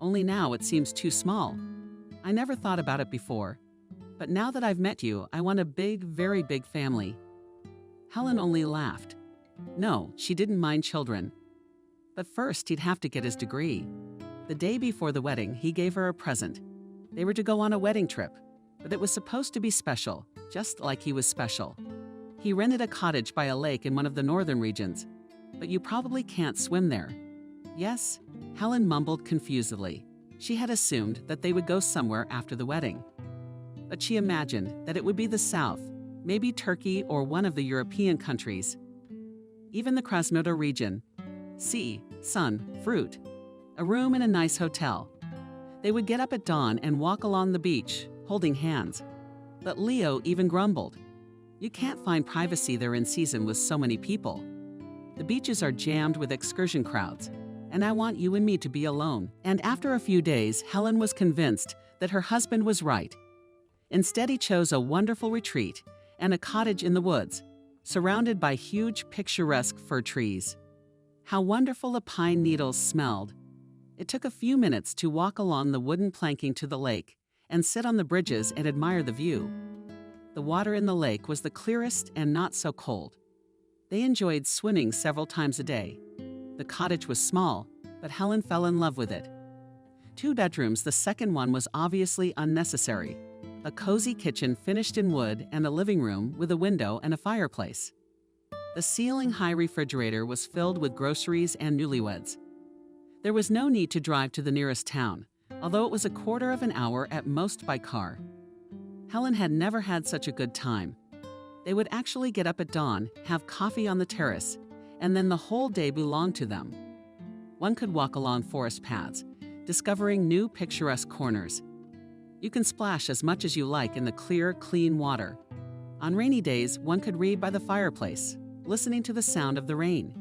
Only now it seems too small. I never thought about it before. But now that I've met you, I want a big, very big family. Helen only laughed. No, she didn't mind children. But first, he'd have to get his degree. The day before the wedding, he gave her a present. They were to go on a wedding trip, but it was supposed to be special, just like he was special. He rented a cottage by a lake in one of the northern regions, but you probably can't swim there. Yes? Helen mumbled confusedly. She had assumed that they would go somewhere after the wedding. But she imagined that it would be the south, maybe Turkey or one of the European countries. Even the Krasnodar region. Sea, sun, fruit. A room in a nice hotel. They would get up at dawn and walk along the beach, holding hands. But Leo even grumbled. You can't find privacy there in season with so many people. The beaches are jammed with excursion crowds, and I want you and me to be alone. And after a few days, Helen was convinced that her husband was right. Instead, he chose a wonderful retreat and a cottage in the woods, surrounded by huge picturesque fir trees. How wonderful the pine needles smelled. It took a few minutes to walk along the wooden planking to the lake and sit on the bridges and admire the view. The water in the lake was the clearest and not so cold. They enjoyed swimming several times a day. The cottage was small, but Helen fell in love with it. 2 bedrooms, the second one was obviously unnecessary. A cozy kitchen finished in wood and a living room with a window and a fireplace. The ceiling-high refrigerator was filled with groceries and newlyweds. There was no need to drive to the nearest town, although it was a quarter of an hour at most by car. Helen had never had such a good time. They would actually get up at dawn, have coffee on the terrace, and then the whole day belonged to them. One could walk along forest paths, discovering new picturesque corners. You can splash as much as you like in the clear, clean water. On rainy days, one could read by the fireplace, listening to the sound of the rain.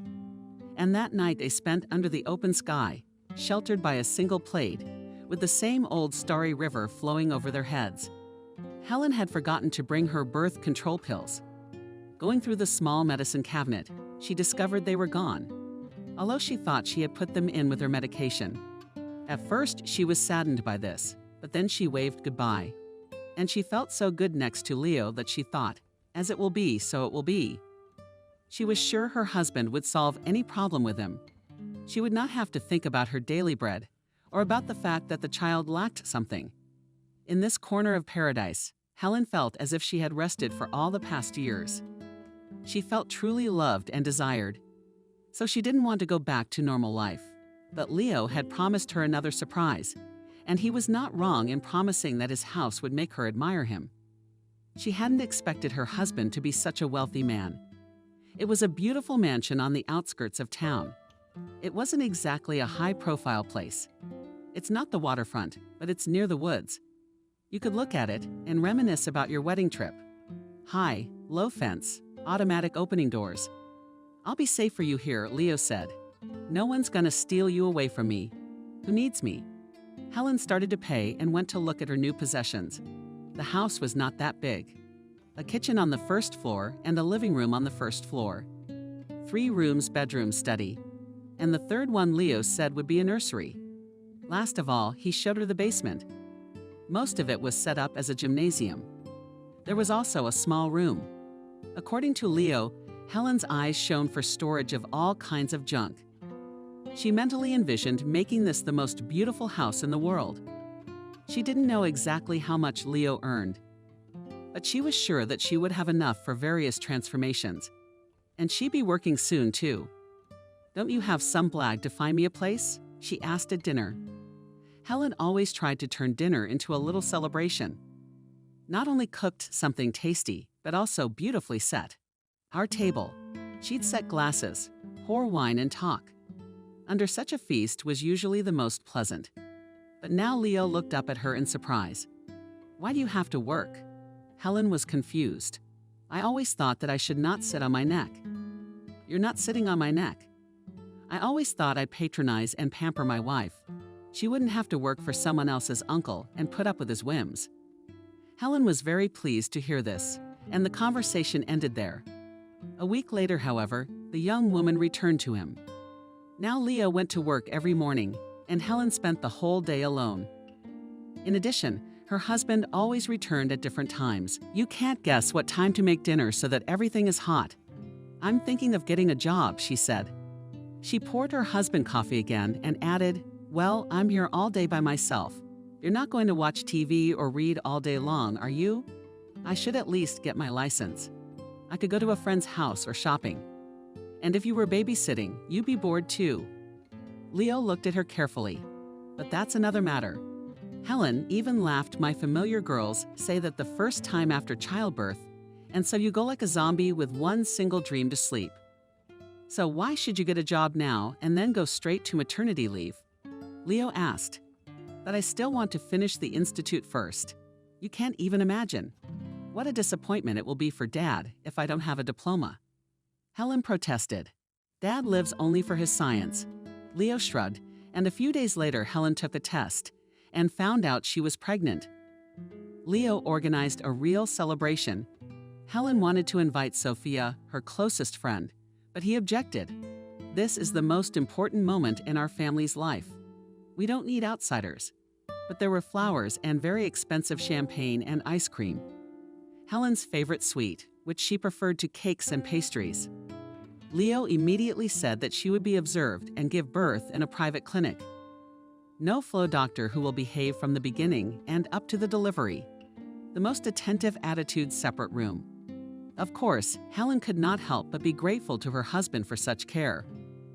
And that night they spent under the open sky, sheltered by a single plate, with the same old starry river flowing over their heads. Helen had forgotten to bring her birth control pills. Going through the small medicine cabinet, she discovered they were gone, although she thought she had put them in with her medication. At first, she was saddened by this, but then she waved goodbye. And she felt so good next to Leo that she thought, as it will be, so it will be. She was sure her husband would solve any problem with him. She would not have to think about her daily bread, or about the fact that the child lacked something. In this corner of paradise, Helen felt as if she had rested for all the past years. She felt truly loved and desired. So she didn't want to go back to normal life. But Leo had promised her another surprise, and he was not wrong in promising that his house would make her admire him. She hadn't expected her husband to be such a wealthy man. It was a beautiful mansion on the outskirts of town. It wasn't exactly a high-profile place. It's not the waterfront, but it's near the woods. You could look at it and reminisce about your wedding trip. High, low fence, automatic opening doors. I'll be safe for you here, Leo said. No one's gonna steal you away from me. Who needs me? Helen started to pay and went to look at her new possessions. The house was not that big. A kitchen on the first floor and a living room on the first floor. 3 rooms, bedroom, study. And the third one Leo said would be a nursery. Last of all, he showed her the basement. Most of it was set up as a gymnasium. There was also a small room. According to Leo, Helen's eyes shone for storage of all kinds of junk. She mentally envisioned making this the most beautiful house in the world. She didn't know exactly how much Leo earned, but she was sure that she would have enough for various transformations. And she'd be working soon, too. Don't you have some blag to find me a place? She asked at dinner. Helen always tried to turn dinner into a little celebration. Not only cooked something tasty, but also beautifully set. Our table. She'd set glasses, pour wine and talk. under such a feast was usually the most pleasant. But now Leo looked up at her in surprise. "Why do you have to work?" Helen was confused. "I always thought that I should not sit on my neck." "You're not sitting on my neck. I always thought I'd patronize and pamper my wife. She wouldn't have to work for someone else's uncle and put up with his whims." Helen was very pleased to hear this, and the conversation ended there. A week later, however, the young woman returned to him. Now Leo went to work every morning, and Helen spent the whole day alone. In addition, her husband always returned at different times. "You can't guess what time to make dinner so that everything is hot." "I'm thinking of getting a job," she said. She poured her husband coffee again and added, "Well, I'm here all day by myself. You're not going to watch TV or read all day long, are you? I should at least get my license. I could go to a friend's house or shopping. And if you were babysitting, you'd be bored too." Leo looked at her carefully. "But that's another matter. Helen even laughed. My familiar girls say that the first time after childbirth, and so you go like a zombie with one single dream to sleep. So why should you get a job now and then go straight to maternity leave?" Leo asked. "But I still want to finish the institute first. You can't even imagine. What a disappointment it will be for Dad if I don't have a diploma." Helen protested. "Dad lives only for his science." Leo shrugged, and a few days later Helen took a test and found out she was pregnant. Leo organized a real celebration. Helen wanted to invite Sophia, her closest friend, but he objected. "This is the most important moment in our family's life. We don't need outsiders." But there were flowers and very expensive champagne and ice cream. Helen's favorite sweet, which she preferred to cakes and pastries. Leo immediately said that she would be observed and give birth in a private clinic. No flow doctor who will behave from the beginning and up to the delivery. The most attentive attitude separate room. Of course, Helen could not help but be grateful to her husband for such care.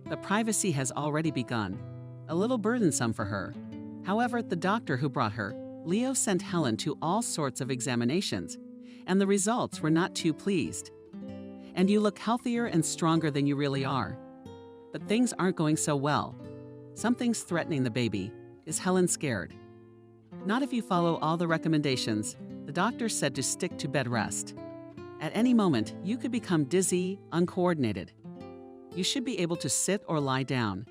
But privacy has already begun, a little burdensome for her. However, the doctor who brought her, Leo sent Helen to all sorts of examinations, and the results were not too pleased. "And you look healthier and stronger than you really are. But things aren't going so well. Something's threatening the baby. Is Helen scared?" "Not if you follow all the recommendations. The doctor said to stick to bed rest. At any moment, you could become dizzy, uncoordinated. You should be able to sit or lie down."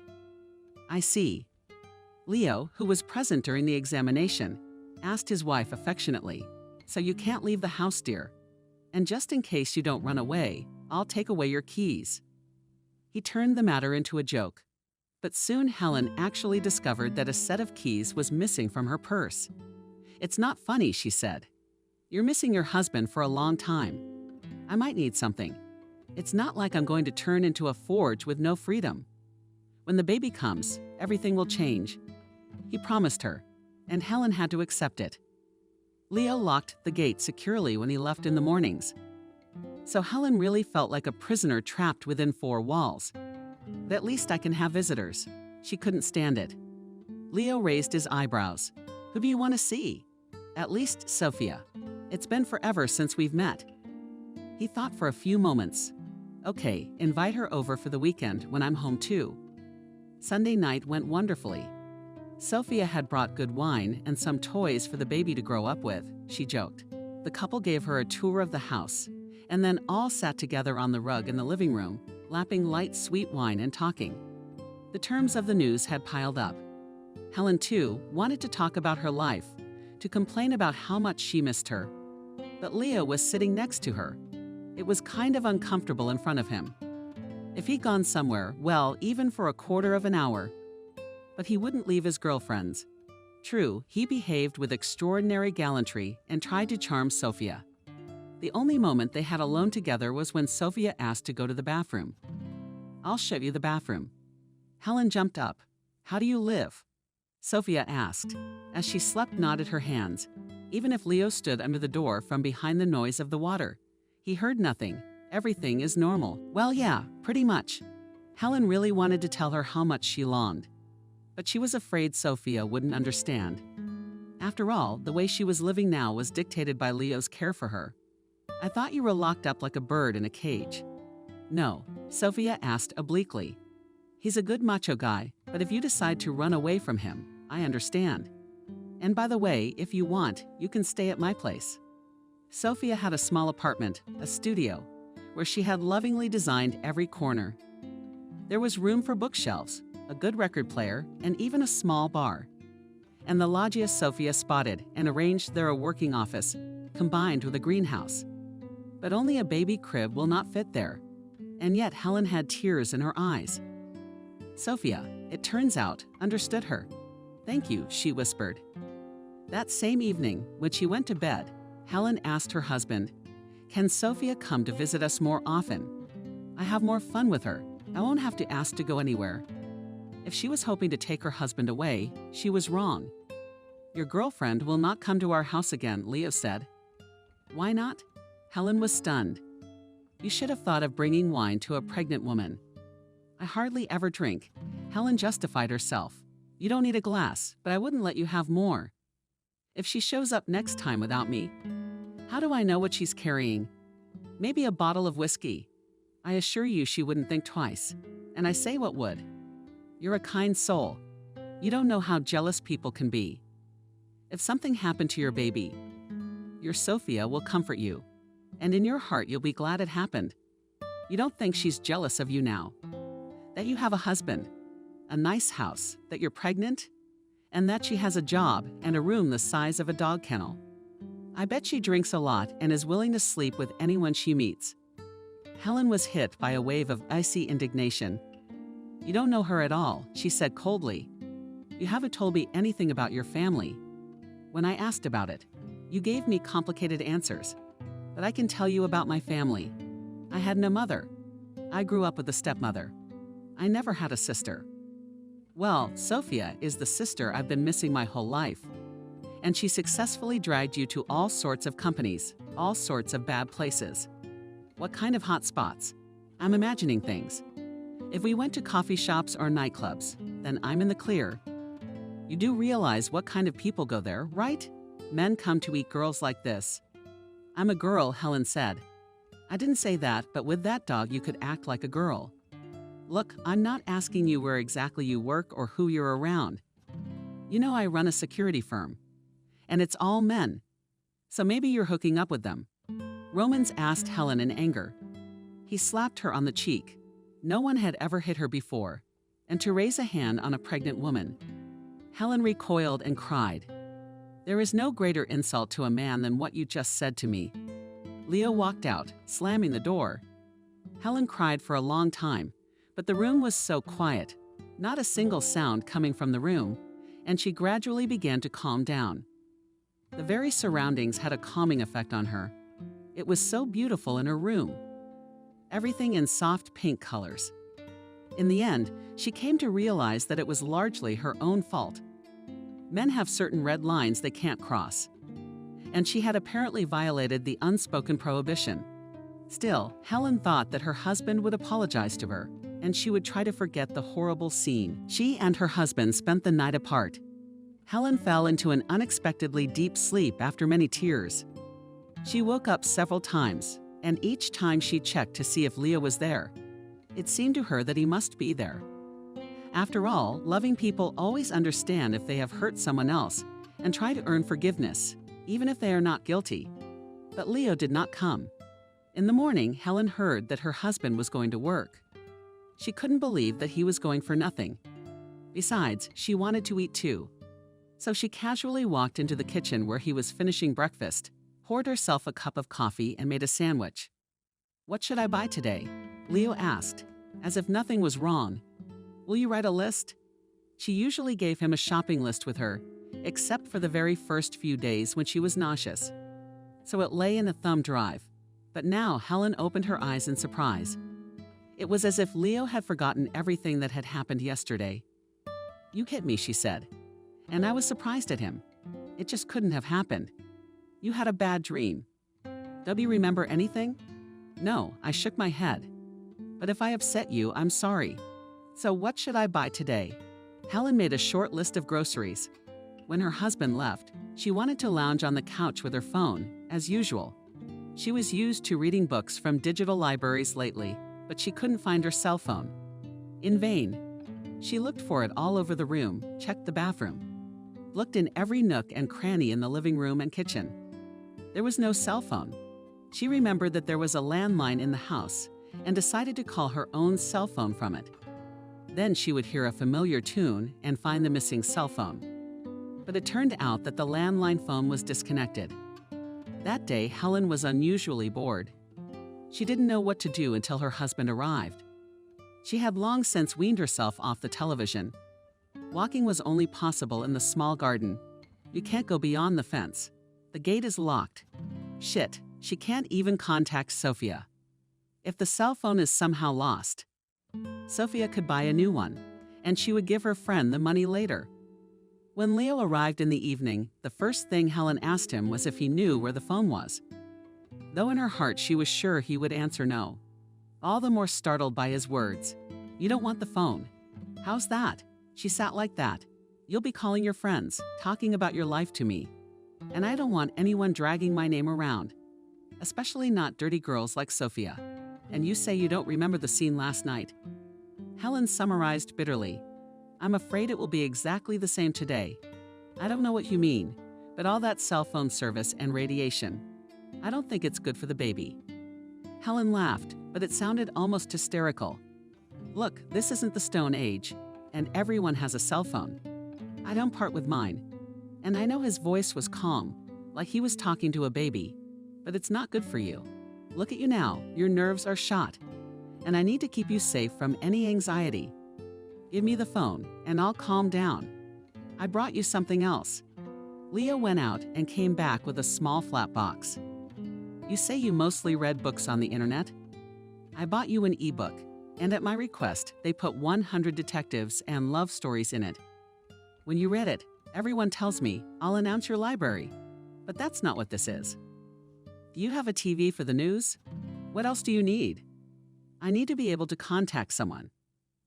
"I see." Leo, who was present during the examination, asked his wife affectionately, "So you can't leave the house, dear? And just in case you don't run away, I'll take away your keys." He turned the matter into a joke. But soon Helen actually discovered that a set of keys was missing from her purse. "It's not funny," she said. "You're missing your husband for a long time. I might need something. It's not like I'm going to turn into a forge with no freedom. When the baby comes, everything will change." He promised her, and Helen had to accept it. Leo locked the gate securely when he left in the mornings. So Helen really felt like a prisoner trapped within four walls. "But at least I can have visitors." She couldn't stand it. Leo raised his eyebrows. "Who do you want to see?" "At least Sophia. It's been forever since we've met." He thought for a few moments. "Okay, invite her over for the weekend when I'm home too." Sunday night went wonderfully. Sophia had brought good wine and some toys for the baby to grow up with, she joked. The couple gave her a tour of the house, and then all sat together on the rug in the living room, lapping light sweet wine and talking. The terms of the news had piled up. Helen, too, wanted to talk about her life, to complain about how much she missed her. But Leo was sitting next to her. It was kind of uncomfortable in front of him. If he'd gone somewhere, well, even for a quarter of an hour. But he wouldn't leave his girlfriends. True, he behaved with extraordinary gallantry and tried to charm Sophia. The only moment they had alone together was when Sophia asked to go to the bathroom. "I'll show you the bathroom." Helen jumped up. "How do you live?" Sophia asked. As she slept, nodded her hands. Even if Leo stood under the door from behind the noise of the water, he heard nothing. Everything is normal. "Well, yeah, pretty much." Helen really wanted to tell her how much she longed. But she was afraid Sophia wouldn't understand. After all, the way she was living now was dictated by Leo's care for her. "I thought you were locked up like a bird in a cage." "No," Sophia asked obliquely. He's a good macho guy, but if you decide to run away from him, I understand. And by the way, if you want, you can stay at my place. Sophia had a small apartment, a studio, where she had lovingly designed every corner. There was room for bookshelves, a good record player, and even a small bar. And the loggia Sophia spotted and arranged there a working office, combined with a greenhouse. But only a baby crib will not fit there. And yet Helen had tears in her eyes. Sophia, it turns out, understood her. "Thank you," she whispered. That same evening, when she went to bed, Helen asked her husband, "Can Sophia come to visit us more often? I have more fun with her. I won't have to ask to go anywhere." If she was hoping to take her husband away, she was wrong. "Your girlfriend will not come to our house again," Leo said. "Why not?" Helen was stunned. "You should have thought of bringing wine to a pregnant woman." "I hardly ever drink." Helen justified herself. "You don't need a glass, but I wouldn't let you have more. If she shows up next time without me, how do I know what she's carrying? Maybe a bottle of whiskey. I assure you she wouldn't think twice. And I say what would. You're a kind soul. You don't know how jealous people can be. If something happened to your baby, your Sophia will comfort you. And in your heart you'll be glad it happened. You don't think she's jealous of you now. That you have a husband, a nice house, that you're pregnant, and that she has a job and a room the size of a dog kennel. I bet she drinks a lot and is willing to sleep with anyone she meets." Helen was hit by a wave of icy indignation. "You don't know her at all," she said coldly. "You haven't told me anything about your family. When I asked about it, you gave me complicated answers. But I can tell you about my family. I had no mother. I grew up with a stepmother. I never had a sister. Well, Sophia is the sister I've been missing my whole life. And she successfully dragged you to all sorts of companies, all sorts of bad places. What kind of hot spots? I'm imagining things. If we went to coffee shops or nightclubs, then I'm in the clear. You do realize what kind of people go there, right? Men come to eat girls like this." "I'm a girl," Helen said. "I didn't say that, but with that dog you could act like a girl. Look, I'm not asking you where exactly you work or who you're around. You know I run a security firm. And it's all men. So maybe you're hooking up with them." Romans asked Helen in anger. He slapped her on the cheek. No one had ever hit her before. And to raise a hand on a pregnant woman. Helen recoiled and cried. "There is no greater insult to a man than what you just said to me." Leo walked out, slamming the door. Helen cried for a long time, but the room was so quiet, not a single sound coming from the room, and she gradually began to calm down. The very surroundings had a calming effect on her. It was so beautiful in her room. Everything in soft pink colors. In the end, she came to realize that it was largely her own fault. Men have certain red lines they can't cross. And she had apparently violated the unspoken prohibition. Still, Helen thought that her husband would apologize to her, and she would try to forget the horrible scene. She and her husband spent the night apart. Helen fell into an unexpectedly deep sleep after many tears. She woke up several times, and each time she checked to see if Leo was there. It seemed to her that he must be there. After all, loving people always understand if they have hurt someone else and try to earn forgiveness, even if they are not guilty. But Leo did not come. In the morning, Helen heard that her husband was going to work. She couldn't believe that he was going for nothing. Besides, she wanted to eat too. So she casually walked into the kitchen where he was finishing breakfast, poured herself a cup of coffee, and made a sandwich. "What should I buy today?" Leo asked, as if nothing was wrong. "Will you write a list?" She usually gave him a shopping list with her, except for the very first few days when she was nauseous. So it lay in a thumb drive. But now Helen opened her eyes in surprise. It was as if Leo had forgotten everything that had happened yesterday. "You hit me," she said. And I was surprised at him. It just couldn't have happened. "You had a bad dream." "Don't you remember anything?" "No," I shook my head. "But if I upset you, I'm sorry. So what should I buy today?" Helen made a short list of groceries. When her husband left, she wanted to lounge on the couch with her phone, as usual. She was used to reading books from digital libraries lately, but she couldn't find her cell phone. In vain, She looked for it all over the room, checked the bathroom, looked in every nook and cranny in the living room and kitchen. There was no cell phone. She remembered that there was a landline in the house and decided to call her own cell phone from it. Then she would hear a familiar tune and find the missing cell phone. But it turned out that the landline phone was disconnected. That day, Helen was unusually bored. She didn't know what to do until her husband arrived. She had long since weaned herself off the television. Walking was only possible in the small garden. You can't go beyond the fence. The gate is locked. Shit, she can't even contact Sophia. If the cell phone is somehow lost, Sophia could buy a new one, and she would give her friend the money later. When Leo arrived in the evening, the first thing Helen asked him was if he knew where the phone was. Though in her heart she was sure he would answer no. All the more startled by his words. "You don't want the phone." "How's that?" She sat like that. "You'll be calling your friends, talking about your life to me. And I don't want anyone dragging my name around. Especially not dirty girls like Sophia. And you say you don't remember the scene last night." Helen summarized bitterly. "I'm afraid it will be exactly the same today. I don't know what you mean, but all that cell phone service and radiation. I don't think it's good for the baby." Helen laughed, but it sounded almost hysterical. "Look, this isn't the Stone Age, and everyone has a cell phone. I don't part with mine." And I know his voice was calm, like he was talking to a baby, but it's not good for you. Look at you now, your nerves are shot, and I need to keep you safe from any anxiety. Give me the phone, and I'll calm down. I brought you something else." Leo went out and came back with a small flat box. "You say you mostly read books on the internet? I bought you an ebook, and at my request, they put 100 detectives and love stories in it. When you read it, everyone tells me I'll announce your library, but that's not what this is. Do you have a TV for the news? What else do you need? I need to be able to contact someone.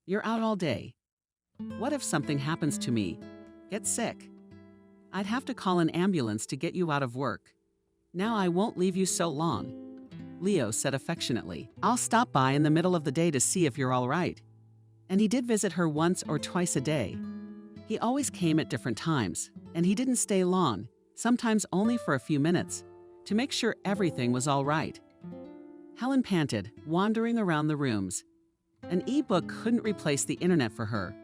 You're out all day. What if something happens to me? Get sick? I'd have to call an ambulance to get you out of work. Now I won't leave you so long." Leo said affectionately, "I'll stop by in the middle of the day to see if you're all right." And he did visit her once or twice a day. He always came at different times, and he didn't stay long, sometimes only for a few minutes, to make sure everything was all right. Helen panted, wandering around the rooms. An e-book couldn't replace the internet for her.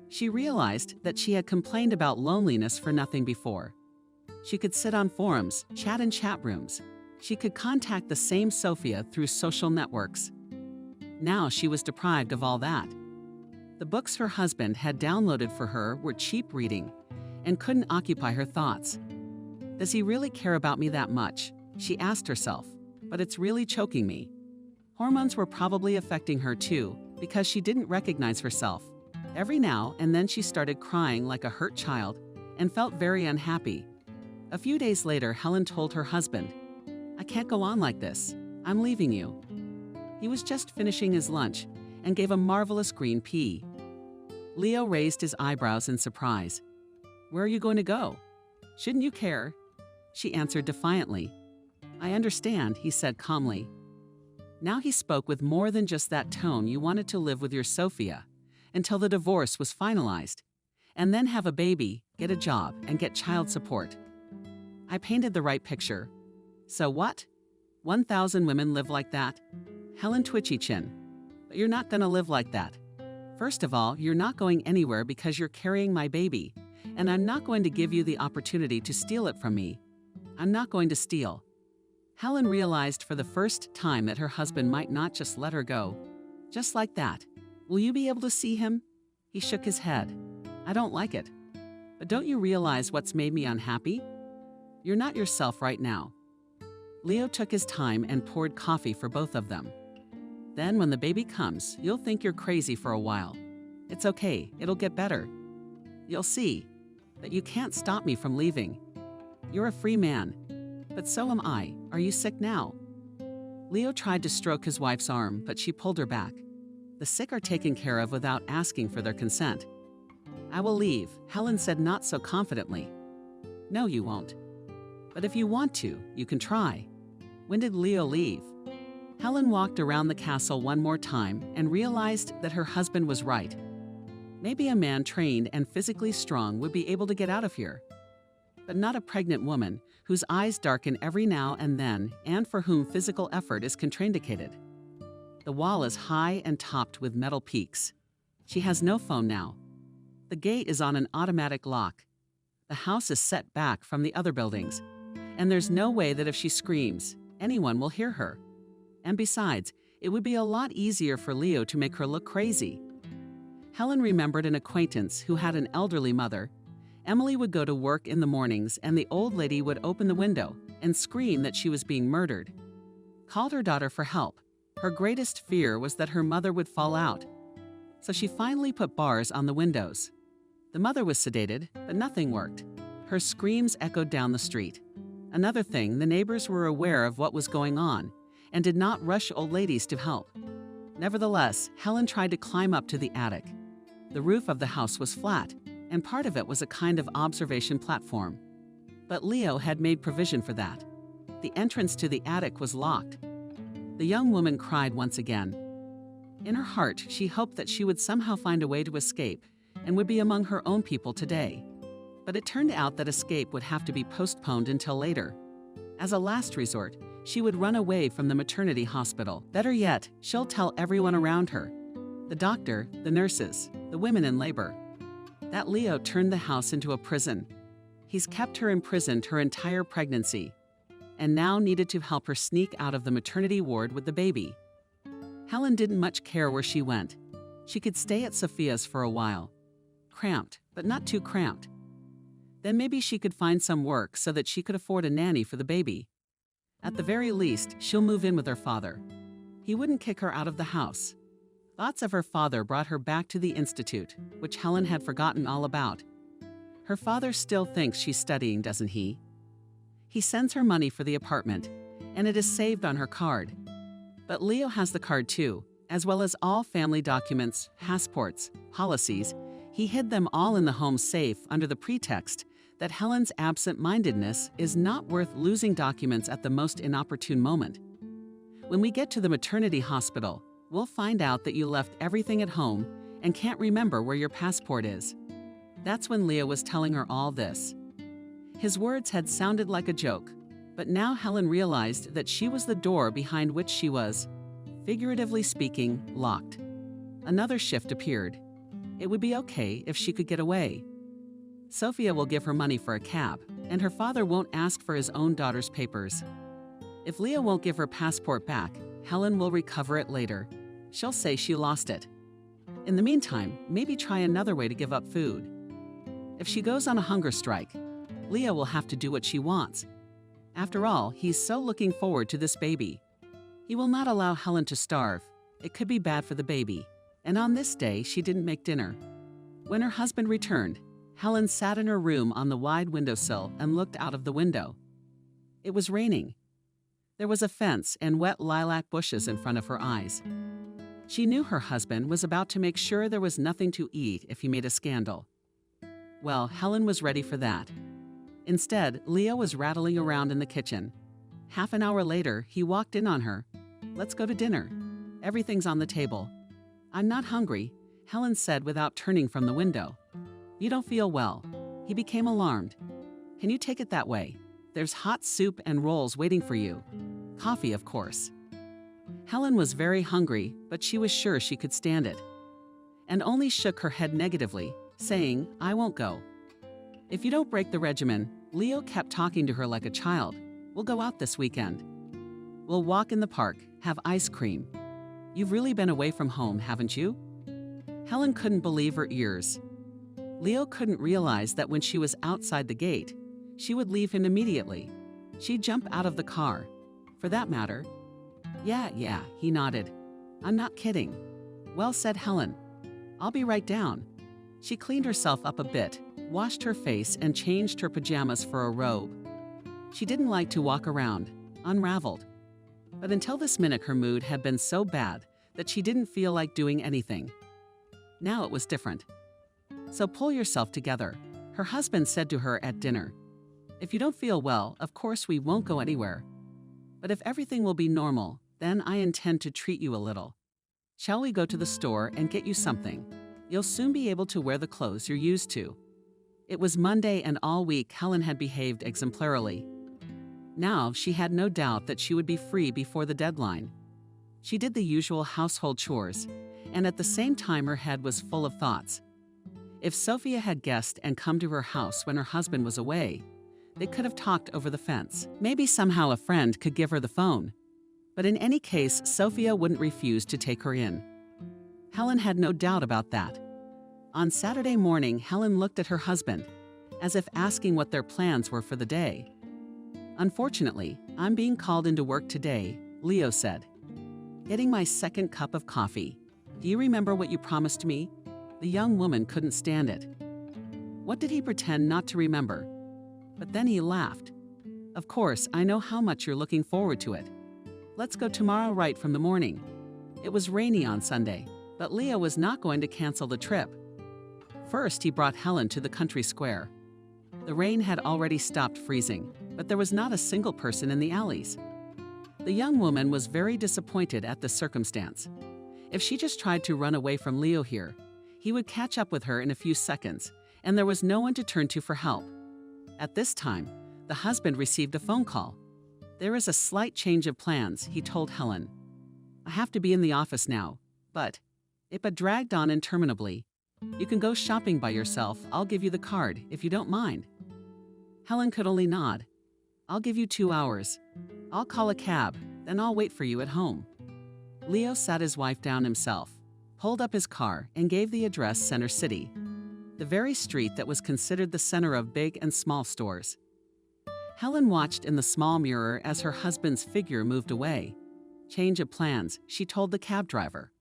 She realized that she had complained about loneliness for nothing before. She could sit on forums, chat in chat rooms. She could contact the same Sophia through social networks. Now she was deprived of all that. The books her husband had downloaded for her were cheap reading and couldn't occupy her thoughts. Does he really care about me that much? She asked herself, but it's really choking me. Hormones were probably affecting her too, because she didn't recognize herself. Every now and then she started crying like a hurt child and felt very unhappy. A few days later, Helen told her husband, "I can't go on like this. I'm leaving you." He was just finishing his lunch and gave a marvelous green pea. Leo raised his eyebrows in surprise. "Where are you going to go? Shouldn't you care?" She answered defiantly. "I understand," he said calmly. Now he spoke with more than just that tone. "You wanted to live with your Sophia until the divorce was finalized, and then have a baby, get a job, and get child support. I painted the right picture. So what? 1,000 women live like that?" Helen twitchy chin. "But you're not going to live like that. First of all, you're not going anywhere because you're carrying my baby, and I'm not going to give you the opportunity to steal it from me. I'm not going to steal." Helen realized for the first time that her husband might not just let her go. Just like that. "Will you be able to see him?" He shook his head. "I don't like it. But don't you realize what's made me unhappy? You're not yourself right now." Leo took his time and poured coffee for both of them. "Then when the baby comes, you'll think you're crazy for a while. It's okay, it'll get better. You'll see that you can't stop me from leaving. You're a free man, but so am I. Are you sick now?" Leo tried to stroke his wife's arm, but she pulled her back. The sick are taken care of without asking for their consent. "I will leave," Helen said not so confidently. "No, you won't. But if you want to, you can try." When did Leo leave? Helen walked around the castle one more time and realized that her husband was right. Maybe a man trained and physically strong would be able to get out of here. But not a pregnant woman whose eyes darken every now and then and for whom physical effort is contraindicated. The wall is high and topped with metal peaks. She has no phone now. The gate is on an automatic lock. The house is set back from the other buildings, and there's no way that if she screams, anyone will hear her. And besides, it would be a lot easier for Leo to make her look crazy. Helen remembered an acquaintance who had an elderly mother. Emily would go to work in the mornings, and the old lady would open the window and scream that she was being murdered. Called her daughter for help. Her greatest fear was that her mother would fall out. So she finally put bars on the windows. The mother was sedated, but nothing worked. Her screams echoed down the street. Another thing, the neighbors were aware of what was going on and did not rush old ladies to help. Nevertheless, Helen tried to climb up to the attic. The roof of the house was flat, and part of it was a kind of observation platform. But Leo had made provision for that. The entrance to the attic was locked. The young woman cried once again. In her heart, she hoped that she would somehow find a way to escape and would be among her own people today. But it turned out that escape would have to be postponed until later. As a last resort, she would run away from the maternity hospital. Better yet, she'll tell everyone around her. The doctor, the nurses, the women in labor. That Leo turned the house into a prison. He's kept her imprisoned her entire pregnancy, and now needed to help her sneak out of the maternity ward with the baby. Helen didn't much care where she went. She could stay at Sophia's for a while. Cramped, but not too cramped. Then maybe she could find some work so that she could afford a nanny for the baby. At the very least, she'll move in with her father. He wouldn't kick her out of the house. Thoughts of her father brought her back to the institute, which Helen had forgotten all about. Her father still thinks she's studying, doesn't he? He sends her money for the apartment, and it is saved on her card. But Leo has the card too, as well as all family documents, passports, policies. He hid them all in the home safe under the pretext that Helen's absent-mindedness is not worth losing documents at the most inopportune moment. When we get to the maternity hospital, we'll find out that you left everything at home and can't remember where your passport is. That's when Leo was telling her all this. His words had sounded like a joke, but now Helen realized that she was the door behind which she was, figuratively speaking, locked. Another shift appeared. It would be okay if she could get away. Sophia will give her money for a cab, and her father won't ask for his own daughter's papers. If Leo won't give her passport back, Helen will recover it later. She'll say she lost it. In the meantime, maybe try another way to give up food. If she goes on a hunger strike, Leo will have to do what she wants. After all, he's so looking forward to this baby. He will not allow Helen to starve. It could be bad for the baby. And on this day, she didn't make dinner. When her husband returned, Helen sat in her room on the wide windowsill and looked out of the window. It was raining. There was a fence and wet lilac bushes in front of her eyes. She knew her husband was about to make sure there was nothing to eat if he made a scandal. Well, Helen was ready for that. Instead, Leo was rattling around in the kitchen. Half an hour later, he walked in on her. "Let's go to dinner. Everything's on the table." "I'm not hungry," Helen said without turning from the window. "You don't feel well." He became alarmed. "Can you take it that way? There's hot soup and rolls waiting for you. Coffee, of course." Helen was very hungry, but she was sure she could stand it, and only shook her head negatively, saying, "I won't go." "If you don't break the regimen," Leo kept talking to her like a child, "we'll go out this weekend. We'll walk in the park, have ice cream. You've really been away from home, haven't you?" Helen couldn't believe her ears. Leo couldn't realize that when she was outside the gate, she would leave him immediately. She'd jump out of the car. For that matter. Yeah, he nodded. "I'm not kidding." "Well said, Helen. I'll be right down." She cleaned herself up a bit, washed her face, and changed her pajamas for a robe. She didn't like to walk around, unraveled. But until this minute, her mood had been so bad that she didn't feel like doing anything. Now it was different. "So pull yourself together," her husband said to her at dinner. "If you don't feel well, of course we won't go anywhere. But if everything will be normal, then I intend to treat you a little. Shall we go to the store and get you something? You'll soon be able to wear the clothes you're used to. It was Monday, and all week Helen had behaved exemplarily. Now she had no doubt that she would be free before the deadline. She did the usual household chores, and at the same time her head was full of thoughts. If Sophia had guessed and come to her house when her husband was away, they could have talked over the fence. Maybe somehow a friend could give her the phone. But in any case, Sophia wouldn't refuse to take her in. Helen had no doubt about that. On Saturday morning, Helen looked at her husband, as if asking what their plans were for the day. "Unfortunately, I'm being called into work today," Leo said. "Getting my second cup of coffee. Do you remember what you promised me?" The young woman couldn't stand it. What did he pretend not to remember? But then he laughed. "Of course, I know how much you're looking forward to it. Let's go tomorrow right from the morning." It was rainy on Sunday, but Leo was not going to cancel the trip. First, he brought Helen to the country square. The rain had already stopped freezing, but there was not a single person in the alleys. The young woman was very disappointed at this circumstance. If she just tried to run away from Leo here, he would catch up with her in a few seconds, and there was no one to turn to for help. At this time, the husband received a phone call. "There is a slight change of plans," he told Helen. "I have to be in the office now, but..." It dragged on interminably. "You can go shopping by yourself. I'll give you the card, if you don't mind." Helen could only nod. "I'll give you 2 hours. I'll call a cab, then I'll wait for you at home." Leo sat his wife down himself, pulled up his car, and gave the address Center City, the very street that was considered the center of big and small stores. Helen watched in the small mirror as her husband's figure moved away. "Change of plans," she told the cab driver.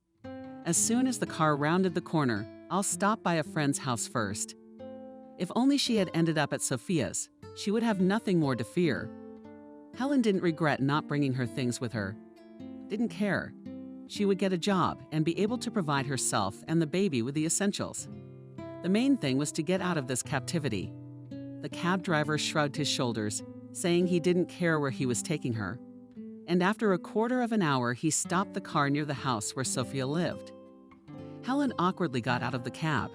"As soon as the car rounded the corner, I'll stop by a friend's house first." If only she had ended up at Sophia's, she would have nothing more to fear. Helen didn't regret not bringing her things with her. Didn't care. She would get a job and be able to provide herself and the baby with the essentials. The main thing was to get out of this captivity. The cab driver shrugged his shoulders, saying he didn't care where he was taking her. And after a quarter of an hour, he stopped the car near the house where Sophia lived. Helen awkwardly got out of the cab.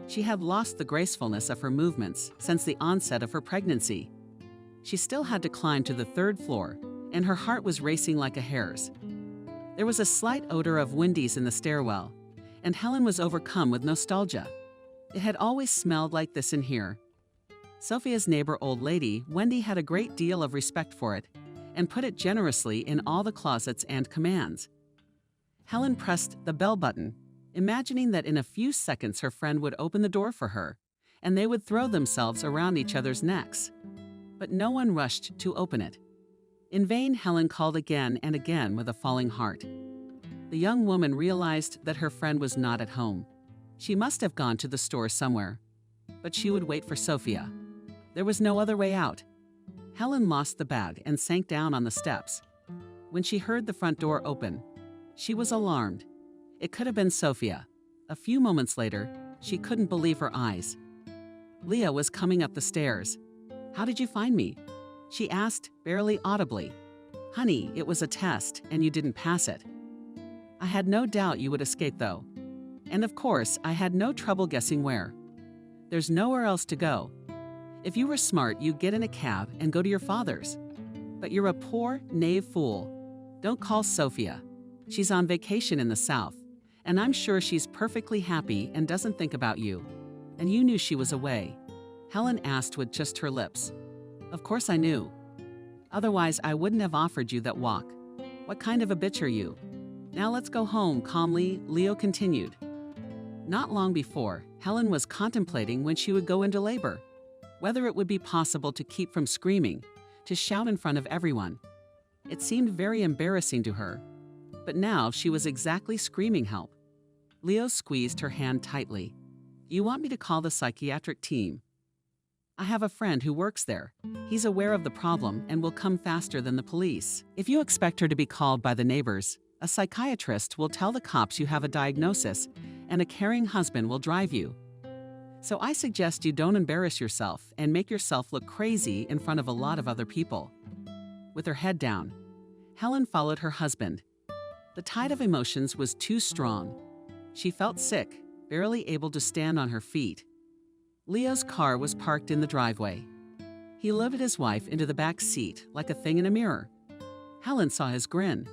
She had lost the gracefulness of her movements since the onset of her pregnancy. She still had to climb to the 3rd floor, and her heart was racing like a hare's. There was a slight odor of Wendy's in the stairwell, and Helen was overcome with nostalgia. It had always smelled like this in here. Sophia's neighbor old lady, Wendy, had a great deal of respect for it and put it generously in all the closets and commands. Helen pressed the bell button, imagining that in a few seconds her friend would open the door for her, and they would throw themselves around each other's necks. But no one rushed to open it. In vain, Helen called again and again with a falling heart. The young woman realized that her friend was not at home. She must have gone to the store somewhere. But she would wait for Sophia. There was no other way out. Helen lost the bag and sank down on the steps. When she heard the front door open, she was alarmed. It could have been Sophia. A few moments later, she couldn't believe her eyes. Leah was coming up the stairs. "How did you find me?" she asked, barely audibly. "Honey, it was a test, and you didn't pass it. I had no doubt you would escape, though. And of course, I had no trouble guessing where. There's nowhere else to go. If you were smart, you'd get in a cab and go to your father's. But you're a poor, naive fool. Don't call Sophia. She's on vacation in the South, and I'm sure she's perfectly happy and doesn't think about you. And you knew she was away." Helen asked with just her lips. "Of course I knew. Otherwise, I wouldn't have offered you that walk. What kind of a bitch are you? Now let's go home," calmly, Leo continued. Not long before, Helen was contemplating when she would go into labor, whether it would be possible to keep from screaming, to shout in front of everyone. It seemed very embarrassing to her, but now she was exactly screaming help. Leo squeezed her hand tightly. "You want me to call the psychiatric team? I have a friend who works there. He's aware of the problem and will come faster than the police. If you expect her to be called by the neighbors, a psychiatrist will tell the cops you have a diagnosis, and a caring husband will drive you. So I suggest you don't embarrass yourself and make yourself look crazy in front of a lot of other people." With her head down, Helen followed her husband. The tide of emotions was too strong. She felt sick, barely able to stand on her feet. Leo's car was parked in the driveway. He lifted his wife into the back seat like a thing in a mirror. Helen saw his grin.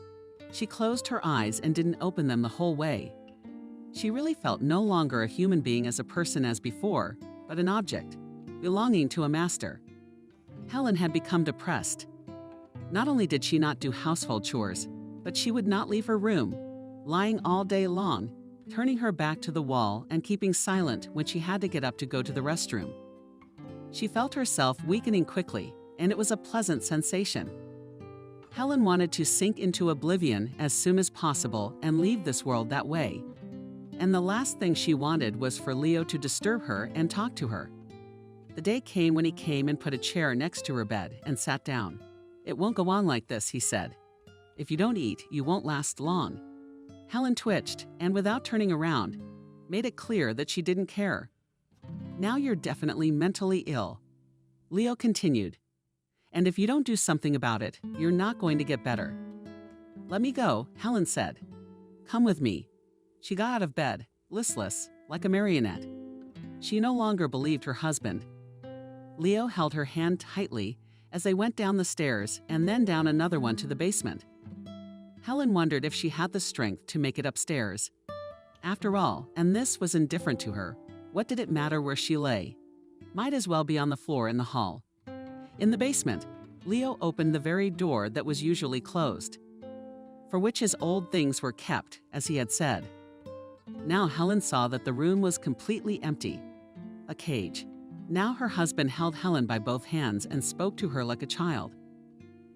She closed her eyes and didn't open them the whole way. She really felt no longer a human being as a person as before, but an object, belonging to a master. Helen had become depressed. Not only did she not do household chores, but she would not leave her room, lying all day long, turning her back to the wall and keeping silent when she had to get up to go to the restroom. She felt herself weakening quickly, and it was a pleasant sensation. Helen wanted to sink into oblivion as soon as possible and leave this world that way. And the last thing she wanted was for Leo to disturb her and talk to her. The day came when he came and put a chair next to her bed and sat down. "It won't go on like this," he said. "If you don't eat, you won't last long." Helen twitched and, without turning around, made it clear that she didn't care. "Now you're definitely mentally ill," Leo continued. "And if you don't do something about it, you're not going to get better." "Let me go," Helen said. "Come with me." She got out of bed, listless, like a marionette. She no longer believed her husband. Leo held her hand tightly as they went down the stairs and then down another one to the basement. Helen wondered if she had the strength to make it upstairs. After all, and this was indifferent to her, what did it matter where she lay? Might as well be on the floor in the hall. In the basement, Leo opened the very door that was usually closed, for which his old things were kept, as he had said. Now Helen saw that the room was completely empty. A cage. Now her husband held Helen by both hands and spoke to her like a child.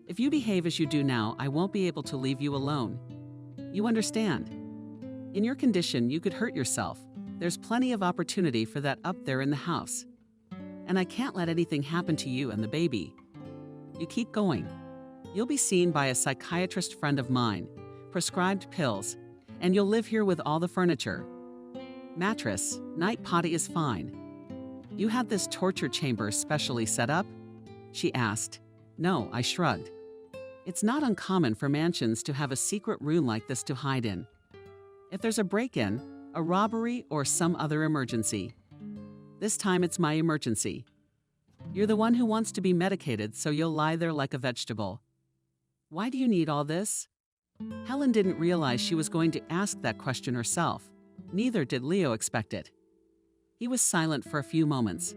"If you behave as you do now, I won't be able to leave you alone. You understand? In your condition, you could hurt yourself. There's plenty of opportunity for that up there in the house. And I can't let anything happen to you and the baby. You keep going. You'll be seen by a psychiatrist friend of mine, prescribed pills, and you'll live here with all the furniture. Mattress, night potty is fine. You had this torture chamber specially set up?" she asked. "No," I shrugged. "It's not uncommon for mansions to have a secret room like this to hide in. If there's a break-in, a robbery, or some other emergency. This time it's my emergency. You're the one who wants to be medicated, so you'll lie there like a vegetable. Why do you need all this?" Helen didn't realize she was going to ask that question herself. Neither did Leo expect it. He was silent for a few moments.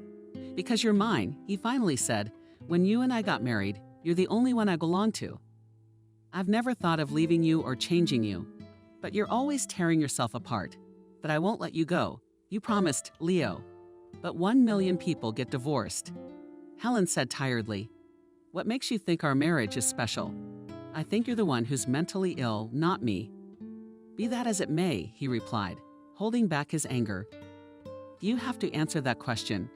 "Because you're mine," he finally said. "When you and I got married, you're the only one I belong to. I've never thought of leaving you or changing you, but you're always tearing yourself apart. But I won't let you go. You promised, Leo. But 1 million people get divorced." Helen said tiredly, "What makes you think our marriage is special? I think you're the one who's mentally ill, not me." "Be that as it may," he replied, holding back his anger. "Do you have to answer that question?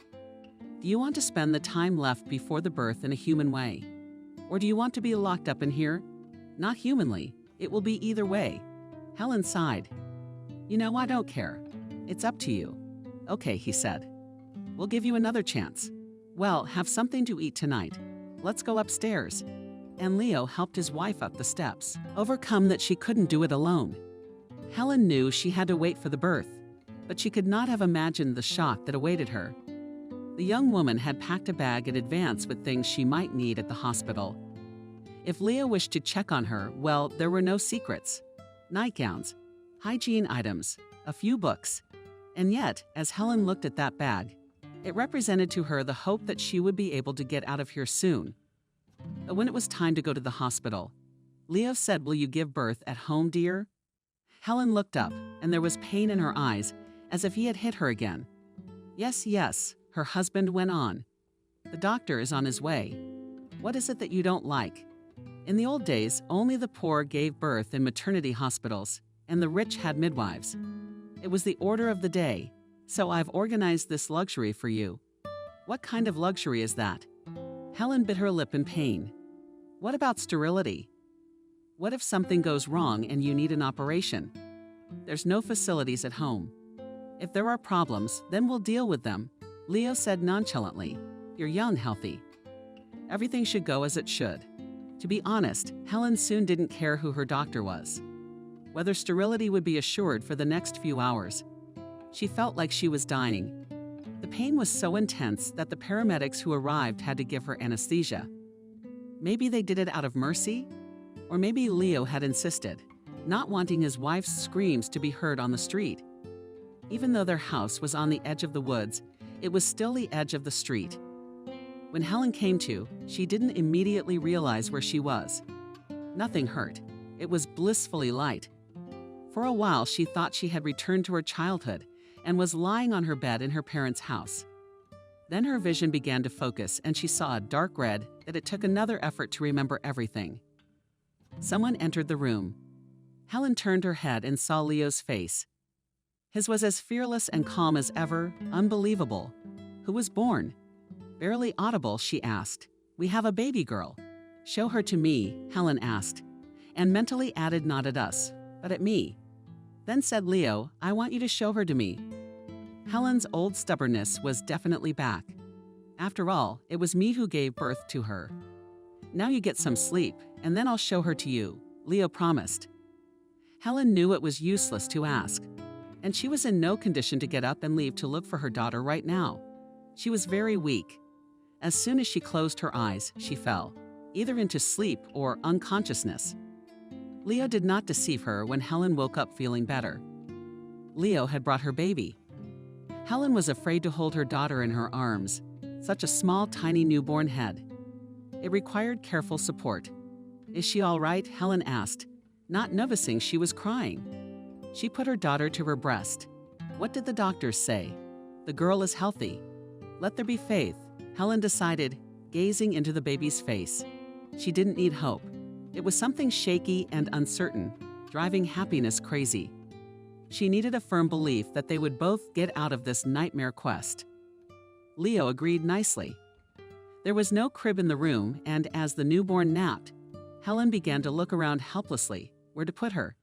Do you want to spend the time left before the birth in a human way? Or do you want to be locked up in here? Not humanly. It will be either way." Helen sighed. "You know, I don't care. It's up to you." "Okay," he said. "We'll give you another chance. Well, have something to eat tonight. Let's go upstairs." And Leo helped his wife up the steps, overcome that she couldn't do it alone. Helen knew she had to wait for the birth, but she could not have imagined the shock that awaited her. The young woman had packed a bag in advance with things she might need at the hospital. If Leo wished to check on her, well, there were no secrets. Nightgowns, hygiene items, a few books. And yet, as Helen looked at that bag, it represented to her the hope that she would be able to get out of here soon. But when it was time to go to the hospital, Leo said, "Will you give birth at home, dear?" Helen looked up, and there was pain in her eyes, as if he had hit her again. "Yes, yes," her husband went on. "The doctor is on his way. What is it that you don't like? In the old days, only the poor gave birth in maternity hospitals, and the rich had midwives. It was the order of the day, so I've organized this luxury for you." "What kind of luxury is that?" Helen bit her lip in pain. "What about sterility? What if something goes wrong and you need an operation? There's no facilities at home. If there are problems, then we'll deal with them," Leo said nonchalantly. "You're young, healthy. Everything should go as it should." To be honest, Helen soon didn't care who her doctor was, whether sterility would be assured for the next few hours. She felt like she was dying. The pain was so intense that the paramedics who arrived had to give her anesthesia. Maybe they did it out of mercy? Or maybe Leo had insisted, not wanting his wife's screams to be heard on the street. Even though their house was on the edge of the woods, it was still the edge of the street. When Helen came to, she didn't immediately realize where she was. Nothing hurt. It was blissfully light. For a while, she thought she had returned to her childhood and was lying on her bed in her parents' house. Then her vision began to focus and she saw a dark red that it took another effort to remember everything. Someone entered the room. Helen turned her head and saw Leo's face. His was as fearless and calm as ever, unbelievable. Who was born? Barely audible, she asked. "We have a baby girl." "Show her to me," Helen asked, and mentally added not at us, but at me. Then said Leo, "I want you to show her to me." Helen's old stubbornness was definitely back. After all, it was me who gave birth to her. "Now you get some sleep, and then I'll show her to you," Leo promised. Helen knew it was useless to ask, and she was in no condition to get up and leave to look for her daughter right now. She was very weak. As soon as she closed her eyes, she fell, either into sleep or unconsciousness. Leo did not deceive her when Helen woke up feeling better. Leo had brought her baby. Helen was afraid to hold her daughter in her arms, such a small, tiny newborn head. It required careful support. "Is she all right?" Helen asked, not noticing she was crying. She put her daughter to her breast. "What did the doctors say?" "The girl is healthy." "Let there be faith," Helen decided, gazing into the baby's face. She didn't need hope. It was something shaky and uncertain, driving happiness crazy. She needed a firm belief that they would both get out of this nightmare quest. Leo agreed nicely. There was no crib in the room, and as the newborn napped, Helen began to look around helplessly, where to put her.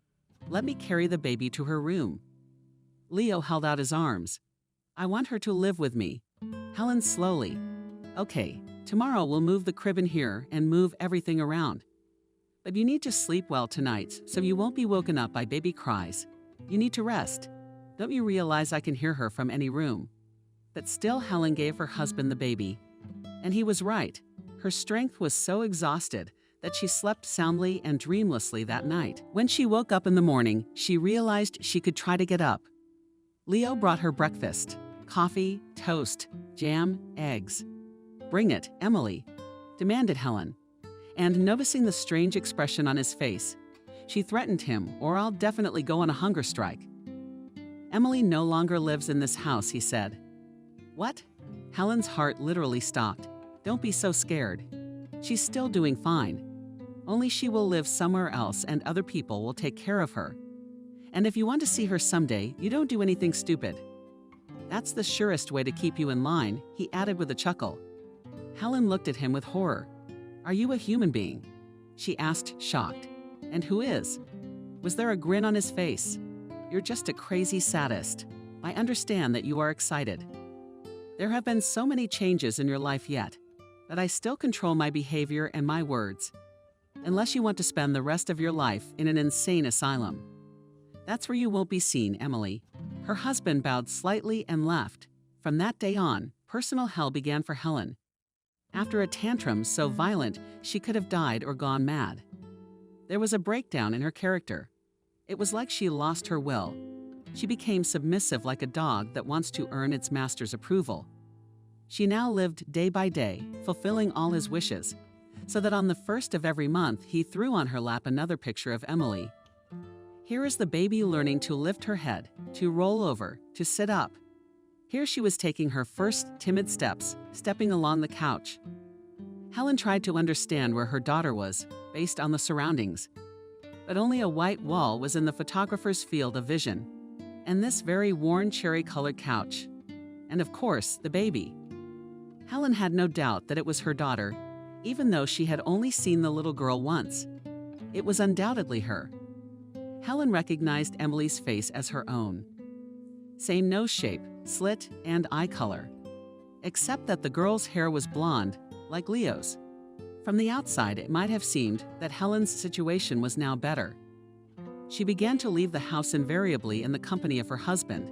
"Let me carry the baby to her room." Leo held out his arms. "I want her to live with me." Helen slowly. "Okay, tomorrow we'll move the crib in here and move everything around. But you need to sleep well tonight so you won't be woken up by baby cries. You need to rest. Don't you realize I can hear her from any room?" But still Helen gave her husband the baby. And he was right. Her strength was so exhausted that she slept soundly and dreamlessly that night. When she woke up in the morning, she realized she could try to get up. Leo brought her breakfast: coffee, toast, jam, eggs. "Bring it, Emily," demanded Helen. And noticing the strange expression on his face, she threatened him, "Or I'll definitely go on a hunger strike." "Emily no longer lives in this house," he said. "What?" Helen's heart literally stopped. "Don't be so scared. She's still doing fine. Only she will live somewhere else and other people will take care of her. And if you want to see her someday, you don't do anything stupid. That's the surest way to keep you in line," he added with a chuckle. Helen looked at him with horror. "Are you a human being?" she asked, shocked. "And who is?" Was there a grin on his face? "You're just a crazy sadist. I understand that you are excited. There have been so many changes in your life yet, but I still control my behavior and my words. Unless you want to spend the rest of your life in an insane asylum. That's where you won't be seen, Emily." Her husband bowed slightly and left. From that day on, personal hell began for Helen. After a tantrum so violent she could have died or gone mad. There was a breakdown in her character. It was like she lost her will. She became submissive like a dog that wants to earn its master's approval. She now lived day by day, fulfilling all his wishes, so that on the first of every month he threw on her lap another picture of Emily. Here is the baby learning to lift her head, to roll over, to sit up. Here she was taking her first timid steps, stepping along the couch. Helen tried to understand where her daughter was, based on the surroundings. But only a white wall was in the photographer's field of vision, and this very worn cherry-colored couch. And of course, the baby. Helen had no doubt that it was her daughter, even though she had only seen the little girl once. It was undoubtedly her. Helen recognized Emily's face as her own. Same nose shape, slit, and eye color. Except that the girl's hair was blonde, like Leo's. From the outside, it might have seemed that Helen's situation was now better. She began to leave the house invariably in the company of her husband.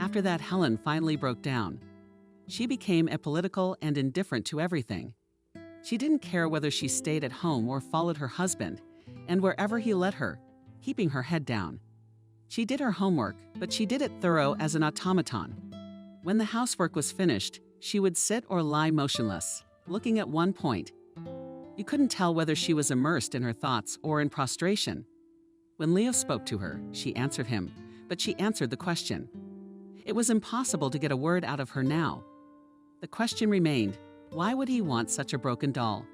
After that, Helen finally broke down. She became apolitical and indifferent to everything. She didn't care whether she stayed at home or followed her husband, and wherever he led her, keeping her head down. She did her homework, but she did it thorough as an automaton. When the housework was finished, she would sit or lie motionless, looking at one point. You couldn't tell whether she was immersed in her thoughts or in prostration. When Leo spoke to her, she answered him, but she answered the question. It was impossible to get a word out of her now. The question remained, why would he want such a broken doll?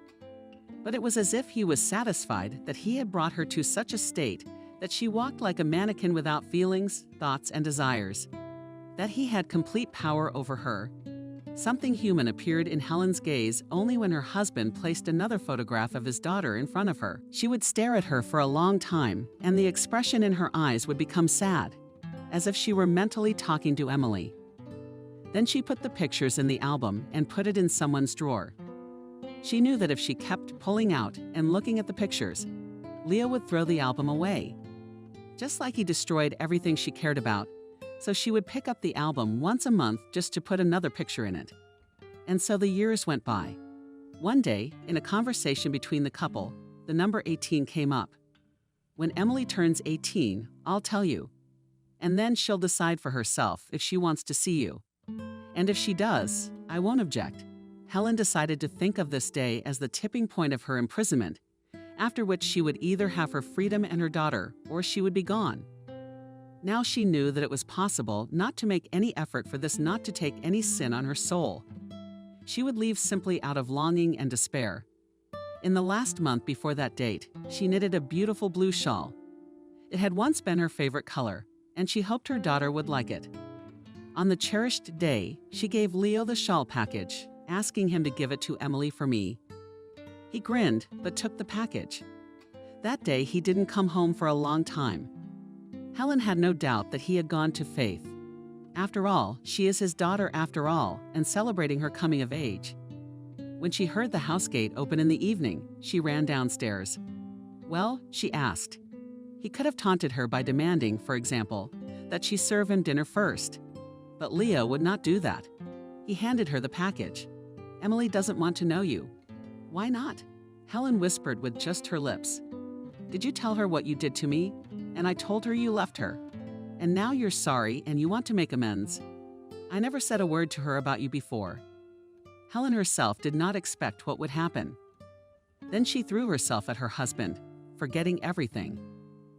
But it was as if he was satisfied that he had brought her to such a state that she walked like a mannequin without feelings, thoughts, and desires, that he had complete power over her. Something human appeared in Helen's gaze only when her husband placed another photograph of his daughter in front of her. She would stare at her for a long time, and the expression in her eyes would become sad, as if she were mentally talking to Emily. Then she put the pictures in the album and put it in someone's drawer. She knew that if she kept pulling out and looking at the pictures, Leo would throw the album away. Just like he destroyed everything she cared about, so she would pick up the album once a month just to put another picture in it. And so the years went by. One day, in a conversation between the couple, the number 18 came up. When Emily turns 18, I'll tell you. And then she'll decide for herself if she wants to see you. And if she does, I won't object. Helen decided to think of this day as the tipping point of her imprisonment, after which she would either have her freedom and her daughter, or she would be gone. Now she knew that it was possible not to make any effort for this not to take any sin on her soul. She would leave simply out of longing and despair. In the last month before that date, she knitted a beautiful blue shawl. It had once been her favorite color, and she hoped her daughter would like it. On the cherished day, she gave Leo the shawl package, asking him to give it to Emily for me. He grinned, but took the package. That day, he didn't come home for a long time. Helen had no doubt that he had gone to Faith. After all, she is his daughter after all, and celebrating her coming of age. When she heard the house gate open in the evening, she ran downstairs. Well, she asked. He could have taunted her by demanding, for example, that she serve him dinner first. But Leo would not do that. He handed her the package. Emily doesn't want to know you. Why not? Helen whispered with just her lips. Did you tell her what you did to me? And I told her you left her. And now you're sorry and you want to make amends. I never said a word to her about you before. Helen herself did not expect what would happen. Then she threw herself at her husband, forgetting everything.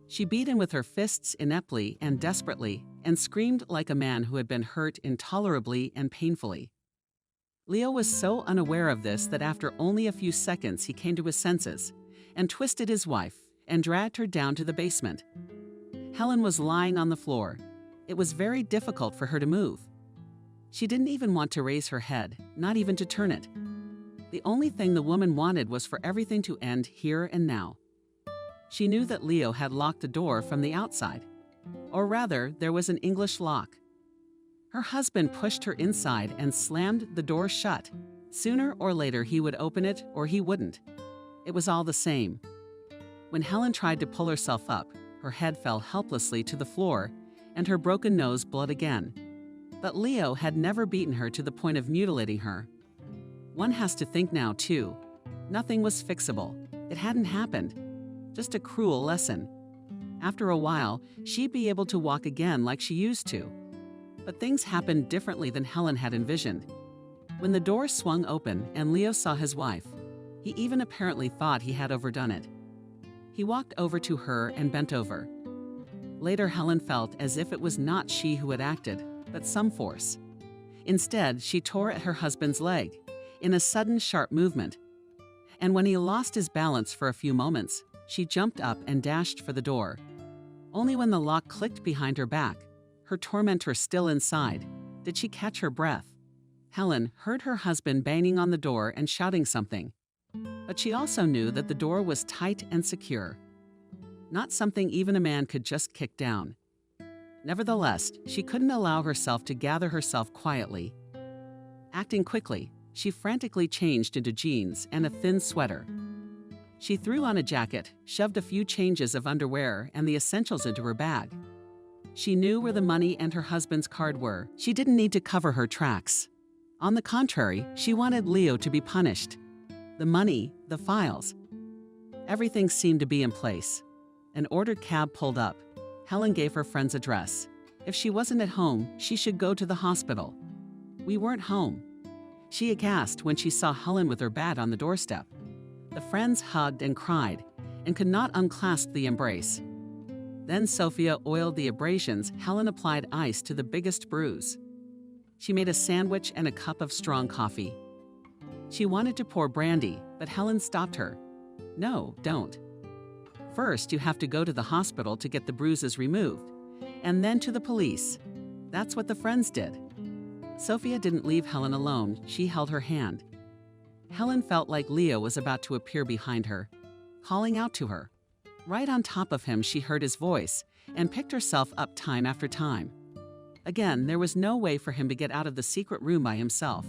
She beat him with her fists ineptly and desperately, and screamed like a man who had been hurt intolerably and painfully. Leo was so unaware of this that after only a few seconds he came to his senses, and twisted his wife, and dragged her down to the basement. Helen was lying on the floor. It was very difficult for her to move. She didn't even want to raise her head, not even to turn it. The only thing the woman wanted was for everything to end here and now. She knew that Leo had locked the door from the outside. Or rather, there was an English lock. Her husband pushed her inside and slammed the door shut. Sooner or later he would open it or he wouldn't. It was all the same. When Helen tried to pull herself up, her head fell helplessly to the floor and her broken nose bled again. But Leo had never beaten her to the point of mutilating her. One has to think now, too. Nothing was fixable. It hadn't happened. Just a cruel lesson. After a while, she'd be able to walk again like she used to. But things happened differently than Helen had envisioned. When the door swung open and Leo saw his wife, he even apparently thought he had overdone it. He walked over to her and bent over. Later, Helen felt as if it was not she who had acted, but some force. Instead, she tore at her husband's leg, in a sudden, sharp movement. And when he lost his balance for a few moments, she jumped up and dashed for the door. Only when the lock clicked behind her back, her tormentor still inside, did she catch her breath. Helen heard her husband banging on the door and shouting something. But she also knew that the door was tight and secure. Not something even a man could just kick down. Nevertheless, she couldn't allow herself to gather herself quietly. Acting quickly, she frantically changed into jeans and a thin sweater. She threw on a jacket, shoved a few changes of underwear and the essentials into her bag. She knew where the money and her husband's card were. She didn't need to cover her tracks. On the contrary, she wanted Leo to be punished. The money, the files. Everything seemed to be in place. An ordered cab pulled up. Helen gave her friend's address. If she wasn't at home, she should go to the hospital. We weren't home. She aghast when she saw Helen with her bat on the doorstep. The friends hugged and cried and could not unclasp the embrace. Then Sophia oiled the abrasions. Helen applied ice to the biggest bruise. She made a sandwich and a cup of strong coffee. She wanted to pour brandy, but Helen stopped her. No, don't. First, you have to go to the hospital to get the bruises removed, and then to the police. That's what the friends did. Sophia didn't leave Helen alone. She held her hand. Helen felt like Leo was about to appear behind her, calling out to her. Right on top of him, she heard his voice and picked herself up time after time. Again, there was no way for him to get out of the secret room by himself.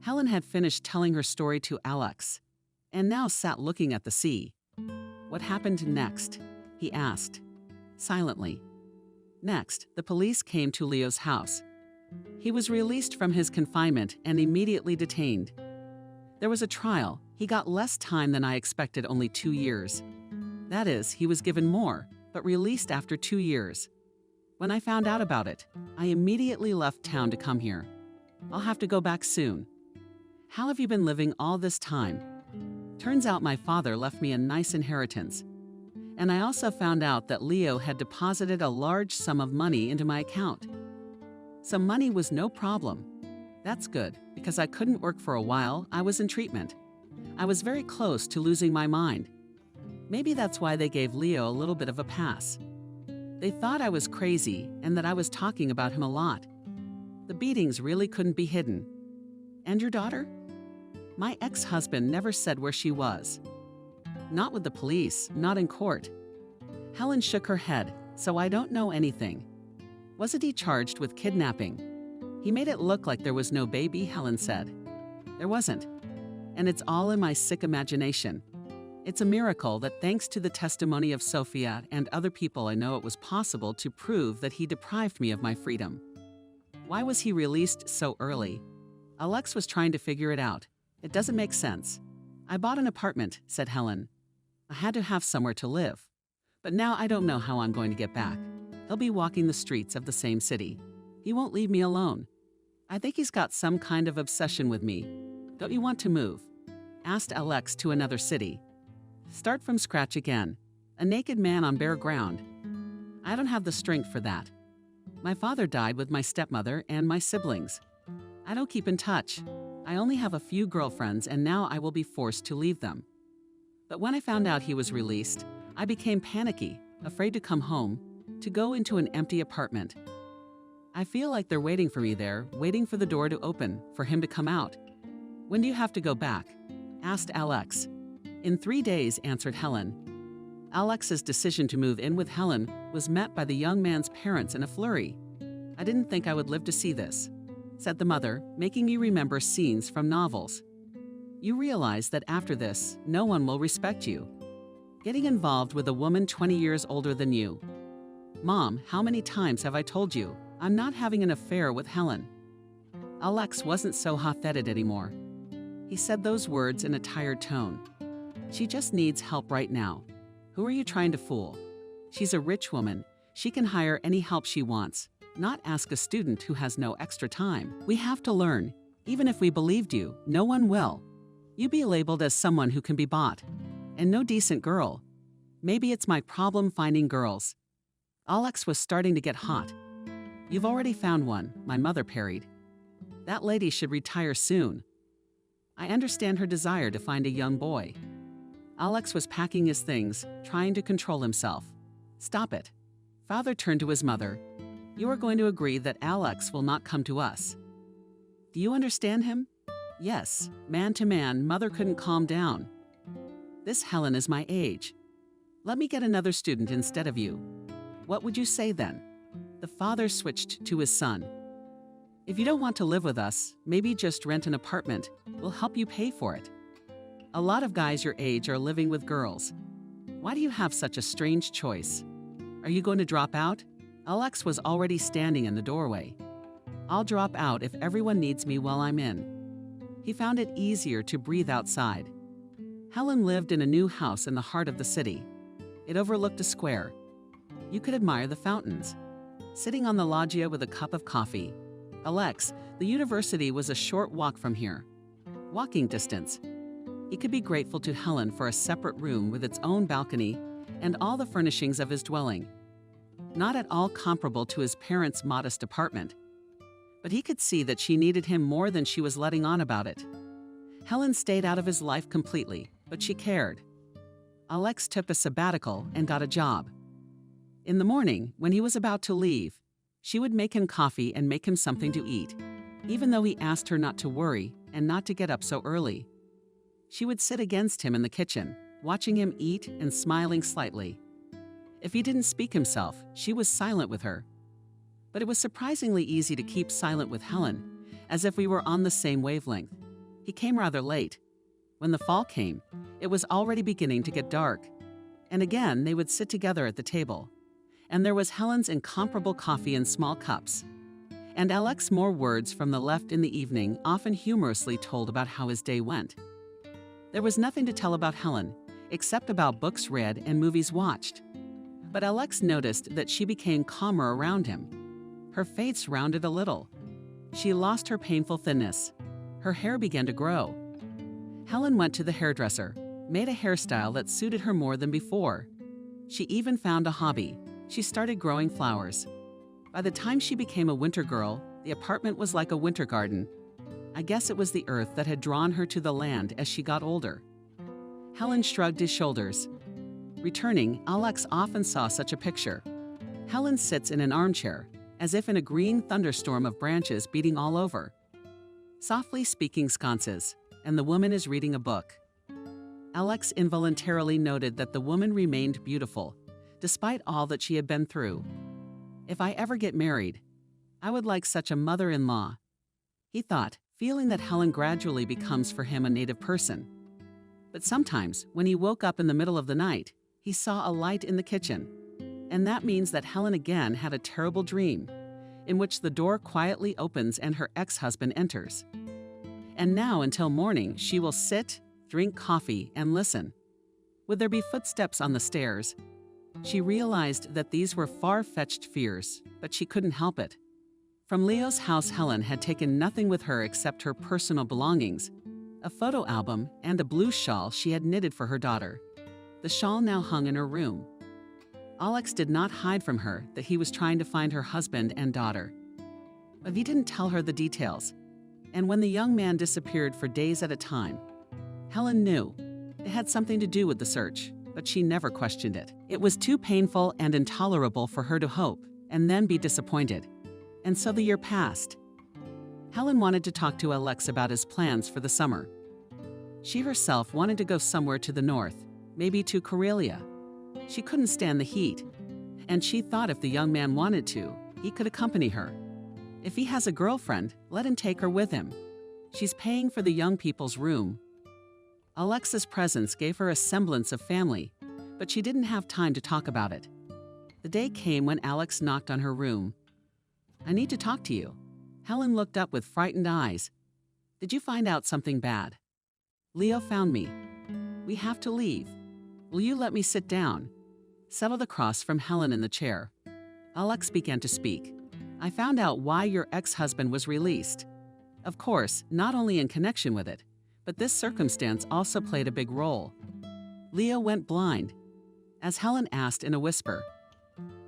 Helen had finished telling her story to Alex, and now sat looking at the sea. What happened next? He asked, silently. Next, the police came to Leo's house. He was released from his confinement and immediately detained. There was a trial. He got less time than I expected, only 2 years. That is, he was given more, but released after 2 years. When I found out about it, I immediately left town to come here. I'll have to go back soon. How have you been living all this time? Turns out my father left me a nice inheritance. And I also found out that Leo had deposited a large sum of money into my account. Some money was no problem. That's good, because I couldn't work for a while. I was in treatment. I was very close to losing my mind. Maybe that's why they gave Leo a little bit of a pass. They thought I was crazy and that I was talking about him a lot. The beatings really couldn't be hidden. And your daughter? My ex-husband never said where she was. Not with the police, not in court. Helen shook her head, so I don't know anything. Wasn't he charged with kidnapping? He made it look like there was no baby, Helen said. There wasn't. And it's all in my sick imagination. It's a miracle that thanks to the testimony of Sophia and other people I know, it was possible to prove that he deprived me of my freedom. Why was he released so early? Alex was trying to figure it out. It doesn't make sense. I bought an apartment, said Helen. I had to have somewhere to live. But now I don't know how I'm going to get back. He'll be walking the streets of the same city. He won't leave me alone. I think he's got some kind of obsession with me. Don't you want to move? Asked Alex to another city. Start from scratch again. A naked man on bare ground. I don't have the strength for that. My father died with my stepmother and my siblings. I don't keep in touch. I only have a few girlfriends, and now I will be forced to leave them. But when I found out he was released, I became panicky, afraid to come home, to go into an empty apartment. I feel like they're waiting for me there, waiting for the door to open, for him to come out. When do you have to go back? Asked Alex. In 3 days, answered Helen. Alex's decision to move in with Helen was met by the young man's parents in a flurry. I didn't think I would live to see this, said the mother, making me remember scenes from novels. You realize that after this, no one will respect you. Getting involved with a woman 20 years older than you. Mom, how many times have I told you I'm not having an affair with Helen? Alex wasn't so hot-headed anymore. He said those words in a tired tone. She just needs help right now. Who are you trying to fool? She's a rich woman. She can hire any help she wants, not ask a student who has no extra time. We have to learn. Even if we believed you, no one will. You be labeled as someone who can be bought. And no decent girl. Maybe it's my problem finding girls. Alex was starting to get hot. You've already found one, my mother parried. That lady should retire soon. I understand her desire to find a young boy. Alex was packing his things, trying to control himself. Stop it. Father turned to his mother. You are going to agree that Alex will not come to us. Do you understand him? Yes, man to man, mother couldn't calm down. This Helen is my age. Let me get another student instead of you. What would you say then? The father switched to his son. If you don't want to live with us, maybe just rent an apartment. We'll help you pay for it. A lot of guys your age are living with girls. Why do you have such a strange choice? Are you going to drop out? Alex was already standing in the doorway. "I'll drop out if everyone needs me while I'm in." He found it easier to breathe outside. Helen lived in a new house in the heart of the city. It overlooked a square. You could admire the fountains. Sitting on the loggia with a cup of coffee. Alex, the university was a short walk from here. Walking distance. He could be grateful to Helen for a separate room with its own balcony and all the furnishings of his dwelling. Not at all comparable to his parents' modest apartment. But he could see that she needed him more than she was letting on about it. Helen stayed out of his life completely, but she cared. Alex took a sabbatical and got a job. In the morning, when he was about to leave, she would make him coffee and make him something to eat, even though he asked her not to worry and not to get up so early. She would sit against him in the kitchen, watching him eat and smiling slightly. If he didn't speak himself, she was silent with her. But it was surprisingly easy to keep silent with Helen, as if we were on the same wavelength. He came rather late. When the fall came, it was already beginning to get dark. And again, they would sit together at the table. And there was Helen's incomparable coffee in small cups. And Alex more words from the left in the evening, often humorously told about how his day went. There was nothing to tell about Helen, except about books read and movies watched. But Alex noticed that she became calmer around him. Her face rounded a little. She lost her painful thinness. Her hair began to grow. Helen went to the hairdresser, made a hairstyle that suited her more than before. She even found a hobby. She started growing flowers. By the time she became a winter girl, the apartment was like a winter garden. I guess it was the earth that had drawn her to the land as she got older. Helen shrugged his shoulders. Returning, Alex often saw such a picture. Helen sits in an armchair, as if in a green thunderstorm of branches beating all over. Softly speaking sconces, and the woman is reading a book. Alex involuntarily noted that the woman remained beautiful, despite all that she had been through. If I ever get married, I would like such a mother-in-law, he thought, feeling that Helen gradually becomes for him a native person. But sometimes, when he woke up in the middle of the night, he saw a light in the kitchen. And that means that Helen again had a terrible dream, in which the door quietly opens and her ex-husband enters. And now until morning, she will sit, drink coffee, and listen. Would there be footsteps on the stairs? She realized that these were far-fetched fears, but she couldn't help it. From Leo's house, Helen had taken nothing with her except her personal belongings, a photo album, and a blue shawl she had knitted for her daughter. The shawl now hung in her room. Alex did not hide from her that he was trying to find her husband and daughter. But he didn't tell her the details. And when the young man disappeared for days at a time, Helen knew it had something to do with the search, but she never questioned it. It was too painful and intolerable for her to hope and then be disappointed. And so the year passed. Helen wanted to talk to Alex about his plans for the summer. She herself wanted to go somewhere to the north, maybe to Karelia. She couldn't stand the heat, and she thought if the young man wanted to, he could accompany her. If he has a girlfriend, let him take her with him. She's paying for the young people's room. Alex's presence gave her a semblance of family, but she didn't have time to talk about it. The day came when Alex knocked on her room. "I need to talk to you." Helen looked up with frightened eyes. "Did you find out something bad?" "Leo found me. We have to leave. Will you let me sit down?" Settled across from Helen in the chair, Alex began to speak. "I found out why your ex-husband was released. Of course, not only in connection with it, but this circumstance also played a big role. Leo went blind." As Helen asked in a whisper.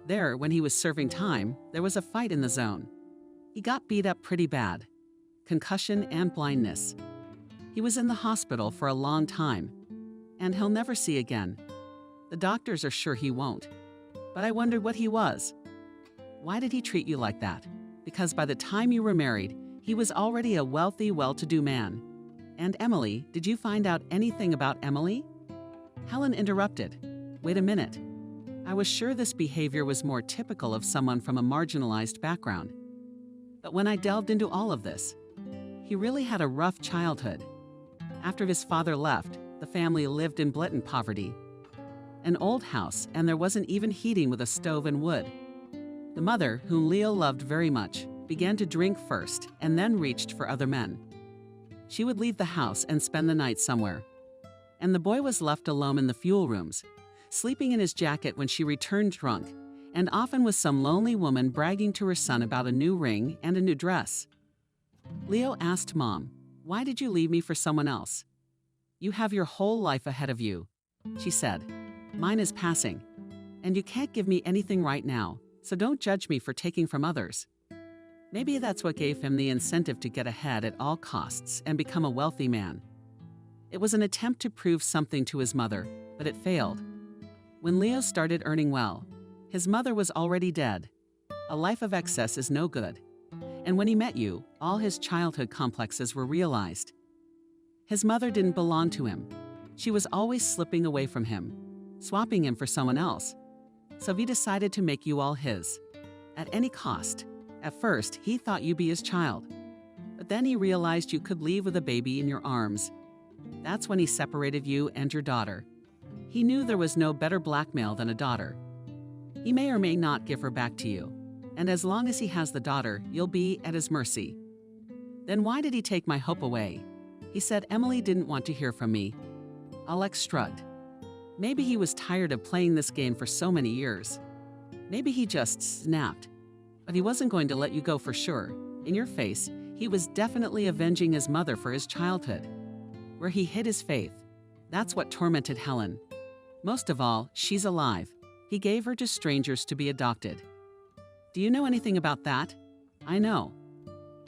"There, when he was serving time, there was a fight in the zone. He got beat up pretty bad. Concussion and blindness. He was in the hospital for a long time, and he'll never see again. The doctors are sure he won't. But I wondered what he was. Why did he treat you like that? Because by the time you were married, he was already a wealthy, well-to-do man. And Emily, did you find out anything about Emily?" Helen interrupted. "Wait a minute. I was sure this behavior was more typical of someone from a marginalized background. But when I delved into all of this, he really had a rough childhood. After his father left, the family lived in blatant poverty. An old house, and there wasn't even heating with a stove and wood. The The mother, whom Leo loved very much, began to drink first and then reached for other men. She would leave the house and spend the night somewhere. And the boy was left alone in the fuel rooms, sleeping in his jacket when she returned drunk, and often with some lonely woman bragging to her son about a new ring and a new dress. Leo asked Mom, "Why did you leave me for someone else?" "You have your whole life ahead of you," she said. "Mine is passing, and you can't give me anything right now, so don't judge me for taking from others." Maybe that's what gave him the incentive to get ahead at all costs and become a wealthy man. It was an attempt to prove something to his mother, but it failed. When Leo started earning well, his mother was already dead. A life of excess is no good. And when he met you, all his childhood complexes were realized. His mother didn't belong to him. She was always slipping away from him, swapping him for someone else. So he decided to make you all his, at any cost. At first, he thought you'd be his child. But then he realized you could leave with a baby in your arms. That's when he separated you and your daughter. He knew there was no better blackmail than a daughter. He may or may not give her back to you. And as long as he has the daughter, you'll be at his mercy. Then why did he take my hope away? He said Emily didn't want to hear from me. Alex shrugged. Maybe he was tired of playing this game for so many years. Maybe he just snapped. But he wasn't going to let you go for sure. In your face, he was definitely avenging his mother for his childhood. Where he hid his faith. That's what tormented Helen. Most of all, she's alive. He gave her to strangers to be adopted. Do you know anything about that? I know.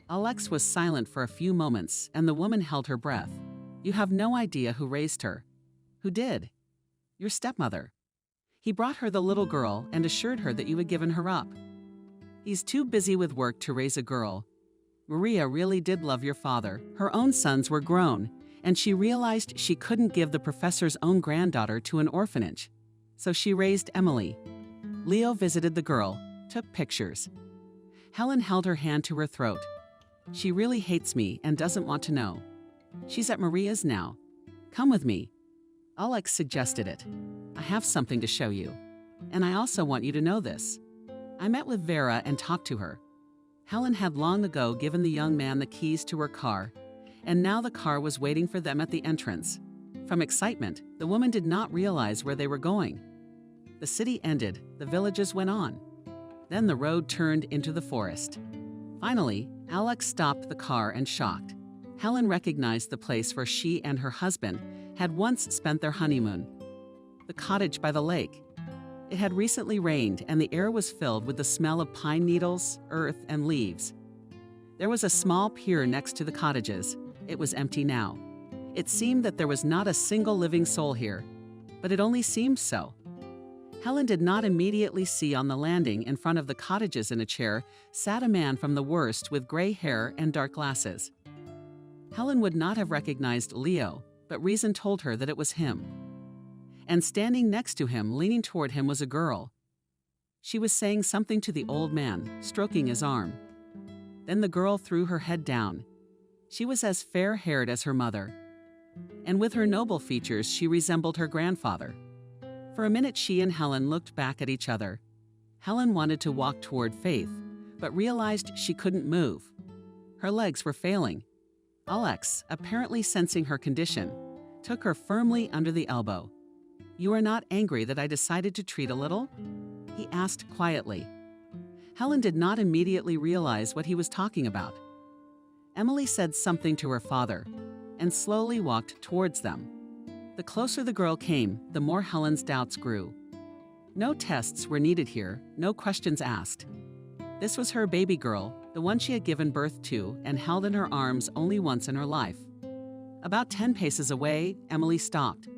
Alex was silent for a few moments, and the woman held her breath. You have no idea who raised her. Who did? Your stepmother. He brought her the little girl and assured her that you had given her up. He's too busy with work to raise a girl. Maria really did love your father. Her own sons were grown, and she realized she couldn't give the professor's own granddaughter to an orphanage. So she raised Emily. Leo visited the girl, took pictures. Helen held her hand to her throat. She really hates me and doesn't want to know. She's at Maria's now. Come with me. Alex suggested it. I have something to show you. And I also want you to know this. I met with Vera and talked to her. Helen had long ago given the young man the keys to her car, and now the car was waiting for them at the entrance. From excitement, the woman did not realize where they were going. The city ended, the villages went on. Then the road turned into the forest. Finally, Alex stopped the car and shocked. Helen recognized the place where she and her husband had once spent their honeymoon. The cottage by the lake. It had recently rained and the air was filled with the smell of pine needles, earth, and leaves. There was a small pier next to the cottages. It was empty now. It seemed that there was not a single living soul here, but it only seemed so. Helen did not immediately see on the landing in front of the cottages in a chair sat a man from the worst with gray hair and dark glasses. Helen would not have recognized Leo, but reason told her that it was him. And standing next to him, leaning toward him, was a girl. She was saying something to the old man, stroking his arm. Then the girl threw her head down. She was as fair-haired as her mother. And with her noble features, she resembled her grandfather. For a minute, she and Helen looked back at each other. Helen wanted to walk toward Faith, but realized she couldn't move. Her legs were failing. Alex, apparently sensing her condition, took her firmly under the elbow. "You are not angry that I decided to treat a little?" he asked quietly. Helen did not immediately realize what he was talking about. Emily said something to her father and slowly walked towards them. The closer the girl came, the more Helen's doubts grew. No tests were needed here, no questions asked. This was her baby girl, the one she had given birth to and held in her arms only once in her life. About 10 paces away, Emily stopped.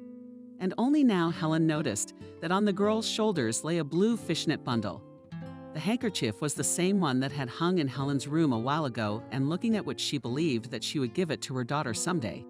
And only now Helen noticed that on the girl's shoulders lay a blue fishnet bundle. The handkerchief was the same one that had hung in Helen's room a while ago, and looking at which she believed that she would give it to her daughter someday.